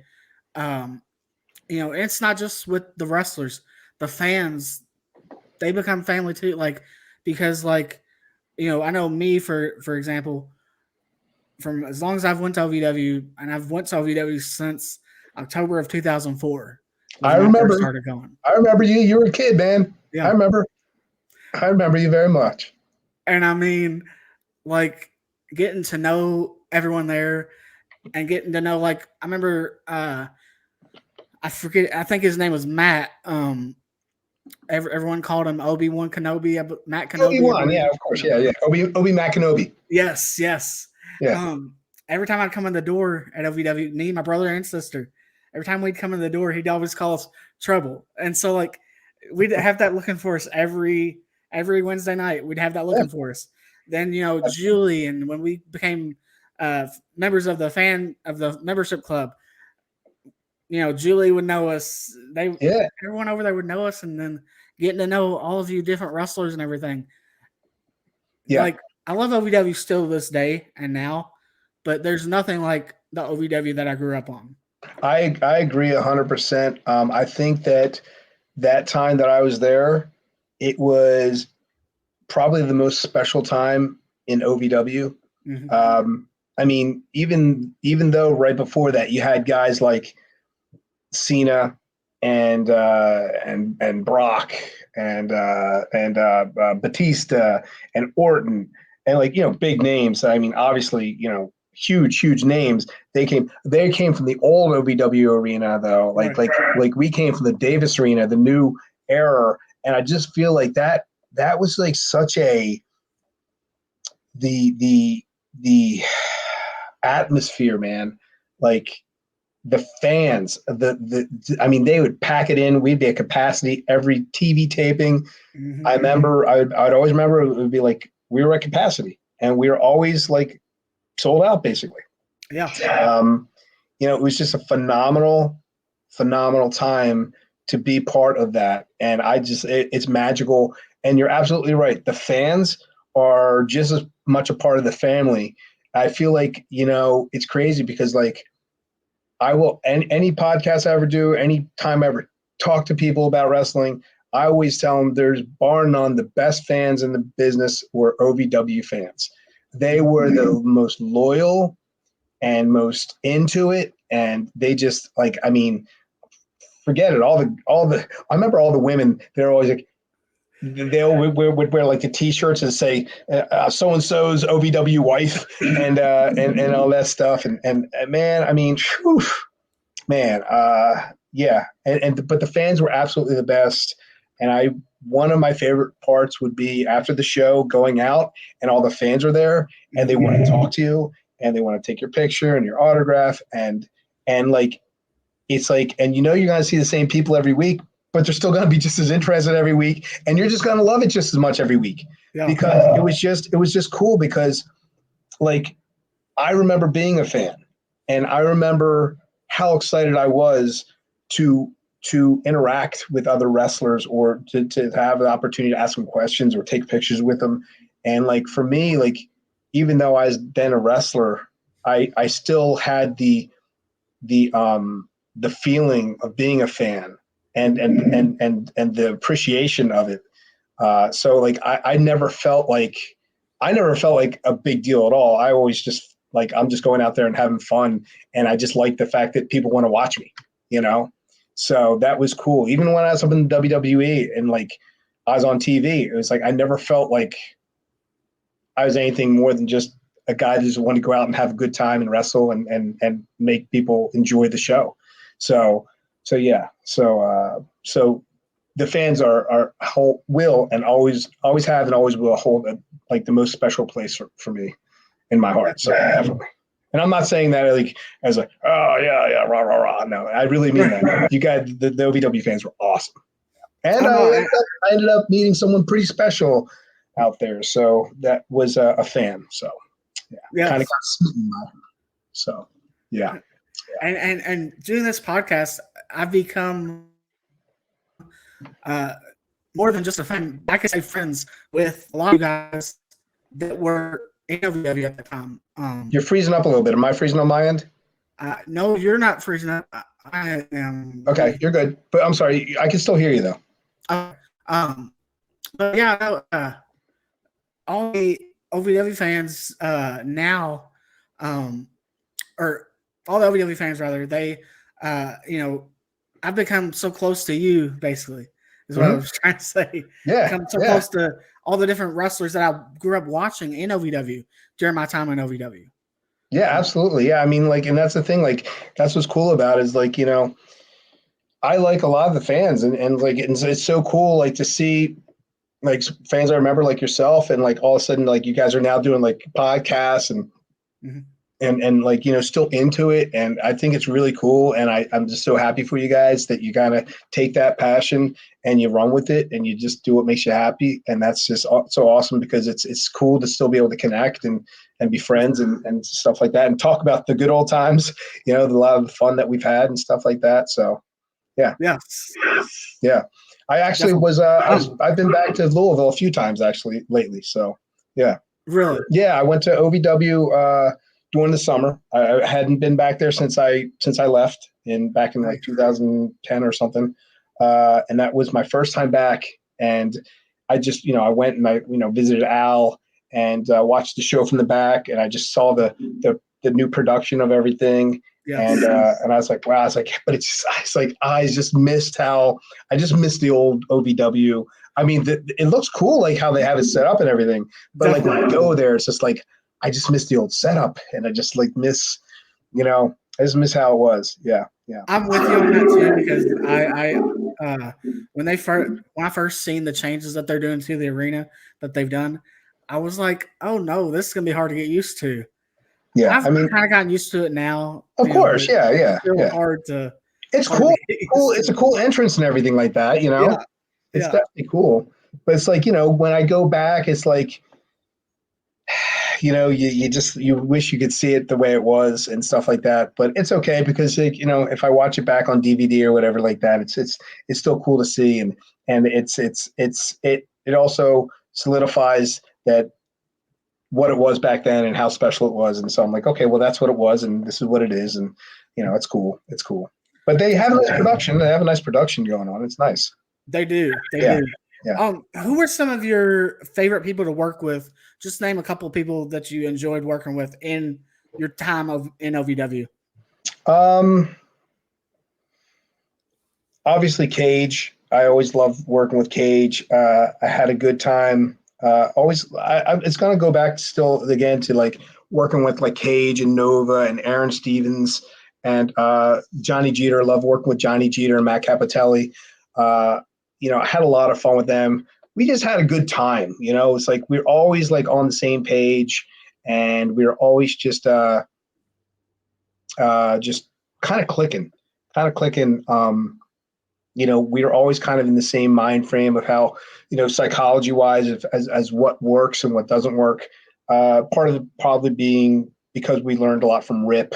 it's not just with the wrestlers, the fans, they become family too. Like, because like, I know me for example, from as long as I've went to OVW, and I've went to OVW since October of 2004 was I when I remember. first started going. I remember you. You were a kid, man. Yeah. I remember you very much. And I mean, like, getting to know everyone there, and getting to know, like, I remember I forget, I think his name was Matt. Everyone called him Obi-Wan Kenobi, Matt Kenobi. Obi-Wan, yeah, of course, yeah. Obi Matt Kenobi. Yes. Yeah. Every time I'd come in the door at OVW, me, my brother and sister, every time we'd come in the door, he'd always call us Trouble. And so like we'd have that looking for us every Wednesday night. We'd have that looking for us. Then Julie, and when we became members of the membership club, Julie would know us. Everyone over there would know us, and then getting to know all of you different wrestlers and everything. Yeah. Like I love OVW still to this day and now, but there's nothing like the OVW that I grew up on. I agree 100%. I think that time that I was there, it was probably the most special time in OVW. Mm-hmm. I mean, even though right before that you had guys like Cena and Brock and Batista and Orton and big names. I mean, obviously, huge names. They came from the old OVW arena though. Like we came from the Davis Arena, the new era. And I just feel like that was like such a the atmosphere, man. Like the fans, I mean, they would pack it in. We'd be at capacity every TV taping. Mm-hmm. I remember, I'd always remember it would be like we were at capacity, and we were always like sold out, basically. Yeah. It was just a phenomenal time to be part of that, and it's magical. And you're absolutely right. The fans are just as much a part of the family. I feel like it's crazy because like. I will, any podcast I ever do, any time I ever talk to people about wrestling, I always tell them there's bar none the best fans in the business were OVW fans. They were the most loyal and most into it. And they just forget it. I remember all the women, they're always like, they would wear like the T-shirts that say so and so's OVW wife and all that stuff. And man, I mean, whew, man, yeah. But the fans were absolutely the best. And one of my favorite parts would be after the show going out and all the fans are there and they want to talk to you and they want to take your picture and your autograph and like it's like and you're going to see the same people every week. But they're still going to be just as interested every week, and you're just going to love it just as much every week because it was just cool. Because, like, I remember being a fan, and I remember how excited I was to interact with other wrestlers or to have the opportunity to ask them questions or take pictures with them. And like for me, like even though I was then a wrestler, I still had the feeling of being a fan. And the appreciation of it. So like I never felt like a big deal at all. I always just like I'm just going out there and having fun, and I just like the fact that people want to watch me, So that was cool. Even when I was up in the WWE and like I was on TV, it was like I never felt like I was anything more than just a guy that just wanted to go out and have a good time and wrestle and make people enjoy the show. So yeah, so the fans will and always have and always will hold like the most special place for me in my heart. So definitely. And I'm not saying that like as like yeah rah rah rah. No, I really mean that. You guys, the OVW fans were awesome, and I ended up meeting someone pretty special out there. So that was a fan. So yeah, kind of got smitten by him. So yeah. And doing this podcast, I've become more than just a friend. I could say friends with a lot of guys that were in OVW at the time. You're freezing up a little bit. Am I freezing on my end? No, you're not freezing up. I am. Okay, you're good. But I'm sorry, I can still hear you though. But yeah, all the OVW fans now, or all the OVW fans rather, they, I've become so close to you, basically, is what I was trying to say. Yeah. Become so close to all the different wrestlers that I grew up watching in OVW during my time in OVW. Yeah, absolutely. Yeah, I mean, like, and that's the thing, like, that's what's cool about it is like, I like a lot of the fans and like, it's so cool, like, to see like fans I remember like yourself and like all of a sudden, like you guys are now doing like podcasts and and like, you know, still into it. And I think it's really cool. And I'm just so happy for you guys that you kind of take that passion and you run with it and you just do what makes you happy. And that's just so awesome, because it's cool to still be able to connect and be friends and stuff like that, and talk about the good old times, you know, a lot of the fun that we've had and stuff like that. So yeah. Yes, Yeah. I actually definitely. I've been back to Louisville a few times actually lately. So yeah. Really? Yeah, I went to OVW during the summer. I hadn't been back there since I left back in like Nice. 2010 or something, and that was my first time back. And I just, you know, I went and I, you know, visited Al and watched the show from the back, and I just saw the new production of everything. Yes. And I was like, wow, I was like, but it's like I just missed the old OVW. I mean, it looks cool, like how they have it set up and everything. But like when I go there, it's just like I just miss the old setup, and I just like miss, you know, I just miss how it was. Yeah, yeah, I'm with you on that too, because when I first seen the changes that they're doing to the arena that they've done, I was like, oh no, this is gonna be hard to get used to. yeah. I've I mean, kind of gotten used to it now, of but course, yeah, it's yeah, still yeah. It's hard to cool, get cool. used It's a to. cool entrance and everything like that. You know, Yeah, it's yeah, definitely cool. But it's like, you know, when I go back, it's like, you know, you just you wish you could see it the way it was and stuff like that. But it's okay, because like, you know, if I watch it back on DVD or whatever like that, it's still cool to see. And it also solidifies that what it was back then and how special it was. And so I'm like, okay, well, that's what it was, and this is what it is. And you know, it's cool. It's cool. But they have a nice production. They have a nice production going on. It's nice. they do, they Yeah, do. yeah. Who are some of your favorite people to work with? Just name a couple of people that you enjoyed working with in your time of in OVW. Um, Obviously Cage. I always love working with Cage. I had a good time. It's gonna go back still again to like working with like Cage and Nova and Aaron Stevens and Johnny Jeter. I love working with Johnny Jeter and Matt Capitelli. Uh, you know, I had a lot of fun with them. We just had a good time. You know, it's like we're always like on the same page, and we're always just kind of clicking. You know, we are always kind of in the same mind frame of how, you know, psychology wise, as what works and what doesn't work. Part of it probably being because we learned a lot from Rip,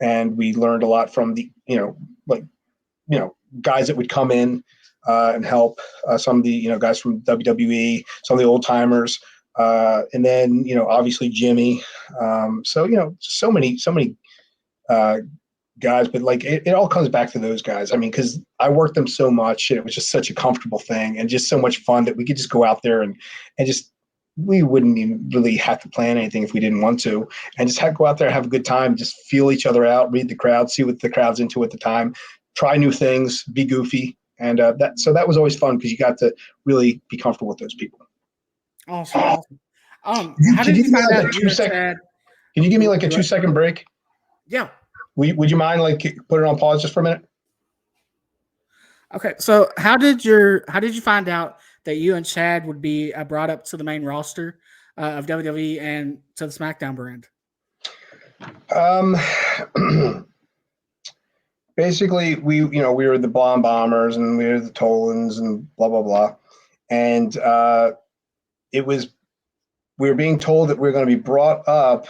and we learned a lot from the, you know, like, you know, guys that would come in and help, some of the, you know, guys from WWE, some of the old timers. And then, you know, obviously Jimmy. So, you know, so many uh, guys, but like it all comes back to those guys. I mean, because I worked them so much, and it was just such a comfortable thing and just so much fun that we could just go out there and just we wouldn't even really have to plan anything if we didn't want to, and just go out there and have a good time, just feel each other out, read the crowd, see what the crowd's into at the time, try new things, be goofy, and that was always fun because you got to really be comfortable with those people. Awesome, awesome. You, How can did you you give me find like a out you two and sec? Chad? Can you give me Would like a you like- 2 second break? Yeah. Would you mind like put it on pause just for a minute? Okay. So how did you find out that you and Chad would be brought up to the main roster of WWE and to the SmackDown brand? Um, Basically, we were the Blonde Bombers and we were the Tolands and blah blah blah, and it was we were being told that we were going to be brought up,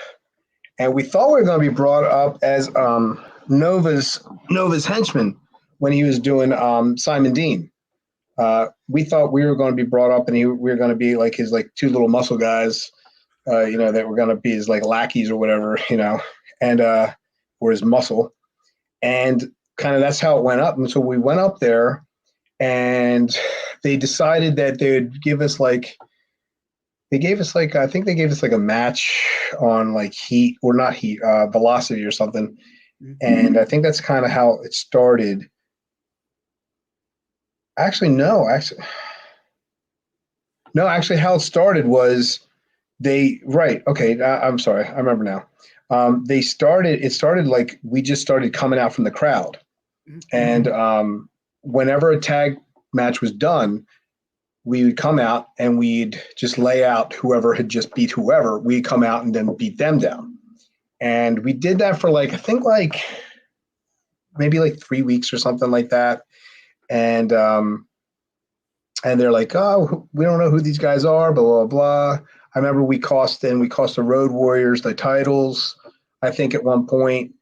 and we thought we were going to be brought up as Nova's henchman when he was doing Simon Dean. We thought we were going to be brought up, and we were going to be like his like two little muscle guys, you know, that were going to be his like lackeys or whatever, you know, and or his muscle, and kind of that's how it went up. And so we went up there, and they decided that they would give us like I think they gave us like a match on like heat or not heat, velocity or something. And I think that's kind of how it started. Actually, no, actually, how it started was they right. Okay, I'm sorry, I remember now. It started like we just started coming out from the crowd, and whenever a tag match was done, we would come out and we'd just lay out whoever had just beat whoever. We'd come out and then beat them down. And we did that for like, I think like maybe like 3 weeks or something like that. And they're like, oh, we don't know who these guys are, blah, blah, blah. I remember we cost the Road Warriors the titles, I think at one point.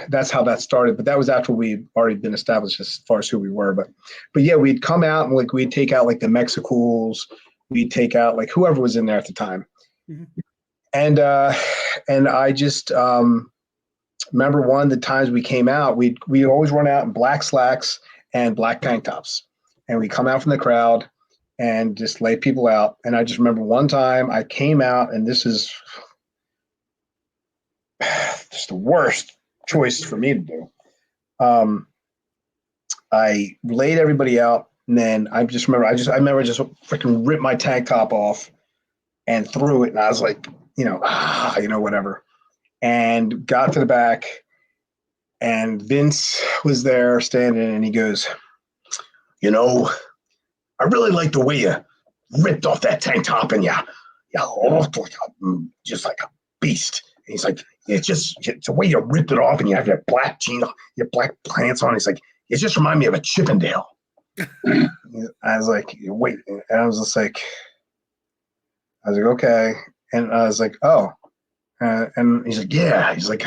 That's how that started. But that was after we'd already been established as far as who we were. But yeah, we'd come out and like we'd take out like the Mexicools, we'd take out like whoever was in there at the time. Mhm. And I just remember one of the times we came out, we always run out in black slacks and black tank tops, and we come out from the crowd and just lay people out. And I just remember one time I came out, and this is just the worst choice for me to do. I laid everybody out, and then I remember just freaking ripped my tank top off and threw it, and I was like, whatever, and got to the back, and Vince was there standing, and he goes, I really like the way you ripped off that tank top, and you looked like just like a beast. And he's like, it's the way you ripped it off, and you have your black jeans, your black pants on. He's like, it just reminded me of a Chippendale. I was like, wait, and I was like, okay, and I was like, oh, and he's like, yeah, he's like,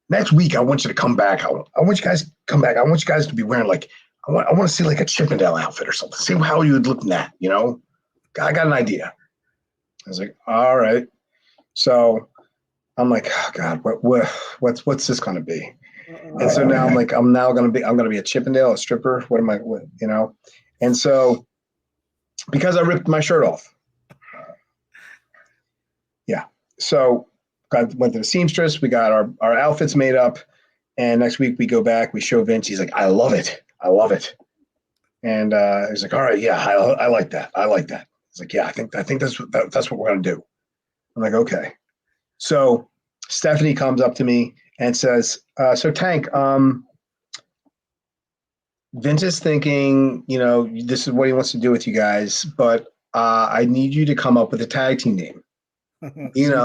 next week I want you to come back. I want you guys to come back. I want you guys to be wearing like, I want to see like a Chippendale outfit or something. See how you would look in that, I got an idea. I was like, all right. So I'm like, oh God, what's this gonna be? And so now I'm like, I'm gonna be a Chippendale, a stripper. What am I, And so because I ripped my shirt off. Yeah. So went to the seamstress. We got our outfits made up. And next week we go back, we show Vince. He's like, I love it. I love it. And he's like, all right, yeah, I like that. I like that. He's like, yeah, I think that's what we're going to do. I'm like, okay. So Stephanie comes up to me and says, so Tank, Vince is thinking, this is what he wants to do with you guys, but I need you to come up with a tag team name.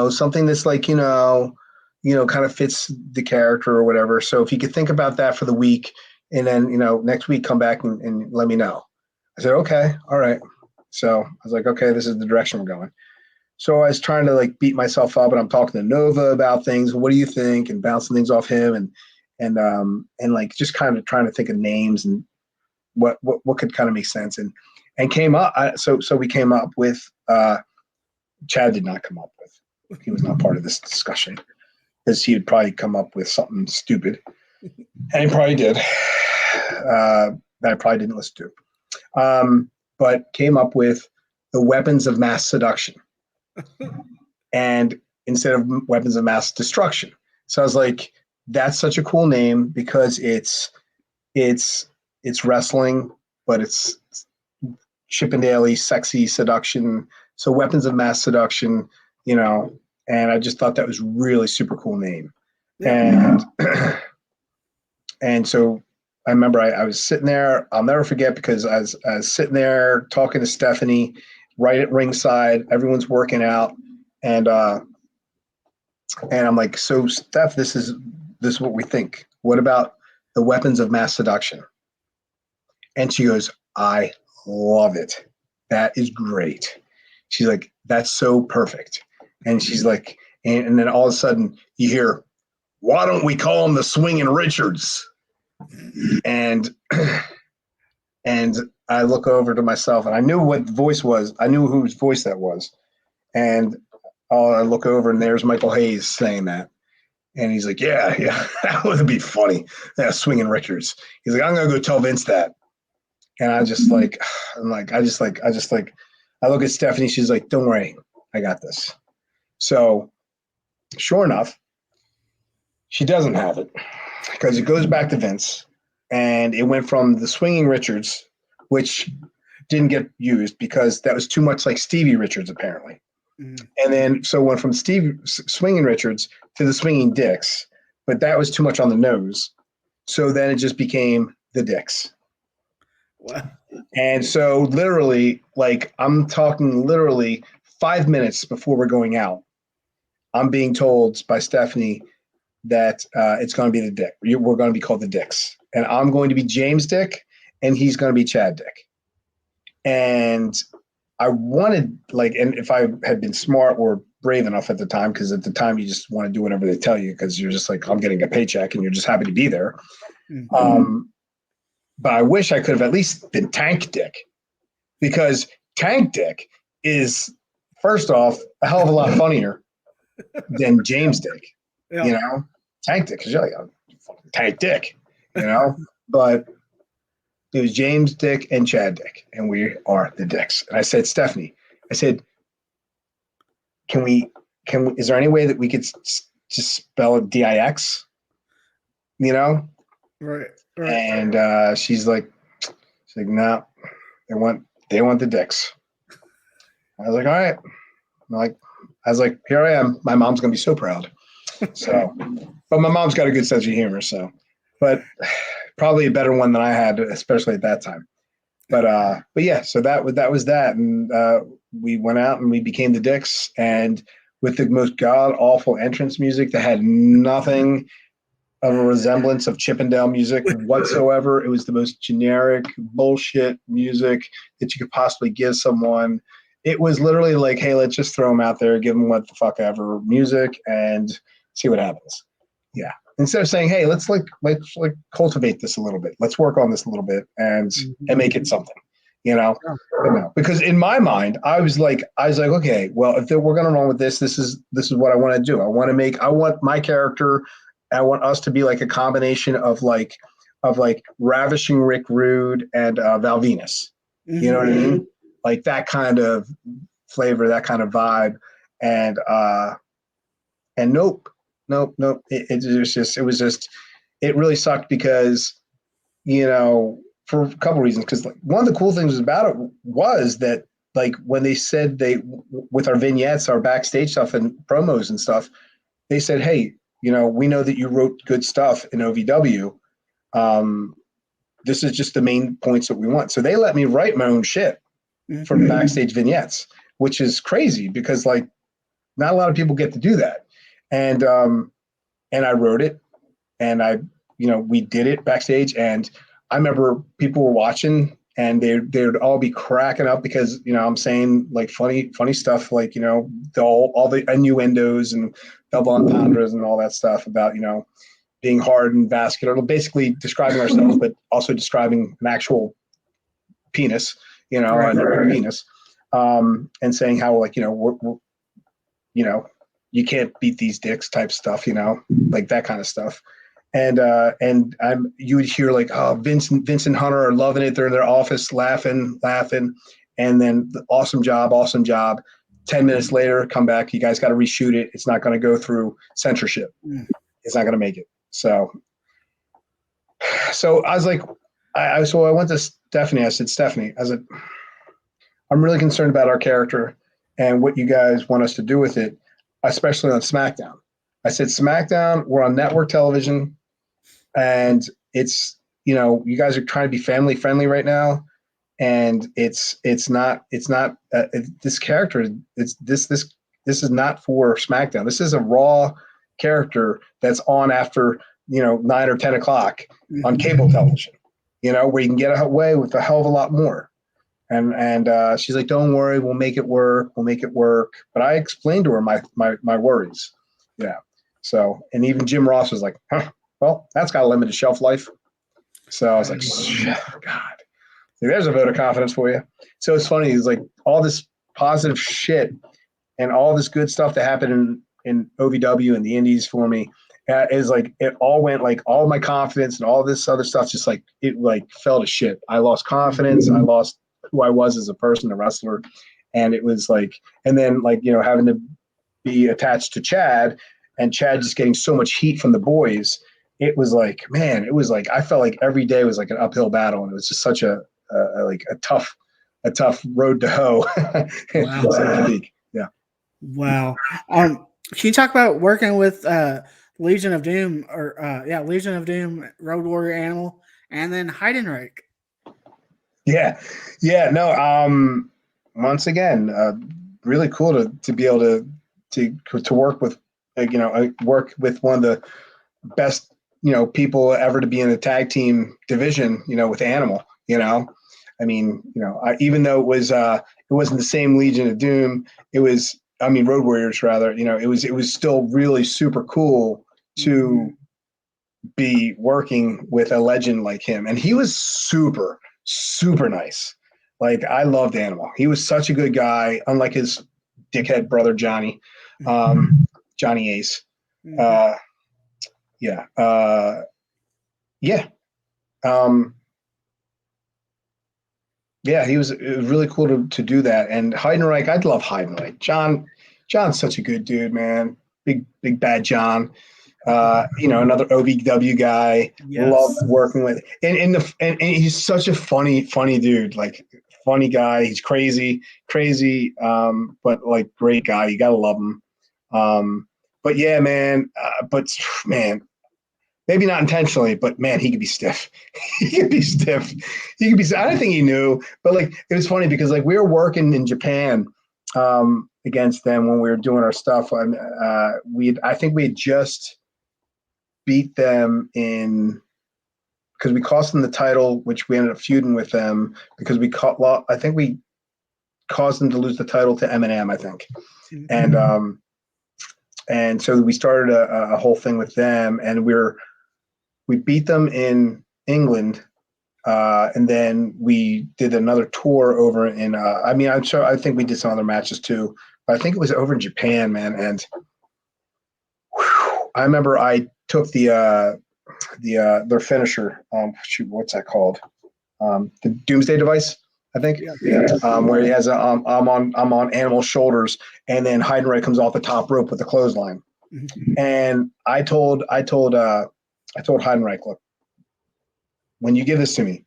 Something that's like, kind of fits the character or whatever. So if you could think about that for the week, and then, next week come back and let me know. I said, okay, all right. So I was like, okay, this is the direction we're going. So I was trying to like beat myself up, and I'm talking to Nova about things. What do you think? And bouncing things off him, and like just kind of trying to think of names and what could kind of make sense, and came up. So we came up with. Chad did not come up with. He was not part of this discussion because he would probably come up with something stupid, and he probably did. That I probably didn't listen to. But came up with the weapons of mass seduction, and instead of weapons of mass destruction. So I was like, that's such a cool name because it's wrestling, but it's Chippendale sexy seduction. So weapons of mass seduction, and I just thought that was really super cool name. Yeah. And so I remember I was sitting there. I'll never forget because I was sitting there talking to Stephanie right at ringside. Everyone's working out, and I'm like, so Steph, this is what we think. What about the weapons of mass seduction? And she goes, I love it. That is great. She's like, that's so perfect. And she's like, and then all of a sudden you hear, why don't we call him the Swinging Richards? And I look over to myself, and I knew what the voice was. I knew whose voice that was. And I look over, and there's Michael Hayes saying that. And he's like, yeah, that would be funny. Yeah, Swinging Richards. He's like, I'm going to go tell Vince that. And I just like, I look at Stephanie. She's like, don't worry, I got this. So sure enough, she doesn't have it because it goes back to Vince, and it went from the Swinging Richards, which didn't get used because that was too much like Stevie Richards apparently. Mm-hmm. And then so went from Swinging Richards to the Swinging Dicks, but that was too much on the nose. So then it just became the Dicks. Wow. And so literally, like I'm talking literally 5 minutes before we're going out, I'm being told by Stephanie that it's going to be the Dick. We're going to be called the Dicks, and I'm going to be James Dick, and he's going to be Chad Dick. And I wanted and if I had been smart or brave enough at the time, because at the time you just want to do whatever they tell you because you're just like, I'm getting a paycheck, and you're just happy to be there. Mm-hmm. But I wish I could have at least been Tank Dick, because Tank Dick is, first off, a hell of a lot funnier than James Dick. Yeah. You know, Tank Dick, because you're like, oh, Tank Dick, you know? But it was James Dick and Chad Dick, and we are the Dicks. And I said, Stephanie, I said, can we, is there any way that we could just spell it DIX? You know? Right. And she's like, no, they want the Dicks. I was like, all right. I was like, here I am. My mom's gonna be so proud. So, but my mom's got a good sense of humor. So, but probably a better one than I had, especially at that time. But yeah. So that was that, and we went out and we became the Dicks, and with the most god awful entrance music that had nothing of a resemblance of Chippendale music whatsoever. It was the most generic bullshit music that you could possibly give someone. It was literally like, hey, let's just throw them out there, give them what the fuck ever music, and see what happens. Yeah. Instead of saying, hey, let's cultivate this a little bit. Let's work on this a little bit and make it something, you know? Because in my mind, I was like, okay, well, if we're going to run with this is what I want to do. I want my character, I want us to be like a combination of Ravishing Rick Rude and Val Venus. Mm-hmm. You know what I mean? Like that kind of flavor, that kind of vibe. And nope. It really sucked because, you know, for a couple of reasons. Because one of the cool things about it was that, like, when they said with our vignettes, our backstage stuff and promos and stuff, they said, hey, you know, we know that you wrote good stuff in OVW. This is just the main points that we want. So they let me write my own shit for the backstage vignettes, which is crazy because, like, not a lot of people get to do that. And I wrote it, and we did it backstage. And I remember people were watching, and they'd all be cracking up because, you know, I'm saying like funny stuff, like, you know, all the innuendos and double entendres and all that stuff about, you know, being hard and vascular, basically describing ourselves, but also describing an actual penis, you know, a penis, and saying how, like, you know, we're you know, you can't beat these dicks type stuff, you know, like that kind of stuff. And you would hear like, oh, Vince and Hunter are loving it. They're in their office laughing. And then awesome job. 10 minutes later, come back. You guys got to reshoot it. It's not going to go through censorship. It's not going to make it. So I was like, I went to Stephanie. I said, Stephanie, I'm really concerned about our character and what you guys want us to do with it, especially on SmackDown. I said, SmackDown, we're on network television, and it's, you know, you guys are trying to be family friendly right now, and it's not this character. This is not for SmackDown. This is a Raw character that's on after, you know, 9 or 10 o'clock on cable television, you know, where you can get away with a hell of a lot more. And she's like, don't worry, we'll make it work. But I explained to her my worries. Yeah. So, and even Jim Ross was like, well, that's got a limited shelf life. So I was like, God, there's a vote of confidence for you. So it's funny. It's like all this positive shit and all this good stuff that happened in OVW and the indies for me is like, it all went, like, all my confidence and all this other stuff, just like, it like fell to shit. I lost confidence. I lost who I was as a person, a wrestler. And it was like, and then, like, you know, having to be attached to Chad, and Chad just getting so much heat from the boys. It was like, man, it was like, I felt like every day was like an uphill battle. And it was just such a tough road to hoe. Wow. So to speak. Yeah. Wow. Can you talk about working with Legion of Doom Legion of Doom, Road Warrior Animal, and then Heidenreich? Yeah. No. Once again, really cool to be able to to work with, work with one of the best, people ever to be in a tag team division, with Animal, I mean, even though it wasn't the same Legion of Doom, Road Warriors rather, it was still really super cool to be working with a legend like him. And he was super, super nice. Like, I loved Animal. He was such a good guy, unlike his dickhead brother, Johnny, Johnny Ace. Yeah. Yeah. Yeah, it was really cool to do that. And Heidenreich, I'd love Heidenreich. John's such a good dude, man. Big bad John. Another OVW guy. Yes. Loved working with, and he's such a funny dude. Like, funny guy. He's crazy, but like great guy. You gotta love him. But yeah, man. Man, maybe not intentionally, but man, he could be stiff. He could be stiff. I don't think he knew, but like, it was funny because like we were working in Japan against them when we were doing our stuff. I think we had just beat them because we cost them the title, which we ended up feuding with them because I think we caused them to lose the title to Eminem, I think. And so we started a whole thing with them, and we beat them in England, and then we did another tour over in. I'm sure. I think we did some other matches too, but I think it was over in Japan, man. And I remember I took their finisher. What's that called? The Doomsday Device, I think. Yeah. Where he has I'm on Animal's shoulders, and then Heidenreich comes off the top rope with the clothesline. And I told Heidenreich, look, when you give this to me,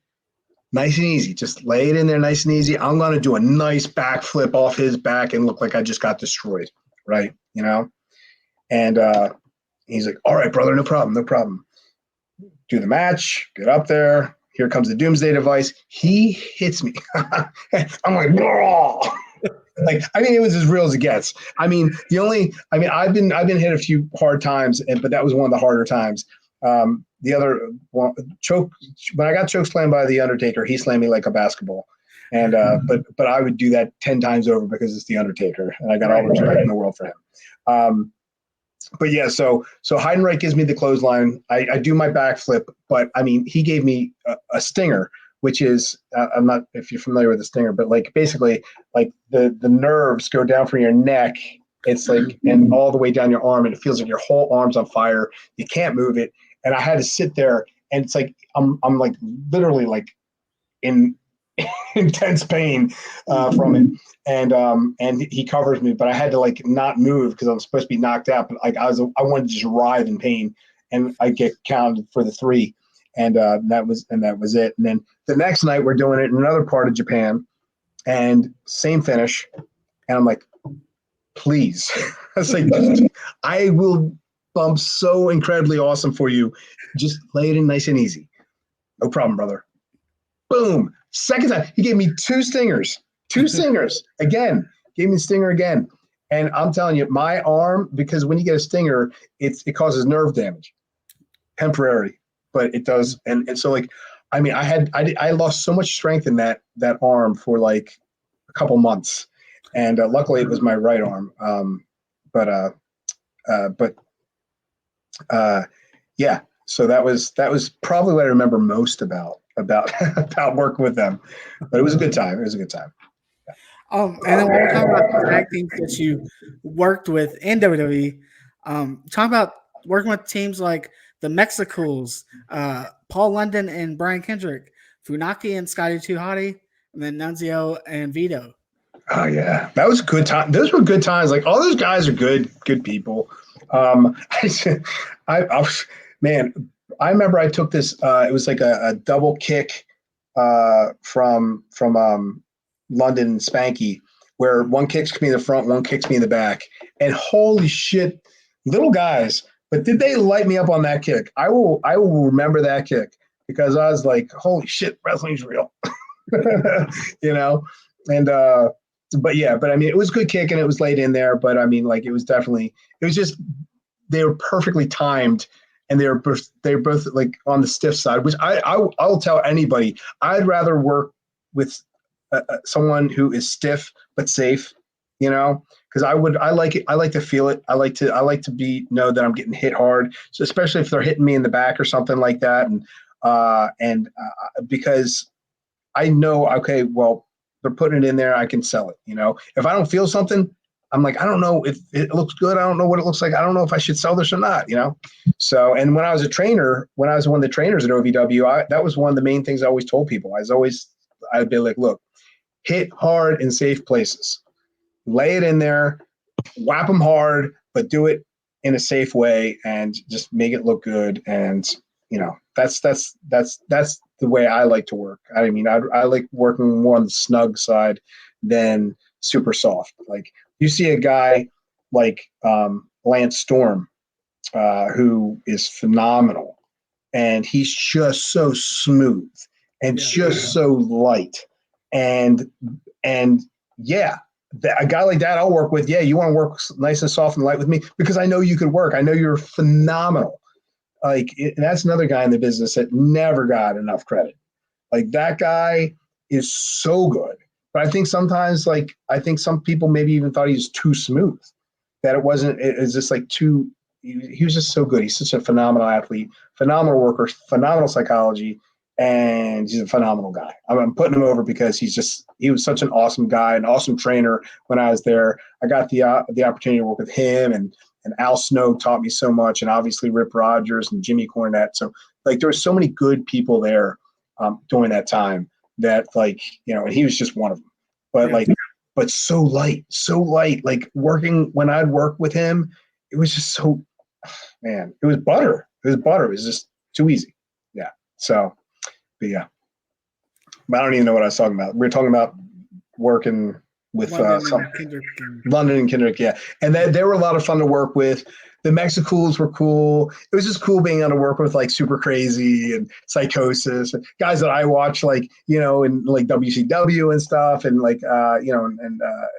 nice and easy, just lay it in there nice and easy. I'm going to do a nice backflip off his back and look like I just got destroyed, right? And he's like, all right, brother, no problem. Do the match, get up there. Here comes the Doomsday Device. He hits me. I'm like, whoa. Like, it was as real as it gets. I've been hit a few hard times, but that was one of the harder times. The other one, when I got choke slammed by the Undertaker, he slammed me like a basketball. And but I would do that 10 times over because it's the Undertaker, and I got all the respect in the world for him. But yeah, so Heidenreich gives me the clothesline. I do my backflip, but he gave me a stinger, which is I'm not if you're familiar with the stinger, but like basically like the nerves go down from your neck. It's like and all the way down your arm, and it feels like your whole arm's on fire. You can't move it, and I had to sit there, and it's like I'm like literally like in intense pain from it. And he covers me, but I had to like not move because I'm supposed to be knocked out. But like I wanted to just writhe in pain, and I get counted for the 3, and that was it. And then the next night we're doing it in another part of Japan, and same finish, and I'm like, please, I was like, I will bump so incredibly awesome for you. Just lay it in nice and easy. No problem, brother. Boom. Second time, he gave me 2 stingers. 2 stingers. Again, gave me the stinger again. And I'm telling you, my arm, because when you get a stinger, it causes nerve damage. Temporary, but it does. And so like, I lost so much strength in that arm for like a couple months. And luckily it was my right arm. Yeah. So that was probably what I remember most about working with them, but it was a good time. Yeah. And then while we're talking about tag teams that you worked with in WWE, talk about working with teams like the Mexicools, Paul London and Brian Kendrick, Funaki and Scotty 2 Hottie, and then Nunzio and Vito. Oh yeah, that was a good time. Those were good times. Like all those guys are good people. Man, I remember I took this. It was like a double kick from London Spanky, where one kicks me in the front, one kicks me in the back, and holy shit, little guys! But did they light me up on that kick? I will remember that kick because I was like, holy shit, wrestling's real, And but yeah, but I mean, it was good kick and it was laid in there. But I mean, like, it was definitely, it was just, they were perfectly timed, and they were both like on the stiff side, which I'll tell anybody, I'd rather work with someone who is stiff but safe, you know, because I like it. I like to feel it. I like to be know that I'm getting hit hard. So especially if they're hitting me in the back or something like that, and because I know, okay, well, they're putting it in there, I can sell it. You know, if I don't feel something, I'm like, I don't know if it looks good. I don't know what it looks like. I don't know if I should sell this or not, you know? So, and when I was a trainer, when I was one of the trainers at OVW, that was one of the main things I always told people. I'd be like, look, hit hard in safe places, lay it in there, whap them hard, but do it in a safe way and just make it look good. And, you know, that's the way I like to work. I mean, I like working more on the snug side than super soft. Like, you see a guy like Lance Storm, who is phenomenal, and he's just so smooth and just so light, and and yeah, a guy like that I'll work with. Yeah, you want to work nice and soft and light with me because I know you could work. I know you're phenomenal. That's another guy in the business that never got enough credit. Like, that guy is so good. But I think sometimes, like, I think some people maybe even thought he was too smooth. That it wasn't. It was just like too. He was just so good. He's such a phenomenal athlete, phenomenal worker, phenomenal psychology, and he's a phenomenal guy. I'm putting him over because he was such an awesome guy, an awesome trainer. When I was there, I got the opportunity to work with him, and Al Snow taught me so much, and obviously Rip Rogers and Jimmy Cornette. So, like, there were so many good people there during that time that, like, you know, and he was just one of them. But like, but so light. Like, when I'd work with him, it was just so, man, it was butter. It was butter. It was just too easy. Yeah. So, but yeah, but I don't even know what I was talking about. We were talking about working with London and Kendrick, yeah, and they were a lot of fun to work with. The Mexicools were cool. It was just cool being able to work with like Super Crazy and Psychosis, and guys that I watch, like, you know, in like WCW and stuff, and like you know,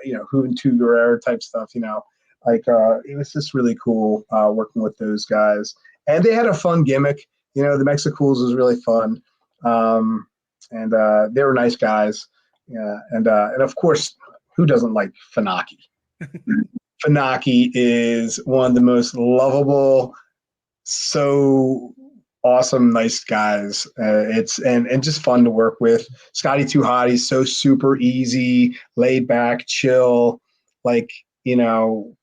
you know, Juventud Guerrera type stuff. You know, like it was just really cool working with those guys, and they had a fun gimmick. You know, the Mexicools was really fun, and they were nice guys. Yeah, and of course, who doesn't like Funaki? Funaki is one of the most lovable, so awesome, nice guys. It's and just fun to work with. Scotty Too Hot, he's so super easy, laid back, chill, like, you know,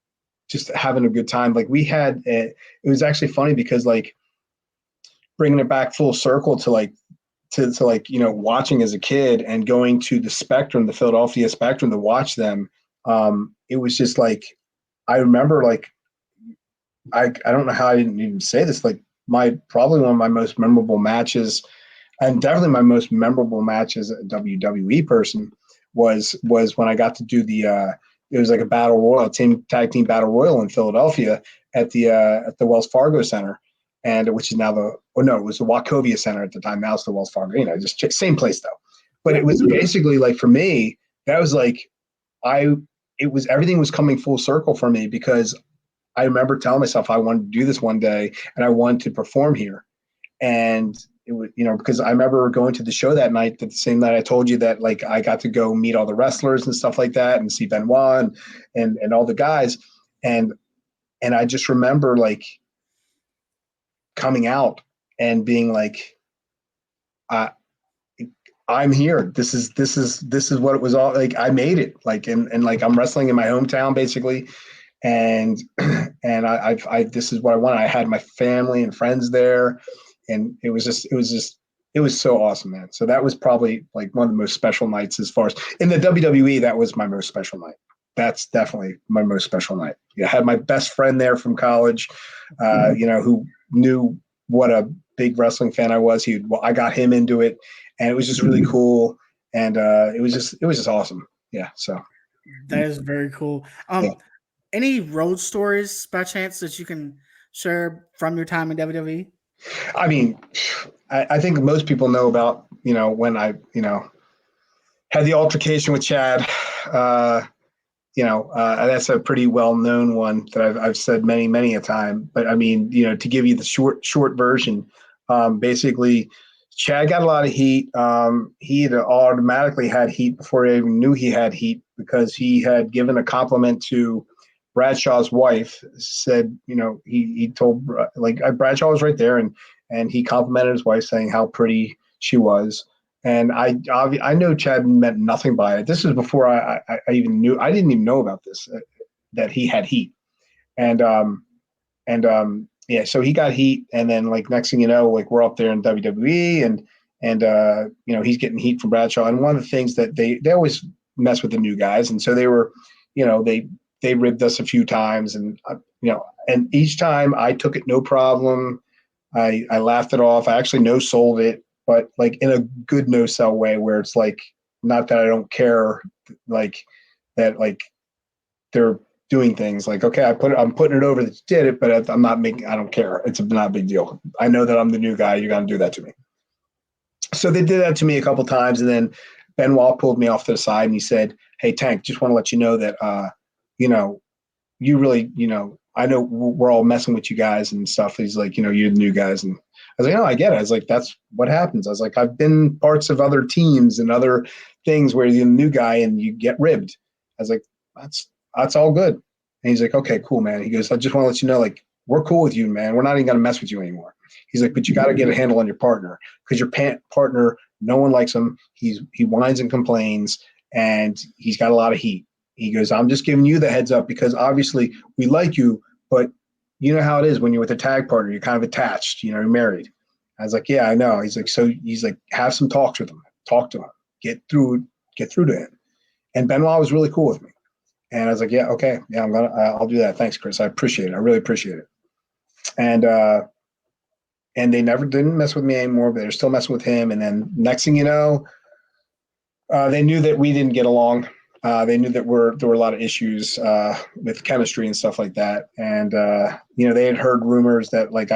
just having a good time. Like, it was actually funny because, like, bringing it back full circle to like to like, you know, watching as a kid and going to the Spectrum, the Philadelphia Spectrum, to watch them. It was just like, I remember, like, I don't know how I didn't even say this, like, probably one of my most memorable matches, and definitely my most memorable match as a WWE person was when I got to do it was like a battle royal, tag team battle royal in Philadelphia at the Wells Fargo Center, and which is now it was the Wachovia Center at the time. Now it's the Wells Fargo, you know, just same place though. But it was basically like, for me, that was like, everything was coming full circle for me, because I remember telling myself I wanted to do this one day and I wanted to perform here. And it was, you know, because I remember going to the show that night, the same night I told you that, like, I got to go meet all the wrestlers and stuff like that and see Benoit and all the guys. And I just remember, like, coming out and being like, I'm here. This is what it was all like. I made it. Like, and like, I'm wrestling in my hometown basically, and I this is what I wanted. I had my family and friends there, and it was so awesome, man. So that was probably like one of the most special nights, as far as in the WWE. That was my most special night. That's definitely my most special night. Yeah, I had my best friend there from college, you know, who knew what a big wrestling fan I was. I got him into it, and it was just really cool. And it was just awesome. Yeah. So that is very cool. yeah. Any road stories by chance that you can share from your time in WWE? I mean, I think most people know about, you know, when I, you know, had the altercation with Chad That's a pretty well-known one that I've said many a time. But I mean, to give you the short version, basically, Chad got a lot of heat. He had automatically had heat before I even knew he had heat because he had given a compliment to Bradshaw's wife. Said, he told Bradshaw was right there, and he complimented his wife, saying how pretty she was. And I know Chad meant nothing by it. This is before I even knew. I didn't even know about this that he had heat, and yeah. So he got heat, and then next thing you know, we're up there in WWE, and he's getting heat from Bradshaw. And one of the things that they always mess with the new guys, and so they were, they ribbed us a few times, and and each time I took it no problem. I laughed it off. I actually no sold it, but in a good no sell way where it's not that I don't care, that they're doing things okay, I'm putting it over that you did it, but I'm not making, I don't care. It's not a big deal. I know that I'm the new guy. You're going to do that to me. So they did that to me a couple times. And then Benoit pulled me off to the side and he said, "Hey Tank, just want to let you know that, you really, I know we're all messing with you guys and stuff." He's like, "You're the new guys." And I was like, "No, I get it." I was like, "That's what happens." I was like, "I've been parts of other teams and other things where you're the new guy and you get ribbed." I was like, that's all good. And he's like, "Okay, cool, man." He goes, "I just want to let you know, we're cool with you, man. We're not even going to mess with you anymore." He's like, "But you got to get a handle on your partner because your partner, no one likes him. He whines and complains and he's got a lot of heat." He goes, "I'm just giving you the heads up because obviously we like you, but you know how it is when you're with a tag partner, you're kind of attached, you're married." I was like, "Yeah, I know." He's like, "Have some talks with him. Talk to him. Get through to him." And Benoit was really cool with me. And I was like, "Yeah, okay. Yeah, I'll do that. Thanks, Chris. I appreciate it. I really appreciate it." And they never didn't mess with me anymore, but they're still messing with him. And then next thing you know, they knew that we didn't get along. They knew that there were a lot of issues with chemistry and stuff like that. And they had heard rumors that I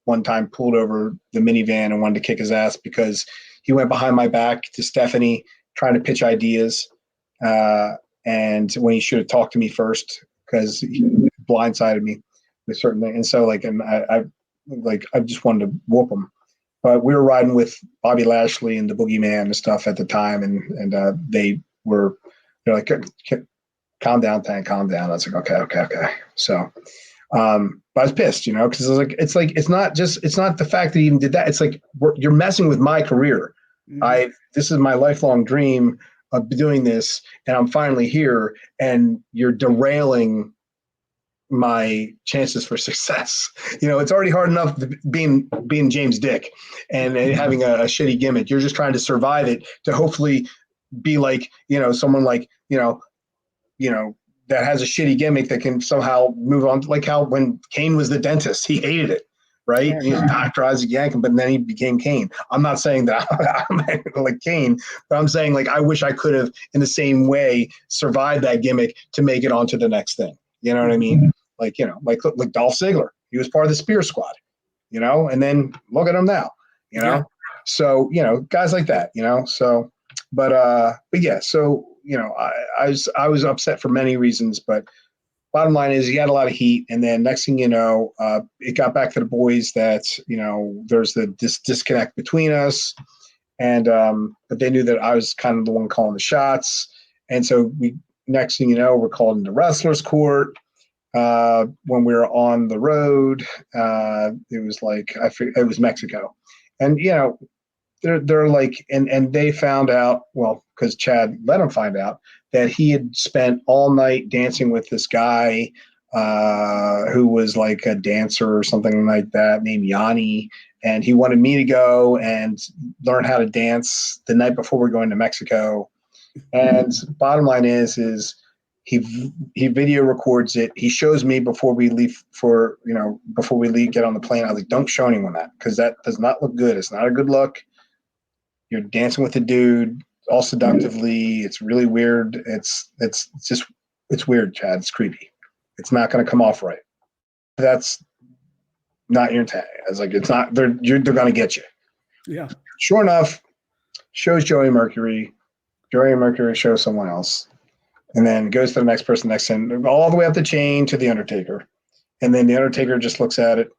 one time pulled over the minivan and wanted to kick his ass because he went behind my back to Stephanie trying to pitch ideas, and when he should have talked to me first because he blindsided me with certain things. And so I just wanted to whoop him. But we were riding with Bobby Lashley and the Boogeyman and stuff at the time, and they're like, "Calm down, Tank, calm down." I was like, okay. So, but I was pissed, because I was like, it's not the fact that he even did that. It's you're messing with my career. Mm-hmm. This is my lifelong dream of doing this, and I'm finally here, and you're derailing my chances for success. It's already hard enough being James Dick and having a shitty gimmick. You're just trying to survive it to hopefully be someone that has a shitty gimmick that can somehow move on. Like how when Kane was the dentist, he hated it, right? Right. He was Dr. Isaac Yankem, but then he became Kane. I'm not saying that I'm like Kane, but I'm saying I wish I could have in the same way survived that gimmick to make it onto the next thing. You know what I mean? Like Dolph Ziggler, he was part of the Spear Squad, and then look at him now, Yeah. So, guys like that, so, but yeah, so, I was upset for many reasons, but bottom line is he had a lot of heat. And then next thing you know, it got back to the boys that, there's this disconnect between us. And, but they knew that I was kind of the one calling the shots. And so next thing you know, we're called into wrestler's court. When we were on the road, it was it was Mexico. And, they're and they found out, well, because Chad let them find out that he had spent all night dancing with this guy who was like a dancer or something like that named Yanni. And he wanted me to go and learn how to dance the night before we're going to Mexico. And bottom line is he video records it. He shows me before we leave before we leave, get on the plane. I was like, "Don't show anyone that because that does not look good. It's not a good look. You're dancing with a dude all seductively. It's really weird. It's weird, Chad. It's creepy. It's not going to come off right. That's not your intent." I was like, "It's not. They're going to get you." Yeah. Sure enough, shows Joey Mercury. Joey and Mercury shows someone else, and then goes to the next person next to him, all the way up the chain to the Undertaker. And then the Undertaker just looks at it,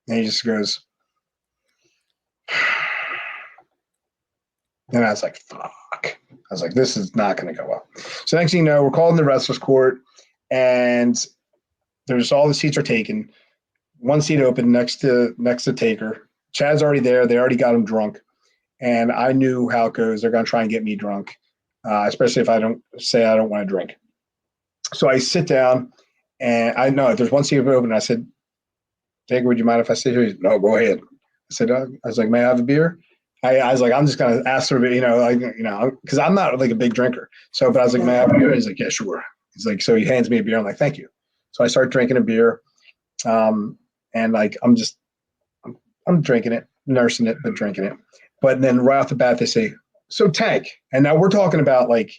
and he just goes, and I was like, fuck. I was like, this is not going to go well. So next thing you know, we're called in the wrestler's court, and there's all the seats are taken. One seat open next to Taker. Chad's already there. They already got him drunk. And I knew how it goes. They're going to try and get me drunk, especially if I don't want to drink. So I sit down, and I know there's one seat open. I said, Taker, would you mind if I sit here? He said, no, go ahead. I said, I was like, may I have a beer? I was like, I'm just going to ask for a bit, because I'm not like a big drinker. So, but I was like, may I have a beer? He's like, yeah, sure. He's like, so he hands me a beer. I'm like, thank you. So I start drinking a beer. And like, I'm drinking it, nursing it, but drinking it. But then right off the bat, they say, so Tank. And now we're talking about like,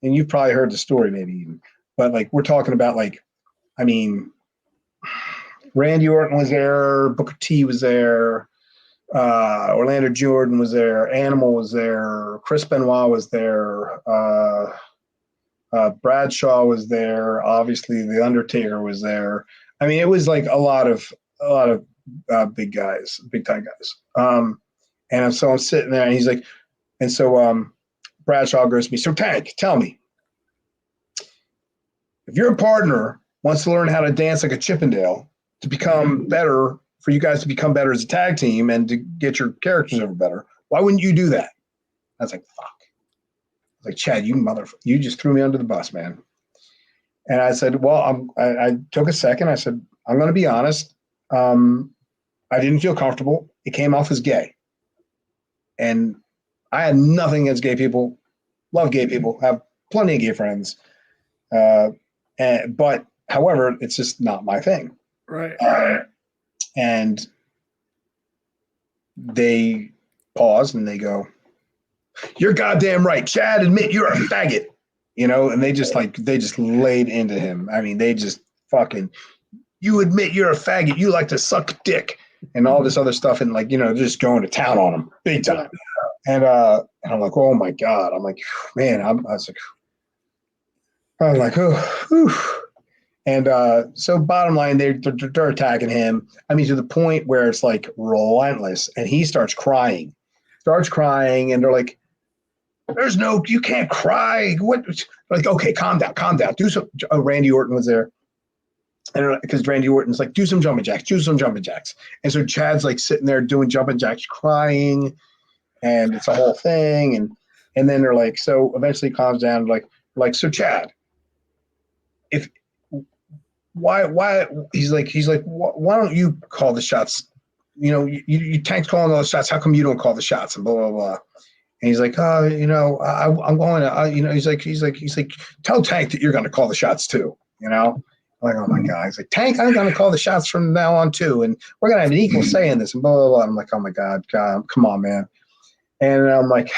and you've probably heard the story maybe even, but like, we're talking about like, I mean, Randy Orton was there, Booker T was there, Orlando Jordan was there, Animal was there, Chris Benoit was there, Bradshaw was there, obviously the Undertaker was there. I mean, it was like a lot of big guys, big time guys. And so I'm sitting there, and he's like, and so Bradshaw goes to me, so Tank, tell me, if your partner wants to learn how to dance like a Chippendale to become better, for you guys to become better as a tag team and to get your characters over better, why wouldn't you do that? I was like, fuck. I was like, Chad, you just threw me under the bus, man. And I said, well, I took a second. I said, I'm going to be honest. I didn't feel comfortable. It came off as gay. And I had nothing against gay people. Love gay people. Have plenty of gay friends. But however, it's just not my thing. Right. And they pause and they go, you're goddamn right. Chad, admit you're a faggot. And they just laid into him. I mean, they just fucking, you admit you're a faggot. You like to suck dick and all this other stuff. And like, just going to town on him big time. And I'm like, oh my God. I'm like, man, I was like, oh, whew. And so bottom line, they're attacking him. I mean, to the point where it's like relentless. And he starts crying. And they're like, you can't cry. What? Like, okay, calm down. Do some. Randy Orton was there. And because Randy Orton's like, do some jumping jacks. And so Chad's like sitting there doing jumping jacks, crying. And it's a whole thing. And then they're like, so eventually calms down. Like, so Chad, why he's like, why don't you call the shots? You Tank's calling all the shots. How come you don't call the shots? And blah, blah, blah. And he's like, I'm going to, he's like, tell Tank that you're going to call the shots too. I'm like, oh my God. He's like, Tank, I'm going to call the shots from now on too. And we're going to have an equal say in this and blah, blah, blah. I'm like, oh my God, come on, man. And I'm like,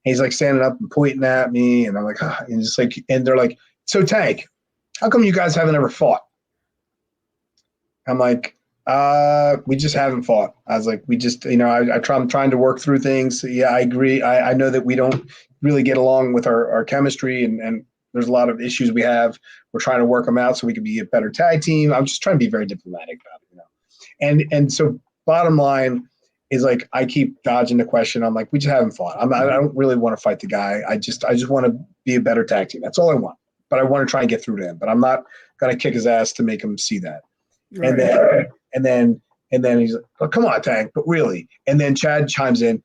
he's like standing up and pointing at me. And I'm like, and just like, and they're like, so Tank, how come you guys haven't ever fought? I'm like, we just haven't fought. I was like, we just, I'm trying to work through things. Yeah, I agree. I know that we don't really get along with our chemistry and there's a lot of issues we have. We're trying to work them out so we can be a better tag team. I'm just trying to be very diplomatic about it, And so bottom line is like, I keep dodging the question. I'm like, we just haven't fought. I don't really want to fight the guy. I just want to be a better tag team. That's all I want. But I want to try and get through to him. But I'm not going to kick his ass to make him see that. Right. And then he's like, oh, come on, Tank, but really. And then Chad chimes in,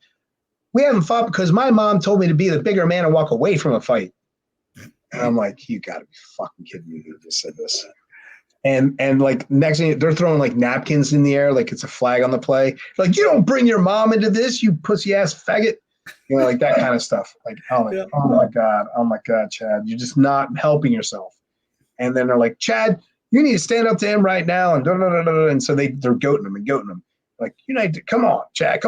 we haven't fought because my mom told me to be the bigger man and walk away from a fight. And I'm like, you got to be fucking kidding me. You just said this. And like next thing, they're throwing like napkins in the air like it's a flag on the play. Like, you don't bring your mom into this, you pussy-ass faggot. Like that kind of stuff. Like, oh my God, Chad, you're just not helping yourself. And then they're like, Chad, you need to stand up to him right now. And and so they're goating him. Like, come on, Chad.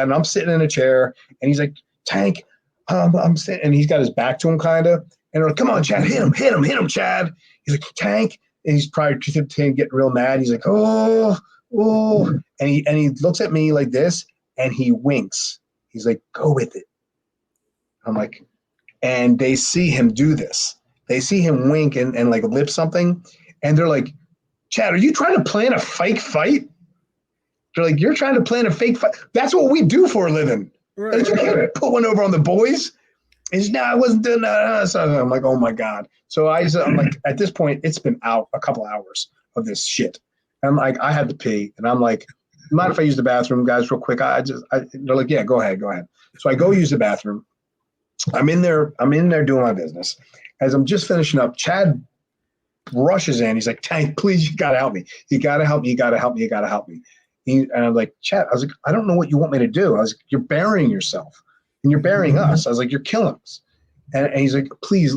And I'm sitting in a chair, and he's like, Tank, I'm sitting, and he's got his back to him, kind of. And they're like, come on, Chad, hit him, Chad. He's like, Tank, and he's probably getting real mad. He's like, oh, and he looks at me like this, and he winks. He's like, go with it. I'm like, and they see him do this. They see him wink and like lip something, and they're like, Chad, are you trying to plan a fake fight? They're like, you're trying to plan a fake fight. That's what we do for a living. Right. You can't put one over on the boys. And he's, no, I wasn't doing that. So I'm like, oh my God. So I'm like, at this point, it's been out a couple hours of this shit. And I'm like, I had to pee. And I'm like, mind if I use the bathroom, guys, real quick? They're like, yeah, go ahead. So I go use the bathroom. I'm in there doing my business. As I'm just finishing up, Chad rushes in. He's like, Tank, please, you got to help me. You got to help me. You got to help me. You got to help me. And I'm like, Chad, I was like, I don't know what you want me to do. I was like, you're burying yourself and you're burying us. I was like, you're killing us. And he's like, please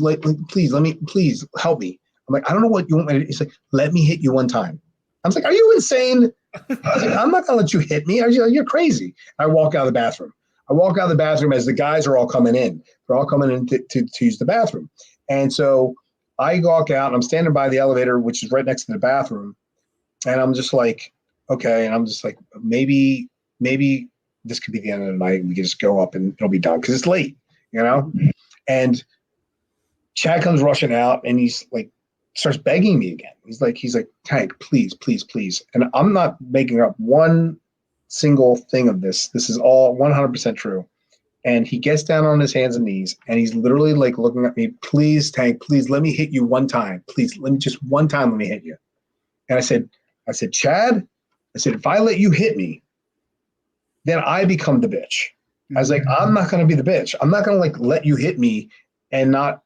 help me. I'm like, I don't know what you want me to do. He's like, let me hit you one time. I was like, are you insane? I was like, I'm not going to let you hit me. You're crazy. I walk out of the bathroom. As the guys are all coming in. They're all coming in to use the bathroom. And so I walk out and I'm standing by the elevator, which is right next to the bathroom. And I'm just like, okay. And I'm just like, maybe this could be the end of the night. And we can just go up and it'll be done because it's late, you know? And Chad comes rushing out and he's like, starts begging me again. He's like, Tank, please. And I'm not making up one single thing of this. This is all 100% true. And he gets down on his hands and knees and he's literally like looking at me, please, Tank, please let me hit you one time. Please, let me just one time, let me hit you. And I said, Chad, if I let you hit me, then I become the bitch. I was like, I'm not going to be the bitch. I'm not going to like let you hit me and not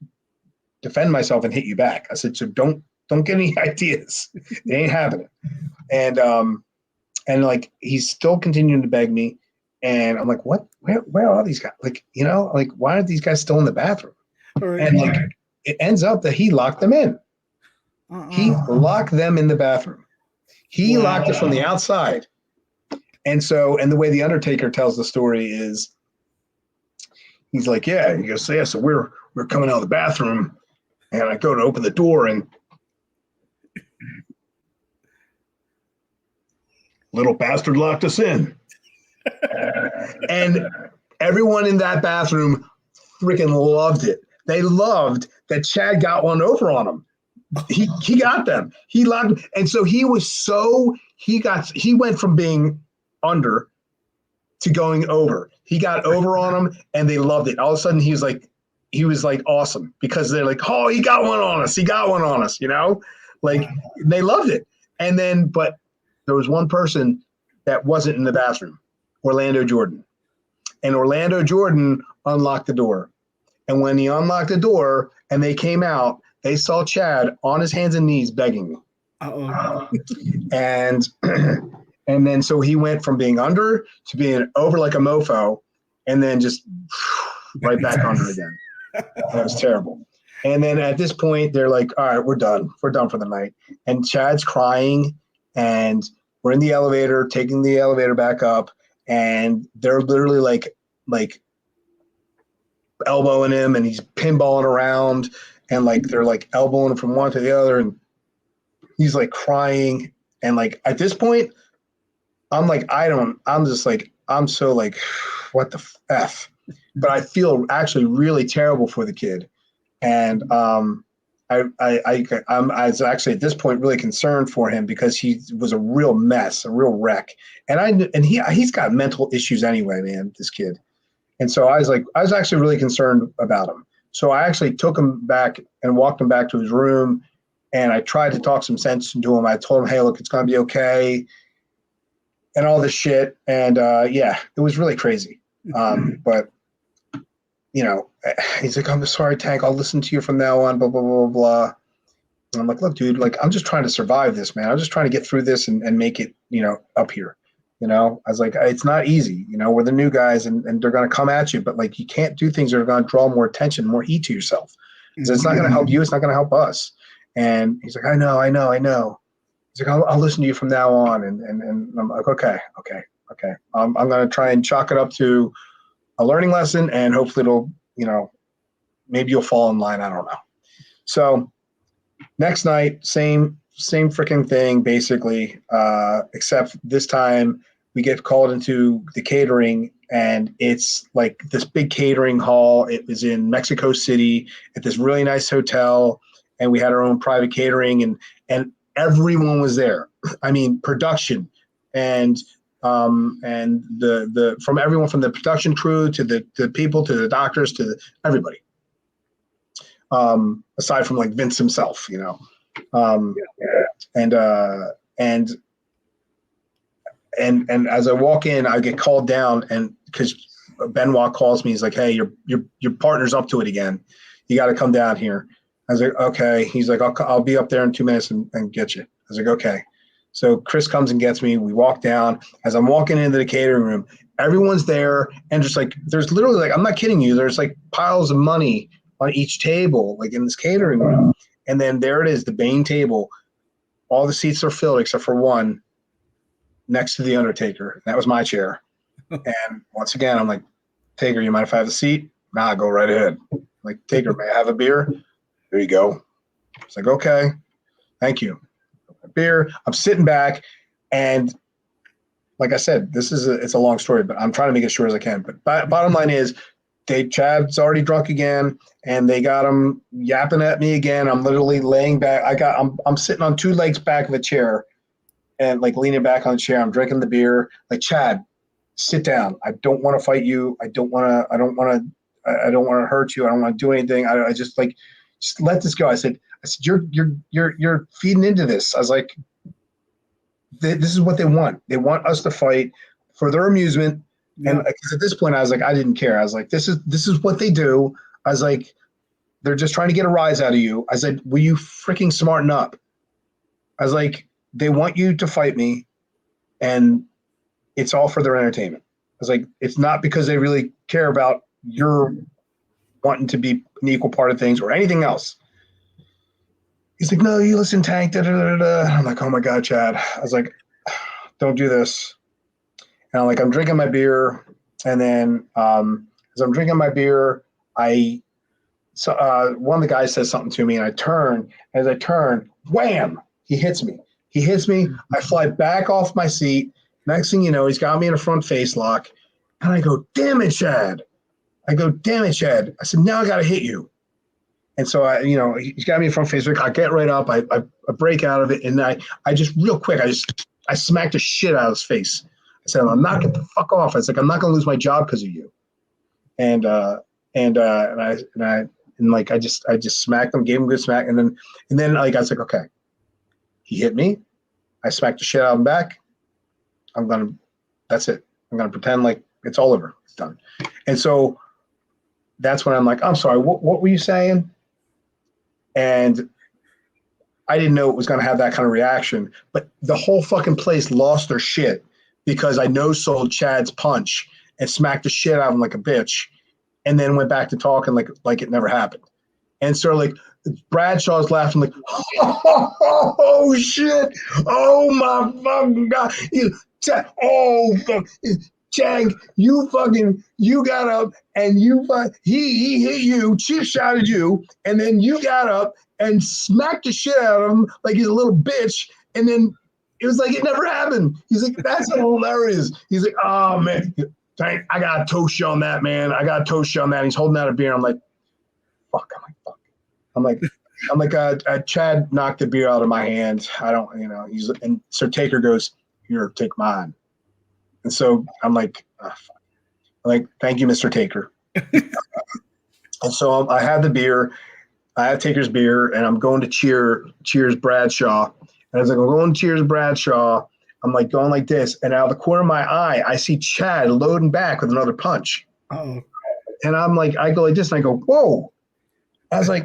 defend myself and hit you back. I said, so don't get any ideas. It ain't happening. And like, he's still continuing to beg me. And I'm like, what, where are these guys? Like, you know, like, why aren't these guys still in the bathroom? Right. And like, it ends up that he locked them in. He locked them in the bathroom. He locked it from the outside. And the way the Undertaker tells the story is, he's like, yeah, he goes, yeah, so we're coming out of the bathroom, and I go to open the door, and little bastard locked us in. And everyone in that bathroom freaking loved it. They loved that Chad got one over on him. He got them. He locked, and so he went from being under to going over. He got over on them and they loved it. All of a sudden he was like awesome because they're like, oh, he got one on us, you know, like they loved it. And then, but there was one person that wasn't in the bathroom, Orlando Jordan. And Orlando Jordan unlocked the door. And when he unlocked the door and they came out, they saw Chad on his hands and knees begging me. And then so he went from being under to being over like a mofo and then just right back under again. That was terrible. And then at this point, they're like, all right, we're done. We're done for the night. And Chad's crying and we're in the elevator, taking the elevator back up. And they're literally like elbowing him and he's pinballing around and like they're like elbowing him from one to the other. And he's like crying. And like at this point, I'm so like, what the F? But I feel actually really terrible for the kid. And I'm actually at this point really concerned for him because he was a real mess, a real wreck. And he's got mental issues anyway, man, this kid. And so I was actually really concerned about him. So I actually took him back and walked him back to his room. And I tried to talk some sense into him. I told him, hey, look, it's going to be okay. And all this shit. And yeah, it was really crazy. But, you know, he's like, I'm sorry, Tank. I'll listen to you from now on, blah, blah, blah, blah. And I'm like, look, dude, like, I'm just trying to survive this, man. I'm just trying to get through this and make it, you know, up here. You know, I was like, it's not easy. You know, we're the new guys and they're going to come at you. But, like, you can't do things that are going to draw more attention, more heat to yourself. Because it's not going to help you. It's not going to help us. And he's like, I know. He's like, I'll listen to you from now on. And I'm like, okay. I'm going to try and chalk it up to a learning lesson and hopefully it'll, you know, maybe you'll fall in line. I don't know. So next night, same freaking thing, basically, except this time we get called into the catering and it's like this big catering hall. It was in Mexico City at this really nice hotel, and we had our own private catering, and everyone was there. I mean, production and the from everyone from the production crew to the people to the doctors to everybody. Aside from like Vince himself, you know, and as I walk in, I get called down, and because Benoit calls me, he's like, "Hey, your partner's up to it again. You got to come down here." I was like, "Okay." He's like, "I'll be up there in 2 minutes and get you." I was like, "Okay." So Chris comes and gets me. We walk down. As I'm walking into the catering room, everyone's there, and just like there's literally like I'm not kidding you. There's like piles of money on each table, like in this catering room, and then there it is, the main table. All the seats are filled except for one next to the Undertaker. That was my chair. And once again, I'm like, Taker, you mind if I have a seat? Nah, go right ahead. I'm like, Taker, may I have a beer? There you go. It's like, okay, thank you. Beer. I'm sitting back, and like I said, it's a long story, but I'm trying to make it short as I can. But bottom line is, Chad's already drunk again, and they got him yapping at me again. I'm literally laying back. I'm sitting on 2 legs back of a chair, and like leaning back on the chair. I'm drinking the beer. Like, Chad, sit down. I don't want to fight you. I don't want to hurt you. I don't want to do anything. I just like, just let this go. I said, you're feeding into this. I was like, this is what they want. They want us to fight for their amusement. Yeah. And at this point, I was like, I didn't care. I was like, this is what they do. I was like, they're just trying to get a rise out of you. I said, will you freaking smarten up? I was like, they want you to fight me, and it's all for their entertainment. I was like, it's not because they really care about your wanting to be an equal part of things or anything else. He's like, no, you listen, Tank. Da, da, da, da. I'm like, oh my God, Chad. I was like, don't do this. And I'm drinking my beer, and then as I'm drinking my beer, one of the guys says something to me, and I turn. As I turn, wham! He hits me. I fly back off my seat. Next thing you know, he's got me in a front face lock, and I go, damn it, Chad. I said, now I got to hit you. And so he's got me in front face lock. I get right up. I break out of it, and I just real quick, I smacked the shit out of his face. I said, I'm not going to fuck off. I was like, I'm not going to lose my job because of you. And I just smacked him, gave him a good smack, and then like I was like, okay. He hit me. I smacked the shit out of him back. That's it. I'm gonna pretend like it's all over. It's done. And so that's when I'm like, I'm sorry, what were you saying? And I didn't know it was gonna have that kind of reaction, but the whole fucking place lost their shit because I no-sold Chad's punch and smacked the shit out of him like a bitch, and then went back to talking like it never happened. And so like Bradshaw's laughing like, oh shit, oh my fucking God, Chang, you got up and he hit you, chip shotted you, and then you got up and smacked the shit out of him like he's a little bitch, and then it was like it never happened. He's like, that's hilarious. He's like, oh man, Tank, I gotta toast you on that, man. He's holding out a beer. I'm like, fuck. I'm like, Chad knocked the beer out of my hand. I don't, and so Taker goes, here, take mine. And so I'm like, oh, fuck. I'm like, thank you, Mr. Taker. And so I have the beer. I have Taker's beer, and I'm going to cheers Bradshaw. And as I'm going to cheers Bradshaw, I'm like going like this. And out of the corner of my eye, I see Chad loading back with another punch. Oh. And I'm like, I go like this, and I go, whoa. I was like,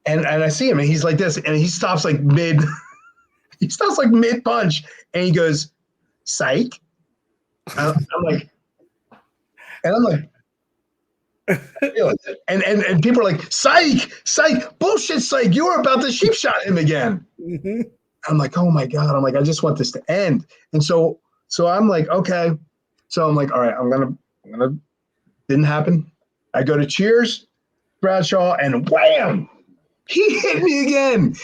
and I see him, and he's like this, and he stops like mid punch, and he goes, psych. I'm like, and people are like, psych, bullshit, psych. You were about to sheep shot him again. Mm-hmm. I'm like, oh my God. I'm like, I just want this to end. And so I'm like, okay. So I'm like, all right, I'm gonna. Didn't happen. I go to cheers Bradshaw, and wham. He hit me again.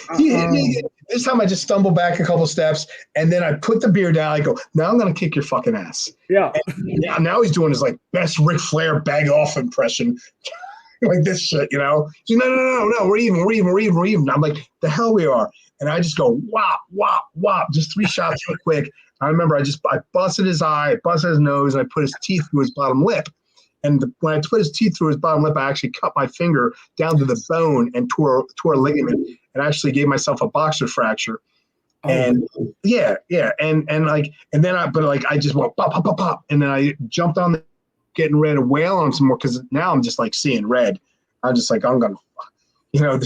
This time I just stumble back a couple steps, and then I put the beer down. I go, now I'm gonna kick your fucking ass. Yeah. And now he's doing his like best Ric Flair bag off impression. Like this shit, you know? So, no, we're even. I'm like, the hell we are. And I just go, wop, wop, wop, just 3 shots real quick. I remember I busted his eye, I busted his nose, and I put his teeth through his bottom lip. And when I put his teeth through his bottom lip, I actually cut my finger down to the bone and tore a ligament and actually gave myself a boxer fracture. Oh. And yeah. And then I just went pop, pop, pop, pop. And then I jumped on the getting ready to wail on him some more because now I'm just like seeing red. I'm just like, I'm gonna, I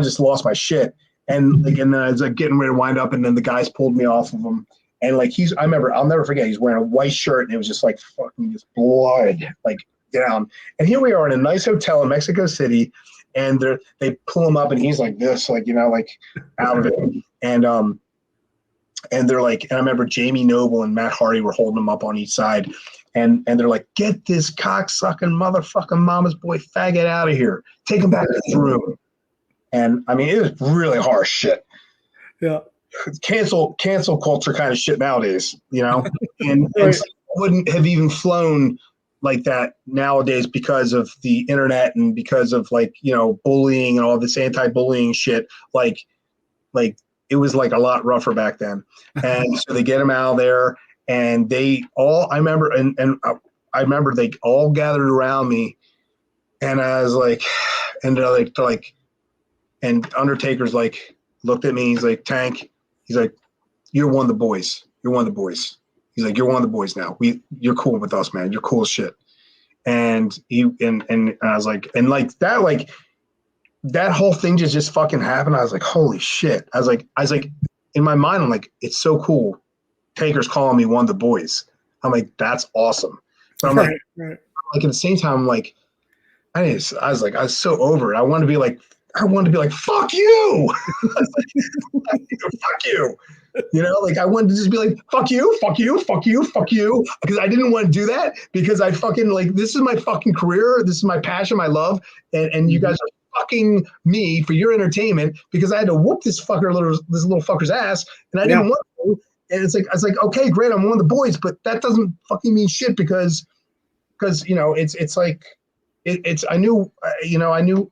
just lost my shit. And then I was like getting ready to wind up, and then the guys pulled me off of him. And like I'll never forget, he's wearing a white shirt, and it was just like fucking just blood like down. And here we are in a nice hotel in Mexico City, and they pull him up, and he's like this, like like out of it. And they're like, and I remember Jamie Noble and Matt Hardy were holding him up on each side. And they're like, get this cocksucking motherfucking mama's boy faggot out of here. Take him back to his room. And I mean, it was really harsh shit. Yeah. Cancel culture kind of shit nowadays, and wouldn't have even flown like that nowadays because of the internet and because of like, bullying and all this anti-bullying shit. Like it was like a lot rougher back then. And so they get him out of there. And I remember they all gathered around me, and I was like, and they're like, and Undertaker's like, looked at me, he's like, Tank, he's like, you're one of the boys. You're one of the boys. He's like, you're one of the boys now. You're cool with us, man. You're cool as shit. And and I was like, and like that whole thing just fucking happened. I was like, holy shit. I was like, in my mind, I'm like, it's so cool. Taker's calling me one of the boys. I'm like, that's awesome. But I'm like at the same time, I'm like, I was so over it. I wanted to be like, fuck you. I was like, fuck you. Like I wanted to just be like, fuck you, fuck you, fuck you, fuck you. Because I didn't want to do that because I fucking like, this is my fucking career. This is my passion, my love. And you guys are fucking me for your entertainment because I had to whoop this little fucker's ass. And I didn't want to. And I was like, okay, great, I'm one of the boys, but that doesn't fucking mean shit because it's like I knew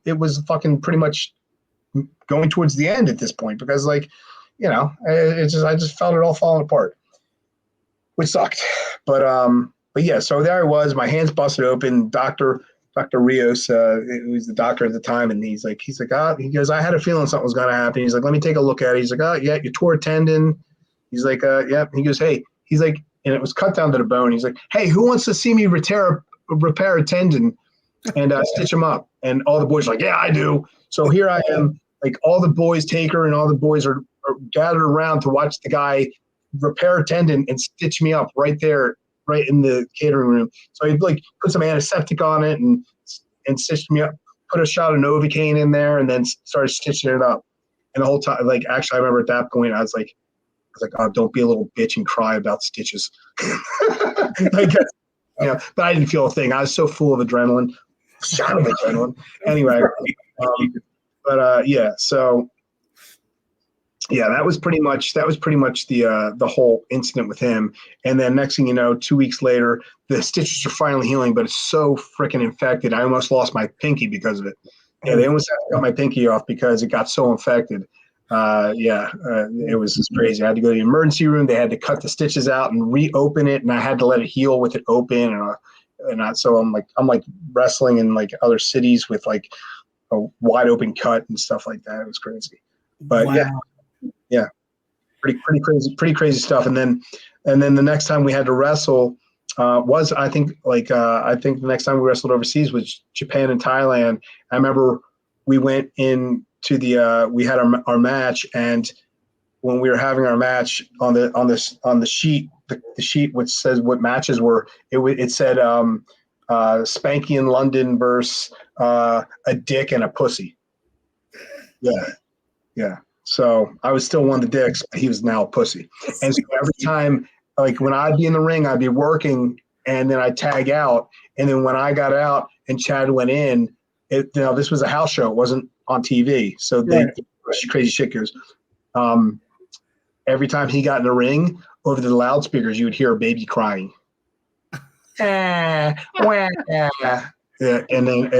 it was fucking pretty much going towards the end at this point because like, I just felt it all falling apart, which sucked. But yeah, so there I was, my hands busted open. Dr. Rios, who was the doctor at the time, and he goes, I had a feeling something was gonna happen. He's like, let me take a look at it. He's like, oh yeah, you tore a tendon. He's like, yeah. He goes, hey, he's like, and it was cut down to the bone. He's like, hey, who wants to see me repair a tendon and stitch him up? And all the boys are like, yeah, I do. So here I am, like all the boys, Taker and all the boys are gathered around to watch the guy repair a tendon and stitch me up right there, right in the catering room. So he like put some antiseptic on it and stitched me up, put a shot of Novocaine in there, and then started stitching it up. And the whole time, like, actually, I remember at that point, I was like, oh, don't be a little bitch and cry about stitches. But I didn't feel a thing. I was so full of adrenaline, shot of adrenaline. Anyway, yeah. So yeah, that was pretty much the whole incident with him. And then next thing you know, 2 weeks later, the stitches are finally healing, but it's so freaking infected. I almost lost my pinky because of it. Yeah, they almost got my pinky off because it got so infected. It was just crazy. I had to go to the emergency room. They had to cut the stitches out and reopen it, and I had to let it heal with it open. So I'm like wrestling in like other cities with like a wide open cut and stuff like that. It was crazy, but wow. yeah, pretty crazy stuff. And then the next time we had to wrestle was I think the next time we wrestled overseas was Japan and Thailand. I remember we went in to we had our match, and when we were having our match on the sheet, the sheet which says what matches were, it said Spanky in London versus a dick and a pussy. Yeah. So I was still one of the dicks, but he was now a pussy. And so every time, like when I'd be in the ring, I'd be working, and then I'd tag out, and then when I got out and Chad went in, this was a house show. It wasn't on TV. So crazy shit goes. Every time he got in the ring, over the loudspeakers, you would hear a baby crying. Wah. Yeah, and then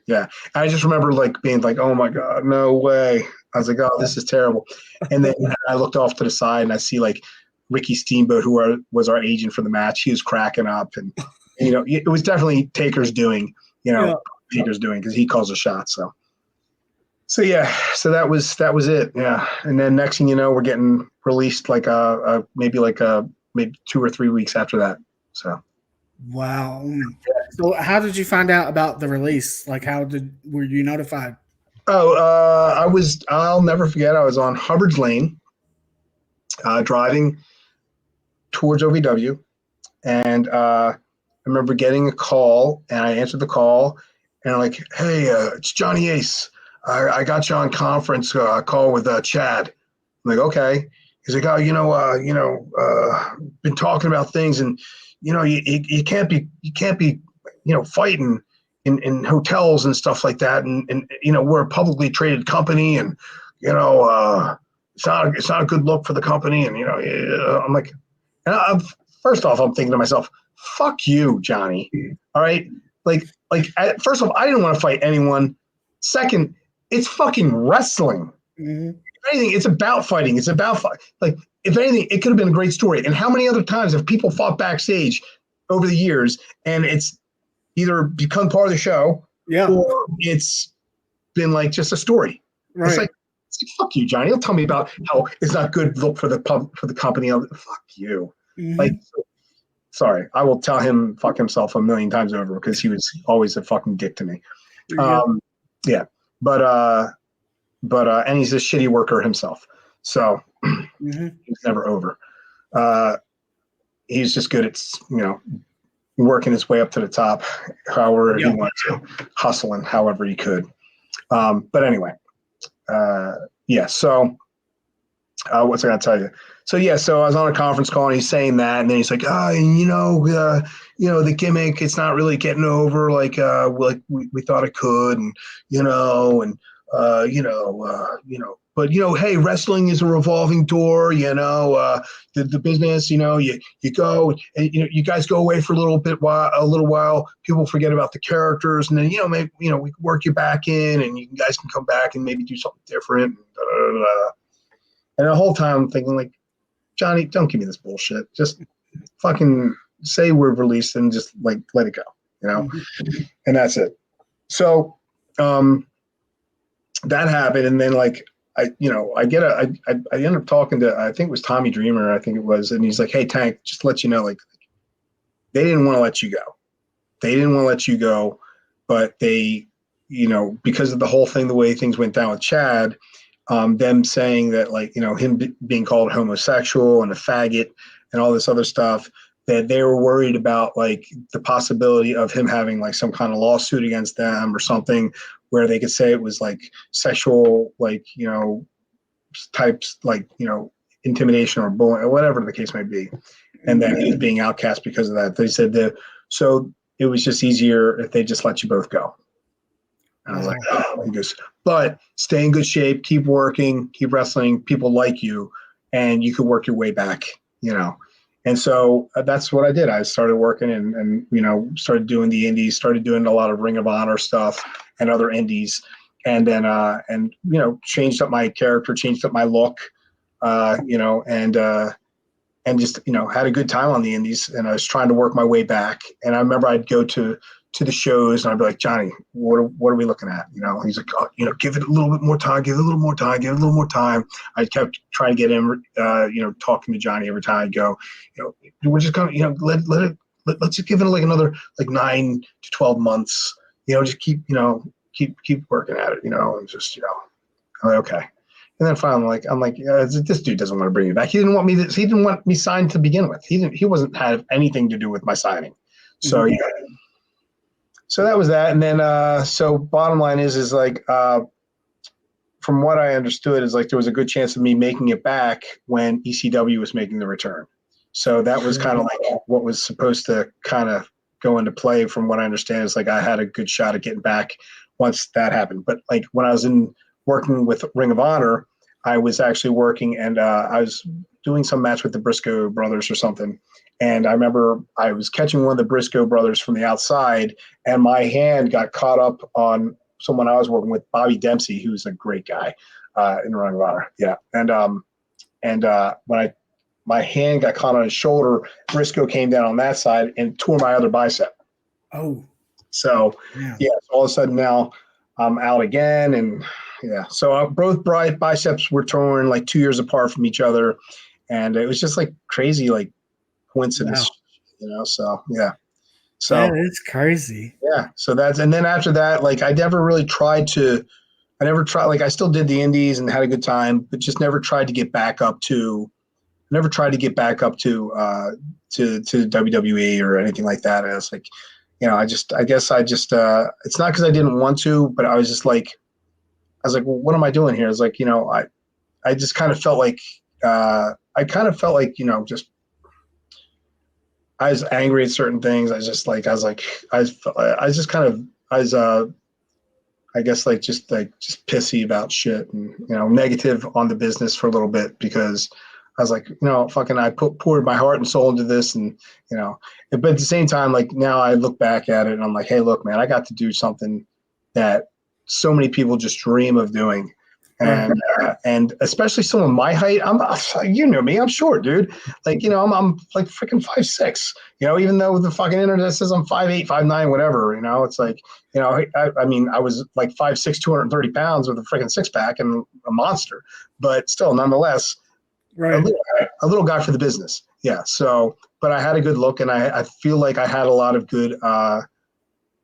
yeah. I just remember like being like, "Oh my god, no way!" I was like, "Oh, this is terrible." And then I looked off to the side and I see like Ricky Steamboat, was our agent for the match. He was cracking up, and it was definitely Taker's doing. Yeah. Taker's doing because he calls the shots. So yeah, so that was it. Yeah, and then next thing you know, we're getting released like maybe 2 or 3 weeks after that. So. Wow. So how did you find out about the release? Like, were you notified? Oh, I'll never forget. I was on Hubbard's Lane, driving towards OVW, and I remember getting a call, and I answered the call, and I'm like, "Hey, it's Johnny Ace. I got you on conference call with Chad." I'm like, "Okay." He's like, "Oh, been talking about things, and you can't be fighting in hotels and stuff like that, and we're a publicly traded company, and it's not a good look for the company." And I'm like, first off, I'm thinking to myself, "Fuck you, Johnny." All right, first off, I didn't want to fight anyone. Second, it's fucking wrestling. Mm-hmm. If anything, it's about fighting. It's about if anything, it could have been a great story. And how many other times have people fought backstage over the years, and it's either become part of the show, or it's been like just a story. Right. It's like, fuck you, Johnny. Don't tell me about how it's not good look for the company. Fuck you. Mm-hmm. Sorry, I will tell him fuck himself a million times over because he was always a fucking dick to me. Yeah, but and he's a shitty worker himself, so he's never over. He's just good at working his way up to the top, however he wanted to, hustling however he could. But anyway, so what's I gonna tell you? So I was on a conference call and he's saying that, and then he's like, the gimmick, it's not really getting over like we thought it could, and but hey, wrestling is a revolving door, the business, you go and you guys go away for a little while, people forget about the characters, and then maybe we work you back in, and you guys can come back and maybe do something different. And the whole time I'm thinking like, Johnny, don't give me this bullshit. Just fucking say we're released and just like let it go, and that's it. So that happened, and then like I end up talking to, I think it was Tommy Dreamer, I think it was, and he's like, "Hey Tank, just to let you know, like they didn't want to let you go. They didn't want to let you go, but they, because of the whole thing, the way things went down with Chad, them saying that like, him being called homosexual and a faggot and all this other stuff, that they were worried about like the possibility of him having like some kind of lawsuit against them or something where they could say it was like sexual, like, types, like, intimidation or bullying or whatever the case may be. And then he was being outcast because of that. They said that, so it was just easier if they just let you both go. And I was like, oh, he goes, but stay in good shape, keep working, keep wrestling, people like you, and you could work your way back, And so that's what I did. I started working and started doing the indies, started doing a lot of Ring of Honor stuff and other indies. And then, changed up my character, changed up my look, and just, had a good time on the indies. And I was trying to work my way back. And I remember I'd go to the shows and I'd be like, Johnny, what are we looking at? He's like, oh, give it a little bit more time, give it a little more time, give it a little more time. I kept trying to get him, talking to Johnny every time I'd go, we're just going to, let's just give it like another like 9 to 12 months, just keep working at it, and just, I'm like, okay. And then finally, I'm like, this dude doesn't want to bring me back. He didn't want me signed to begin with. He wasn't have anything to do with my signing. So, So that was that. And then, so bottom line is like, from what I understood is like, there was a good chance of me making it back when ECW was making the return. So that was kind of like what was supposed to kind of go into play. From what I understand is like, I had a good shot at getting back once that happened. But like when I was working with Ring of Honor, I was actually working, and I was doing some match with the Briscoe brothers or something. And I remember I was catching one of the Briscoe brothers from the outside, and my hand got caught up on someone I was working with, Bobby Dempsey, who's a great guy in the Ring of Honor. Yeah, and when my hand got caught on his shoulder, Briscoe came down on that side and tore my other bicep. Oh, So yeah. yeah, so all of a sudden now I'm out again, and yeah, so both biceps were torn like 2 years apart from each other, and it was just like crazy, like coincidence, So yeah, That so is crazy. yeah, so that's, and then after that, like I never really tried to. I never tried, like I still did the indies and had a good time, but just never tried to get back up to to WWE or anything like that. And it's like, I guess it's not because I didn't want to, but I was just like, well, what am I doing here? It's like, I just kind of felt like, just, I was angry at certain things. I guess like just pissy about shit and, negative on the business for a little bit, because I was like, fucking, I poured my heart and soul into this, and, but at the same time, like now I look back at it and I'm like, hey, look, man, I got to do something that so many people just dream of doing. And especially someone my height, you know me, I'm short, dude. Like, I'm like freaking 5'6", even though the fucking internet says I'm 5'8", 5'9", whatever, it's like, I mean, I was like 5'6", 230 pounds with a freaking six pack and a monster, but still, nonetheless, Right. a little guy for the business. Yeah. So, but I had a good look, and I feel like I had a lot of good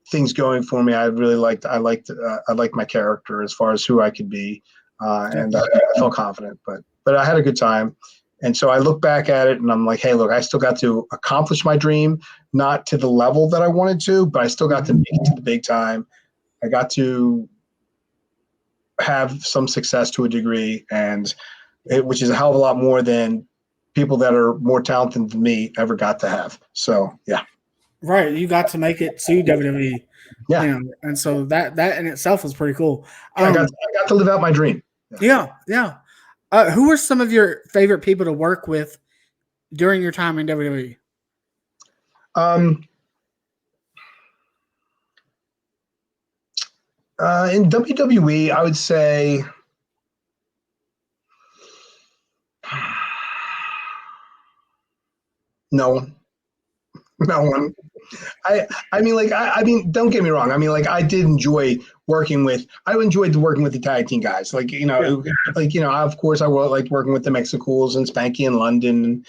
things going for me. I liked my character as far as who I could be, and I felt confident. But I had a good time, and so I look back at it and I'm like, hey, look, I still got to accomplish my dream, not to the level that I wanted to, but I still got to make it to the big time. I got to have some success to a degree, and which is a hell of a lot more than people that are more talented than me ever got to have. So yeah. Right. You got to make it to WWE. Yeah. And so that in itself was pretty cool. I got to live out my dream. Yeah. Who were some of your favorite people to work with during your time in WWE? In WWE, I would say no one. No one. I mean, don't get me wrong. I mean, like, I enjoyed working with the tag team guys. Like, of course I liked working with the Mexicools and Spanky and London, and,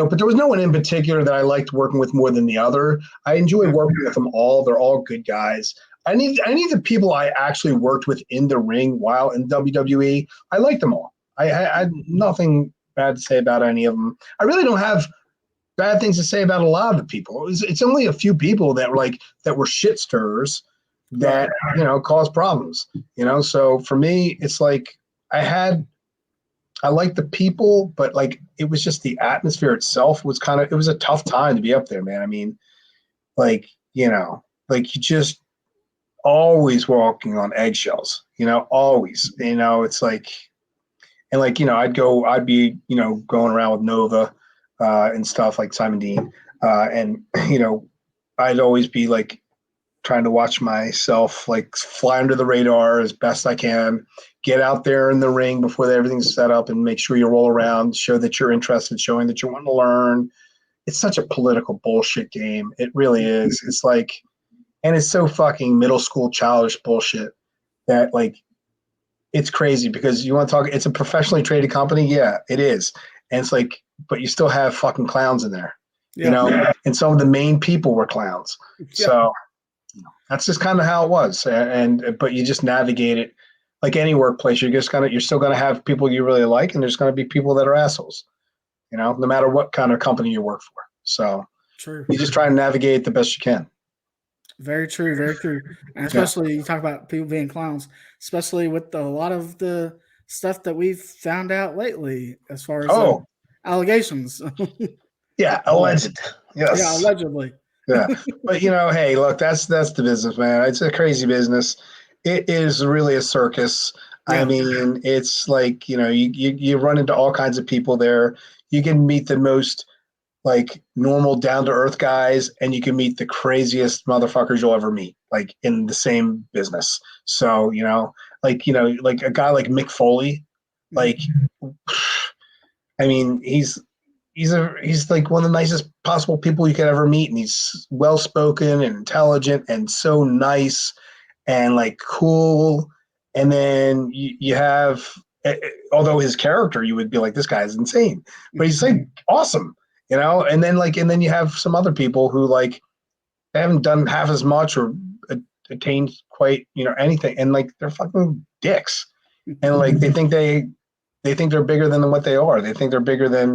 but there was no one in particular that I liked working with more than the other. I enjoy working with them all. They're all good guys. Any of the people I actually worked with in the ring while in WWE, I liked them all. I had nothing bad to say about any of them. I really don't have bad things to say about a lot of the people. It's only a few people that were shit stirrers that caused problems. So for me, it's like I liked the people, but like it was just the atmosphere itself was it was a tough time to be up there, man. I mean, like you just always walking on eggshells. Always. It's like, and like I'd be going around with Nova. And stuff like Simon Dean. And, I'd always be like trying to watch myself like fly under the radar as best I can, get out there in the ring before everything's set up and make sure you roll around, show that you're interested, showing that you want to learn. It's such a political bullshit game. It really is. It's like, and it's so fucking middle school childish bullshit that like, it's crazy because you want to talk, it's a professionally traded company. Yeah, it is. And it's like, but you still have fucking clowns in there, and some of the main people were clowns. Yeah. So that's just kind of how it was. But you just navigate it like any workplace. You're still going to have people you really like, and there's going to be people that are assholes, no matter what kind of company you work for. So true. You just try and navigate the best you can. Very true. Very true. And especially you talk about people being clowns, especially with a lot of the stuff that we've found out lately as far as allegations. Yeah, alleged. Yes. Yeah, allegedly. Yeah, but hey, look, that's the business, man. It's a crazy business. It is really a circus. I Yeah. mean, it's like, you run into all kinds of people there. You can meet the most like normal down to earth guys, and you can meet the craziest motherfuckers you'll ever meet, like in the same business. So, like a guy like Mick Foley, like, I mean, he's like one of the nicest possible people you could ever meet, and he's well spoken and intelligent and so nice and like cool. And then you have, although his character, you would be like, this guy is insane, but he's like awesome, and then you have some other people who like haven't done half as much or attained quite, anything, and like they're fucking dicks, and like they think they're bigger than what they are. They think they're bigger they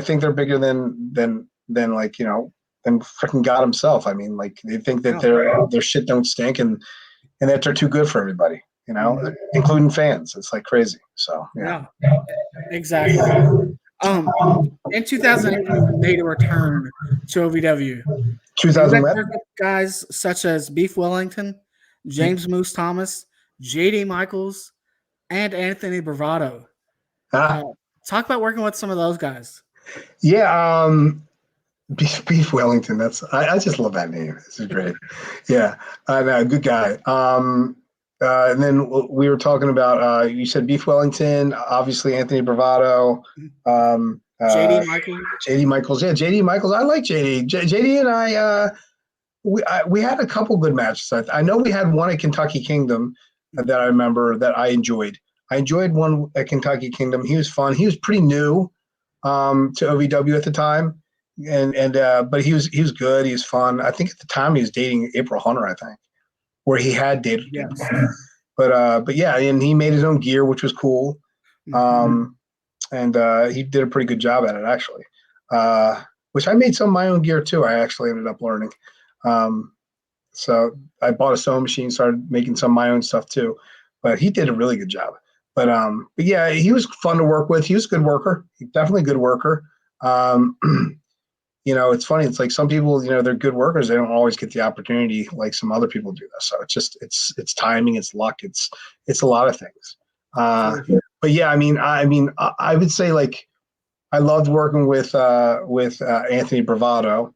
think they're bigger than like, than freaking God himself. I mean, like they think that their shit don't stink, and that they're too good for everybody, including fans. It's like crazy. So Yeah, exactly. In 2008, you made a return to OVW. You 2000 guys what? worked with guys such as Beef Wellington, James Moose Thomas, JD Michaels, and Anthony Bravado. Talk about working with some of those guys. Yeah, Beef Wellington. I just love that name. This is great. Yeah, good guy. And then we were talking about you said Beef Wellington, obviously Anthony Bravado, JD Michaels. JD Michaels. Yeah, JD Michaels. I like JD. JD and we had a couple good matches. I know we had one at Kentucky Kingdom that I remember that I enjoyed. I enjoyed one at Kentucky Kingdom. He was fun. He was pretty new to OVW at the time, and but he was good. He was fun. I think at the time he was dating April Hunter. I think, where he had dated. Yes. But yeah, and he made his own gear, which was cool. And he did a pretty good job at it, actually. Which I made some of my own gear too. I actually ended up learning. So I bought a sewing machine, started making some of my own stuff too. But he did a really good job. But yeah, he was fun to work with. He was a good worker. Definitely a good worker. It's funny. It's like some people, they're good workers. They don't always get the opportunity like some other people do. So it's timing, it's luck, it's a lot of things. But yeah, I mean, I would say like I loved working with Anthony Bravado,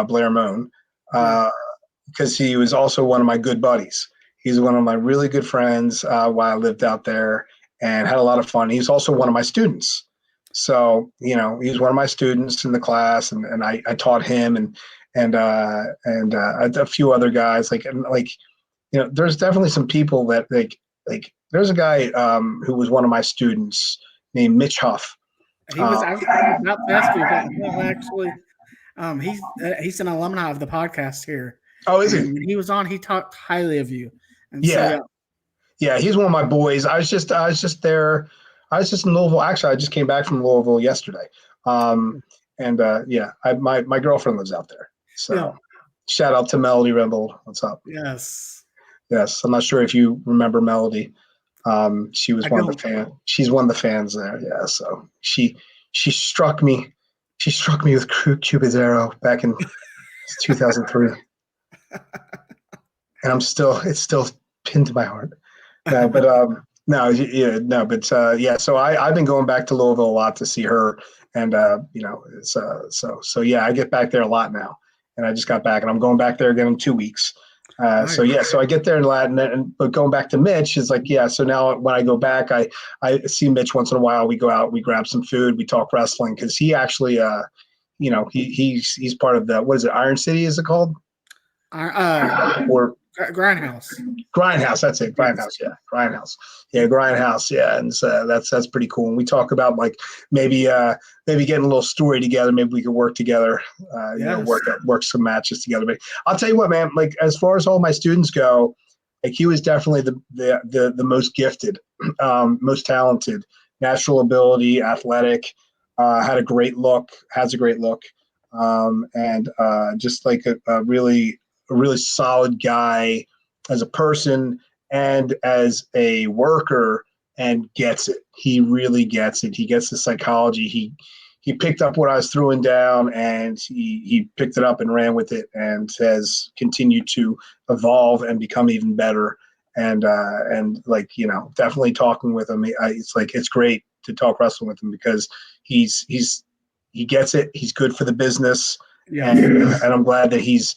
Blair Moan, because he was also one of my good buddies. He's one of my really good friends while I lived out there and had a lot of fun. He's also one of my students. So, he's one of my students in the class, and I taught him and a few other guys. There's definitely some people that like there's a guy who was one of my students named Mitch Huff. He was about to ask you about actually. He's an alumni of the podcast here. Oh, is he? When he was on, he talked highly of you. And yeah. Yeah, he's one of my boys. I was just there. I was just in Louisville. Actually, I just came back from Louisville yesterday. My girlfriend lives out there. So shout out to Melody Rimble. What's up? Yes. I'm not sure if you remember Melody. She was one of the fans. She's one of the fans there. Yeah. So she struck me. She struck me with Cupid's arrow back in 2003. And it's still pinned to my heart. So I've been going back to Louisville a lot to see her, and so I get back there a lot now, and I just got back, and I'm going back there again in 2 weeks. Nice. So I get there in Latin, but going back to Mitch is like, so now when I go back, I see Mitch once in a while. We go out, we grab some food, we talk wrestling, because he actually, he's part of what is it, Iron City, is it called? Or Grindhouse. That's it. Grindhouse, yeah. Grindhouse, yeah. And so that's pretty cool. And we talk about like maybe getting a little story together. Maybe we could work together. Work some matches together. But I'll tell you what, man. Like as far as all my students go, like he was definitely the most gifted, most talented, natural ability, athletic, has a great look, and just like a really solid guy as a person and as a worker, and gets it. He really gets it. He gets the psychology. He picked up what I was throwing down, and he picked it up and ran with it, and has continued to evolve and become even better. and like, definitely talking with him. It's great to talk wrestling with him because he gets it. He's good for the business. Yeah. And I'm glad that he's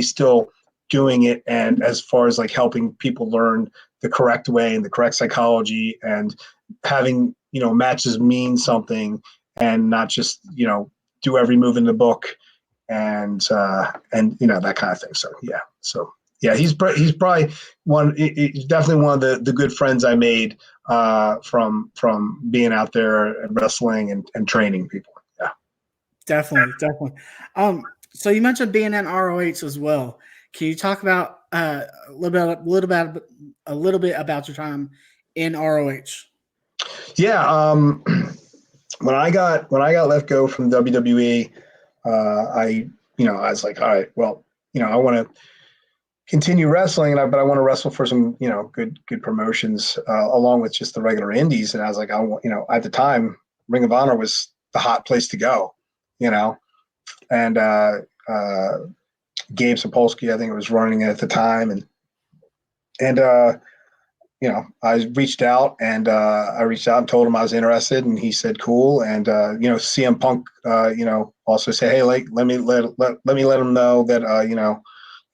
still doing it. And as far as like helping people learn the correct way and the correct psychology and having, matches mean something and not just, do every move in the book and that kind of thing. So yeah, he's probably he's definitely one of the good friends I made from being out there and wrestling and training people. Yeah. Definitely. So you mentioned being in ROH as well. Can you talk about a little bit about your time in ROH? Yeah. When I got let go from WWE, I was like, all right, well, I want to continue wrestling, but I want to wrestle for some good promotions along with just the regular indies. And I was like, I want, at the time, Ring of Honor was the hot place to go, and Gabe Sapolsky, I think, was running it at the time, and I reached out and told him I was interested, and he said cool. And CM Punk, also said, hey, like let me let him know that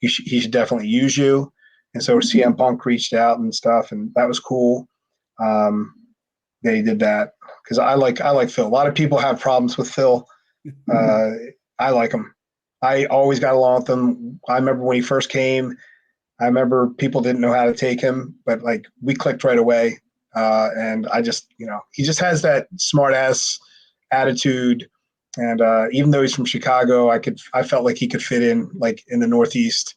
he should definitely use you. And so CM Punk reached out and stuff, and that was cool. They did that because I like Phil. A lot of people have problems with Phil. I like him. I always got along with him. I remember when he first came. I remember people didn't know how to take him, but like we clicked right away. And I just, he just has that smart ass attitude. And even though he's from Chicago, I felt like he could fit in like in the Northeast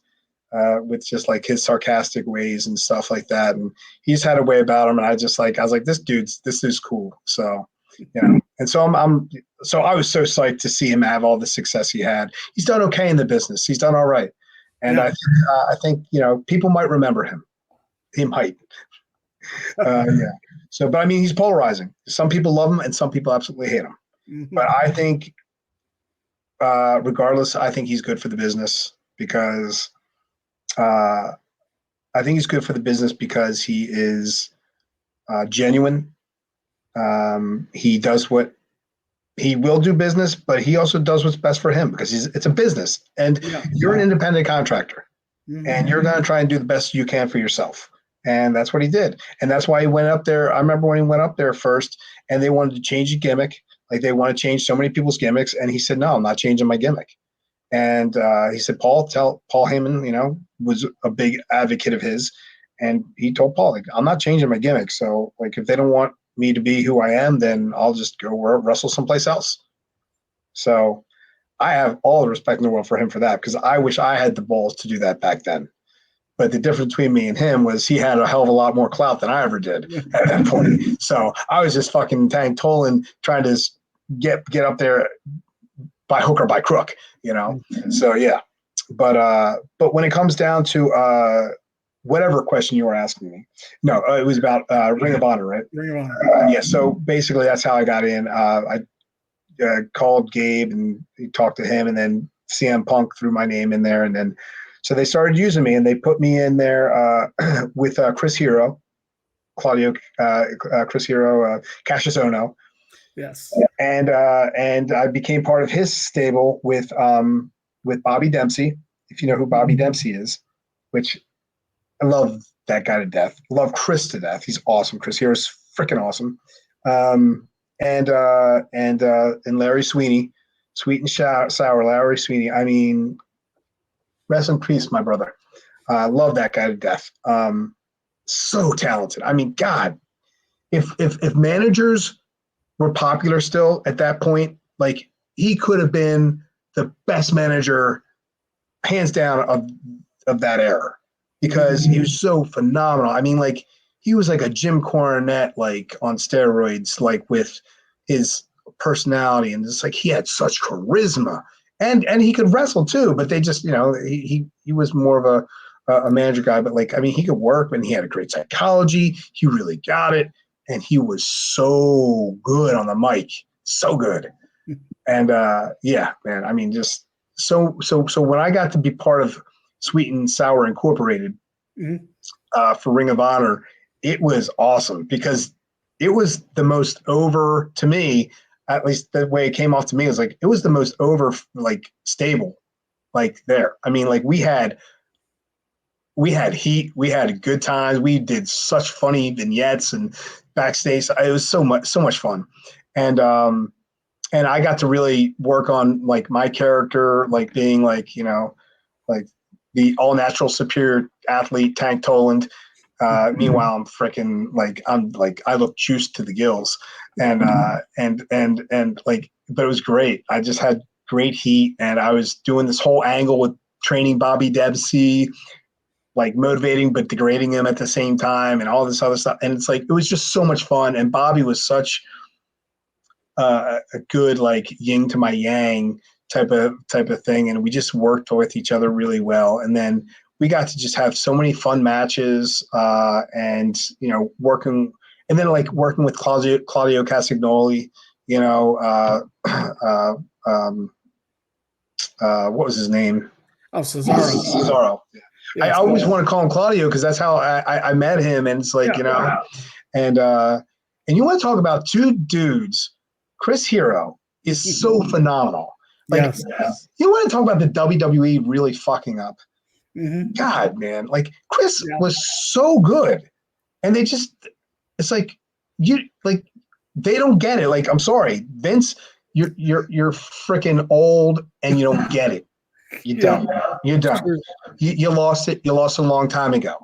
with just like his sarcastic ways and stuff like that. And he's had a way about him. And I was like, this dude's cool. So, and so I was so psyched to see him have all the success he had. He's done okay in the business. He's done all right. And Yeah. I think people might remember him. He might. Yeah. So, but I mean, he's polarizing. Some people love him, and some people absolutely hate him. Mm-hmm. But I think, regardless, I think he's good for the business because I think he's good for the business because he is genuine. He will do business, but he also does what's best for him because it's a business, and you're an independent contractor, and you're going to try and do the best you can for yourself. And that's what he did. And that's why he went up there. I remember when he went up there first and they wanted to change the gimmick. Like they want to change so many people's gimmicks. And he said, no, I'm not changing my gimmick. And he said, Paul Heyman, was a big advocate of his. And he told Paul, like, I'm not changing my gimmick. So like, if they don't want me to be who I am, then I'll just go wrestle someplace else. So I have all the respect in the world for him for that because I wish I had the balls to do that back then. But the difference between me and him was he had a hell of a lot more clout than I ever did at that point. So I was just fucking Tank Toland trying to get up there by hook or by crook, So yeah, but when it comes down to whatever question you were asking me, no, it was about Ring of Honor, right? Ring of Honor. Yeah. So basically, that's how I got in. I called Gabe and he talked to him, and then CM Punk threw my name in there, and then. So they started using me, and they put me in there with Chris Hero, Chris Hero, Cassius Ohno. Yes. And I became part of his stable with Bobby Dempsey, if you know who Bobby Dempsey is, which I love that guy to death. Love Chris to death. He's awesome. Chris Hero's freaking awesome. And Larry Sweeney, sweet and sour Larry Sweeney. I mean. Rest in peace, my brother. I love that guy to death. So talented. I mean, God, if managers were popular still at that point, like he could have been the best manager, hands down, of that era because he was so phenomenal. I mean, like he was like a Jim Cornette, like on steroids, like with his personality, and just like he had such charisma. And he could wrestle too, but they just, he was more of a manager guy. But like, I mean, he could work, and he had a great psychology. He really got it, and he was so good on the mic, so good. And yeah, man, I mean, just so when I got to be part of Sweet and Sour Incorporated, for Ring of Honor, it was awesome because it was the most over to me, at least the way it came off to me, is like it was the most over, like stable, like there. I mean, like we had heat, we had good times, we did such funny vignettes and backstage. It was so much fun, and I got to really work on like my character, like being like like the all natural superior athlete Tank Toland. Meanwhile, I'm like I look juiced to the gills, and like, but it was great. I just had great heat, and I was doing this whole angle with training Bobby Dempsey, like motivating but degrading him at the same time, and all this other stuff. And it's like it was just so much fun. And Bobby was such a good like yin to my yang type of thing, and we just worked with each other really well. And then we got to just have so many fun matches, and working with Claudio Castagnoli, what was his name? Oh, Cesaro. Cesaro. Yeah, I always want to call him Claudio because that's how I met him, and it's like and you want to talk about two dudes. Chris Hero is so phenomenal. Like, you want to talk about the WWE really fucking up? Mm-hmm. God, man, like Chris was so good, and it's like they don't get it. Like, I'm sorry, Vince, you're freaking old and you don't get it. You don't. You don't. You lost it. You lost it a long time ago.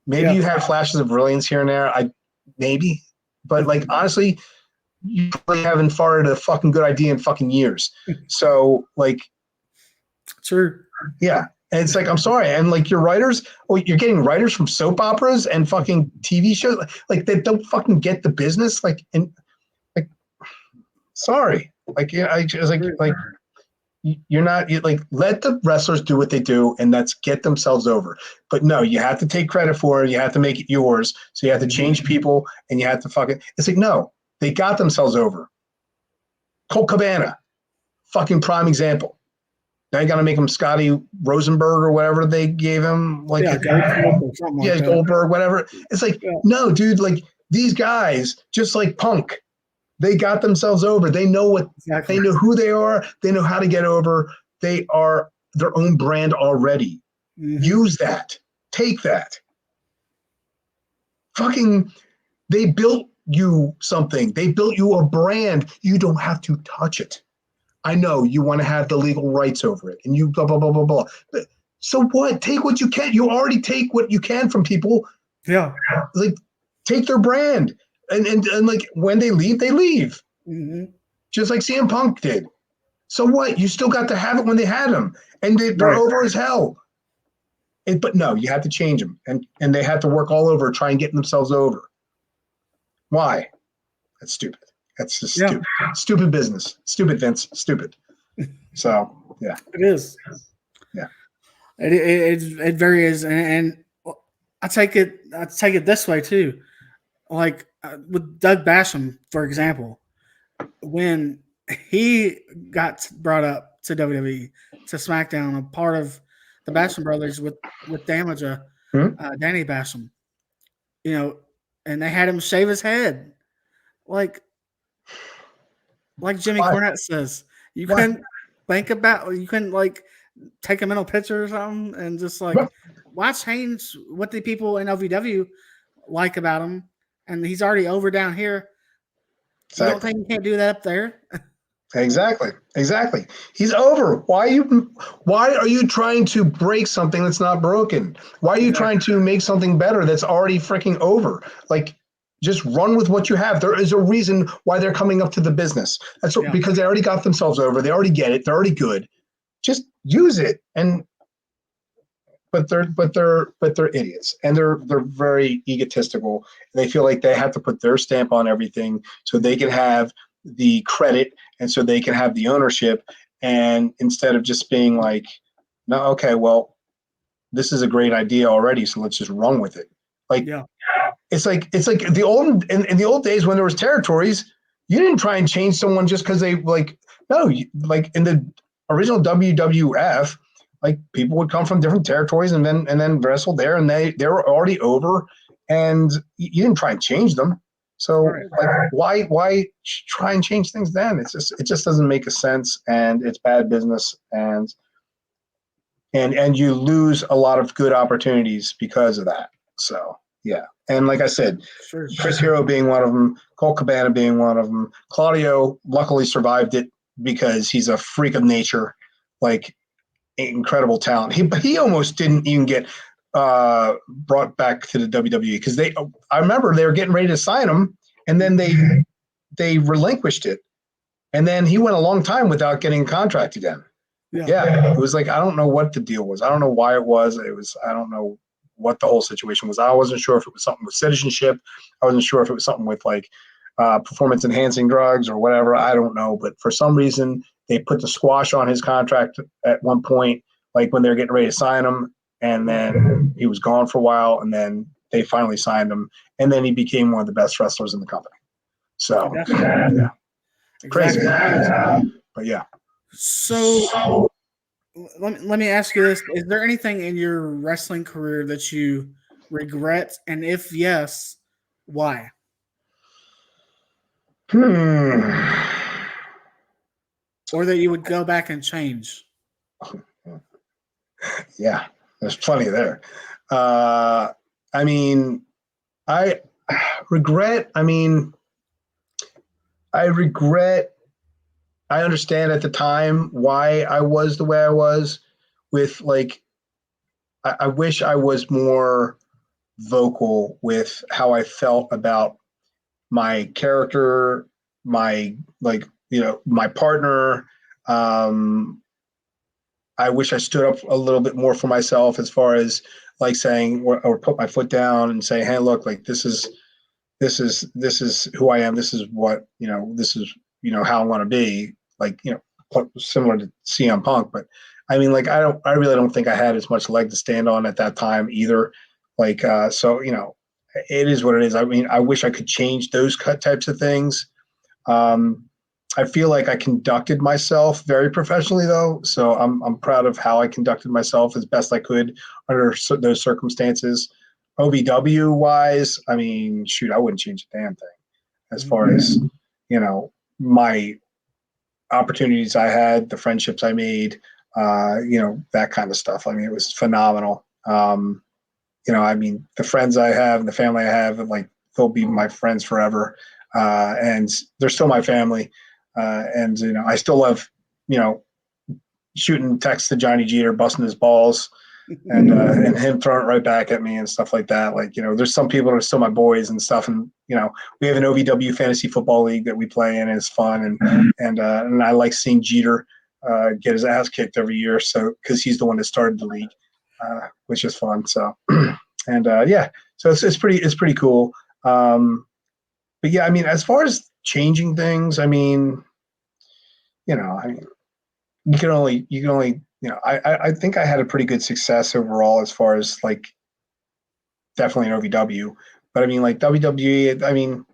Maybe you had flashes of brilliance here and there. Maybe, but like honestly, you probably haven't farted a fucking good idea in fucking years. So like, true. Yeah. And it's like, I'm sorry. And like your writers, you're getting writers from soap operas and fucking TV shows. Like they don't fucking get the business. Like, and like, sorry. Like, I just like, you're not let the wrestlers do what they do and that's get themselves over. But no, you have to take credit for it. You have to make it yours. So you have to change people and you have to it's like, no, they got themselves over. Colt Cabana, fucking prime example. Now you got to make him Scotty Rosenberg or whatever they gave him. Like, Goldberg, whatever. It's like, no, dude, like these guys, just like Punk, they got themselves over. They know they know who they are. They know how to get over. They are their own brand already. Mm-hmm. Use that. Take that. Fucking, they built you something. They built you a brand. You don't have to touch it. I know you want to have the legal rights over it, and you blah, blah, blah, blah, blah. But so what? Take what you can. You already take what you can from people. Yeah. Like, take their brand. And like, when they leave, they leave. Mm-hmm. Just like CM Punk did. So what? You still got to have it when they had them. And they're over as hell. But no, you have to change them. And they have to work all over, try and get themselves over. Why? That's stupid. That's just stupid. Stupid business. Stupid, Vince. Stupid. So, yeah. It is. Yeah. It very is. And I take it this way, too. Like with Doug Basham, for example, when he got brought up to WWE, to SmackDown, a part of the Basham brothers with Damaja, Danny Basham, and they had him shave his head. Like Jimmy Cornette says, you couldn't think about, you couldn't like take a mental picture or something and just like, why change what the people in LVW like about him? And he's already over down here. Exactly. You don't think you can't do that up there? Exactly. He's over. Why are you trying to break something that's not broken? Why are you trying to make something better that's already freaking over? Like, just run with what you have. There is a reason why they're coming up to the business. That's because they already got themselves over. They already get it. They're already good. Just use it. But they're idiots, and they're very egotistical. They feel like they have to put their stamp on everything so they can have the credit and so they can have the ownership. And instead of just being like, no, okay, well, this is a great idea already, so let's just run with it. Like, it's like the old in the old days when there was territories, you didn't try and change someone just because they like in the original WWF. like people would come from different territories and then wrestle there, and they were already over, and you didn't try and change them. So like, why try and change things then? It just doesn't make a sense, and it's bad business, and you lose a lot of good opportunities because of that. So yeah, and like I said, Sure. Chris Hero being one of them, Colt Cabana being one of them. Claudio luckily survived it because he's a freak of nature, like incredible talent. He almost didn't even get brought back to the WWE because I remember they were getting ready to sign him, and then they relinquished it, and then he went a long time without getting a contract again. Yeah, it was like, I don't know what the deal was. I don't know why it was. I don't know what the whole situation was. I wasn't sure if it was something with citizenship. I wasn't sure if it was something with like performance enhancing drugs or whatever. I don't know. But for some reason, they put the squash on his contract at one point, like when they were getting ready to sign him. And then he was gone for a while. And then they finally signed him. And then he became one of the best wrestlers in the company. So, yeah. Crazy. But yeah. So let me ask you this: is there anything in your wrestling career that you regret, and if yes, why? Or that you would go back and change? Yeah, there's plenty there. I mean, I regret. I regret. I understand at the time why I was the way I was. With like, I wish I was more vocal with how I felt about my character, my my partner. I wish I stood up a little bit more for myself as far as like saying or put my foot down and say, hey, look, like this is who I am. This is what, this is, how I want to be, like, similar to CM Punk. But I mean, like, I really don't think I had as much leg to stand on at that time either. Like, so, it is what it is. I mean, I wish I could change those types of things. I feel like I conducted myself very professionally, though. So I'm proud of how I conducted myself as best I could under those circumstances. OVW wise, I mean, shoot, I wouldn't change a damn thing as far as, my opportunities I had, the friendships I made, that kind of stuff. I mean, it was phenomenal. I mean, the friends I have and the family I have, like, they'll be my friends forever. And they're still my family. And I still love, shooting texts to Johnny Jeter, busting his balls, and him throwing it right back at me and stuff like that. Like, there's some people that are still my boys and stuff. And, we have an OVW fantasy football league that we play in, and it's fun. And I like seeing Jeter get his ass kicked every year. So, cause he's the one that started the league, which is fun. So, and yeah, so it's pretty cool. But yeah, I mean, as far as changing things, I mean, you can only, I think I had a pretty good success overall as far as like definitely in OVW, but I mean, like WWE, I mean,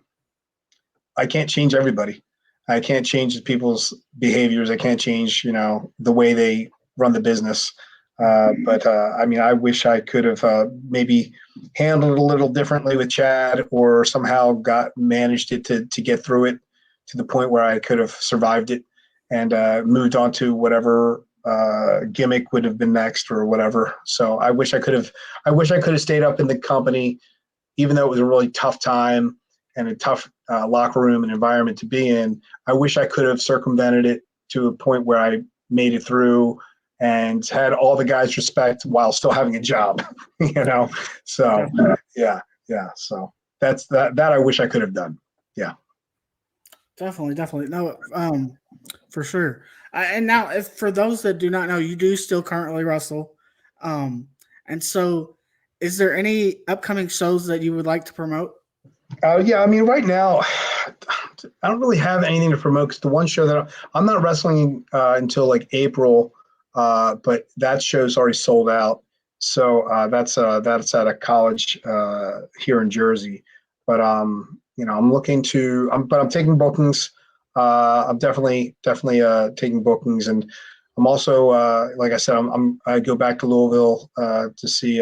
I can't change everybody. I can't change people's behaviors. I can't change, the way they run the business. But I mean, I wish I could have maybe handled it a little differently with Chad, or somehow managed it to get through it to the point where I could have survived it and moved on to whatever gimmick would have been next or whatever. So I wish I could have stayed up in the company, even though it was a really tough time and a tough locker room and environment to be in. I wish I could have circumvented it to a point where I made it through and had all the guys' respect while still having a job, So yeah. So that's that I wish I could have done. Yeah. Definitely. No, for sure. And now, if for those that do not know, you do still currently wrestle. And so, is there any upcoming shows that you would like to promote? Yeah, I mean, right now, I don't really have anything to promote because the one show that I'm not wrestling until like April, but that show's already sold out. So that's at a college here in Jersey. But I'm looking to, but I'm taking bookings. I'm definitely taking bookings, and I'm also, like I said, I go back to Louisville to see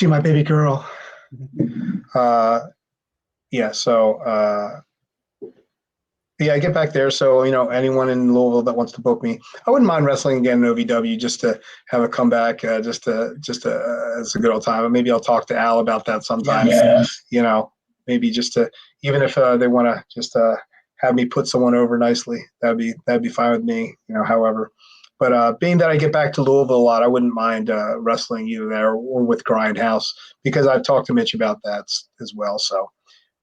my baby girl. Yeah, so yeah, I get back there. So anyone in Louisville that wants to book me, I wouldn't mind wrestling again in OVW just to have a comeback, just to it's a good old time. And maybe I'll talk to Al about that sometime. Yeah. Maybe just to, even if they want to just have me put someone over nicely, that'd be fine with me. However, but being that I get back to Louisville a lot, I wouldn't mind wrestling either there or with Grindhouse, because I've talked to Mitch about that as well. So,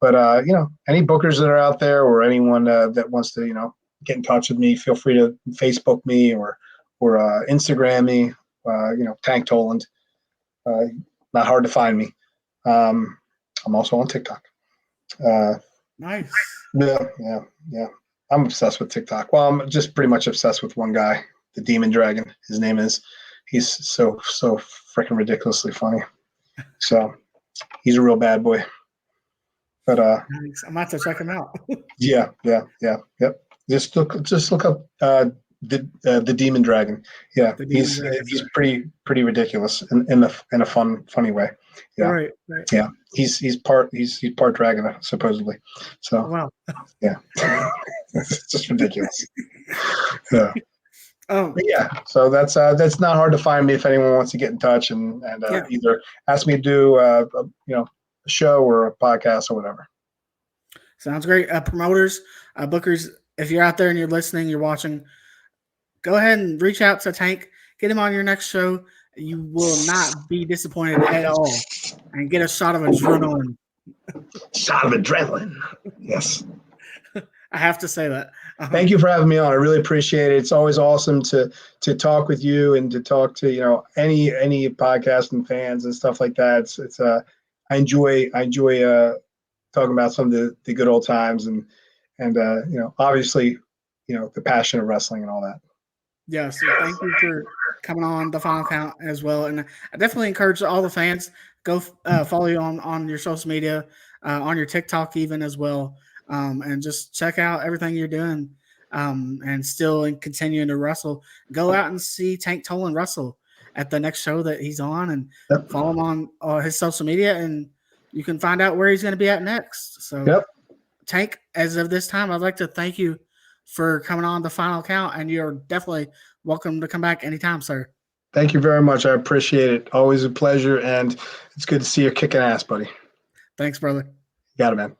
but any bookers that are out there, or anyone that wants to get in touch with me, feel free to Facebook me or Instagram me. Tank Toland. Not hard to find me. I'm also on TikTok. Nice. Yeah. I'm obsessed with TikTok. Well, I'm just pretty much obsessed with one guy, the Demon Dragon. His name is. He's so freaking ridiculously funny. So he's a real bad boy. But nice. I'm about to check him out. Yep. Just look up the Demon Dragon. Yeah, he's pretty ridiculous in a funny way. Yeah, right. Yeah, he's part dragon supposedly. So wow. Yeah, it's just ridiculous. Yeah. But yeah, so that's not hard to find me if anyone wants to get in touch and either ask me to do a show or a podcast or whatever. Sounds great. Promoters, bookers, if you're out there and you're listening, you're watching, go ahead and reach out to Tank. Get him on your next show. You will not be disappointed at all. And get a shot of adrenaline. Shot of adrenaline. Yes. I have to say that. Thank you for having me on. I really appreciate it. It's always awesome to talk with you and to talk to any podcasting fans and stuff like that. It's I enjoy talking about some of the good old times and obviously the passion of wrestling and all that. Yes, thank you for coming on the Final Count as well, and I definitely encourage all the fans go follow you on your social media, on your TikTok even as well, and just check out everything you're doing, and still continuing to wrestle. Go out and see Tank Toland wrestle at the next show that he's on, and follow him on his social media, and you can find out where he's going to be at next. So, Tank, as of this time, I'd like to thank you for coming on the Final Count, and you're definitely welcome to come back anytime, sir. Thank you very much. I appreciate it. Always a pleasure, and it's good to see you kicking ass, buddy. Thanks, brother. Got it, man.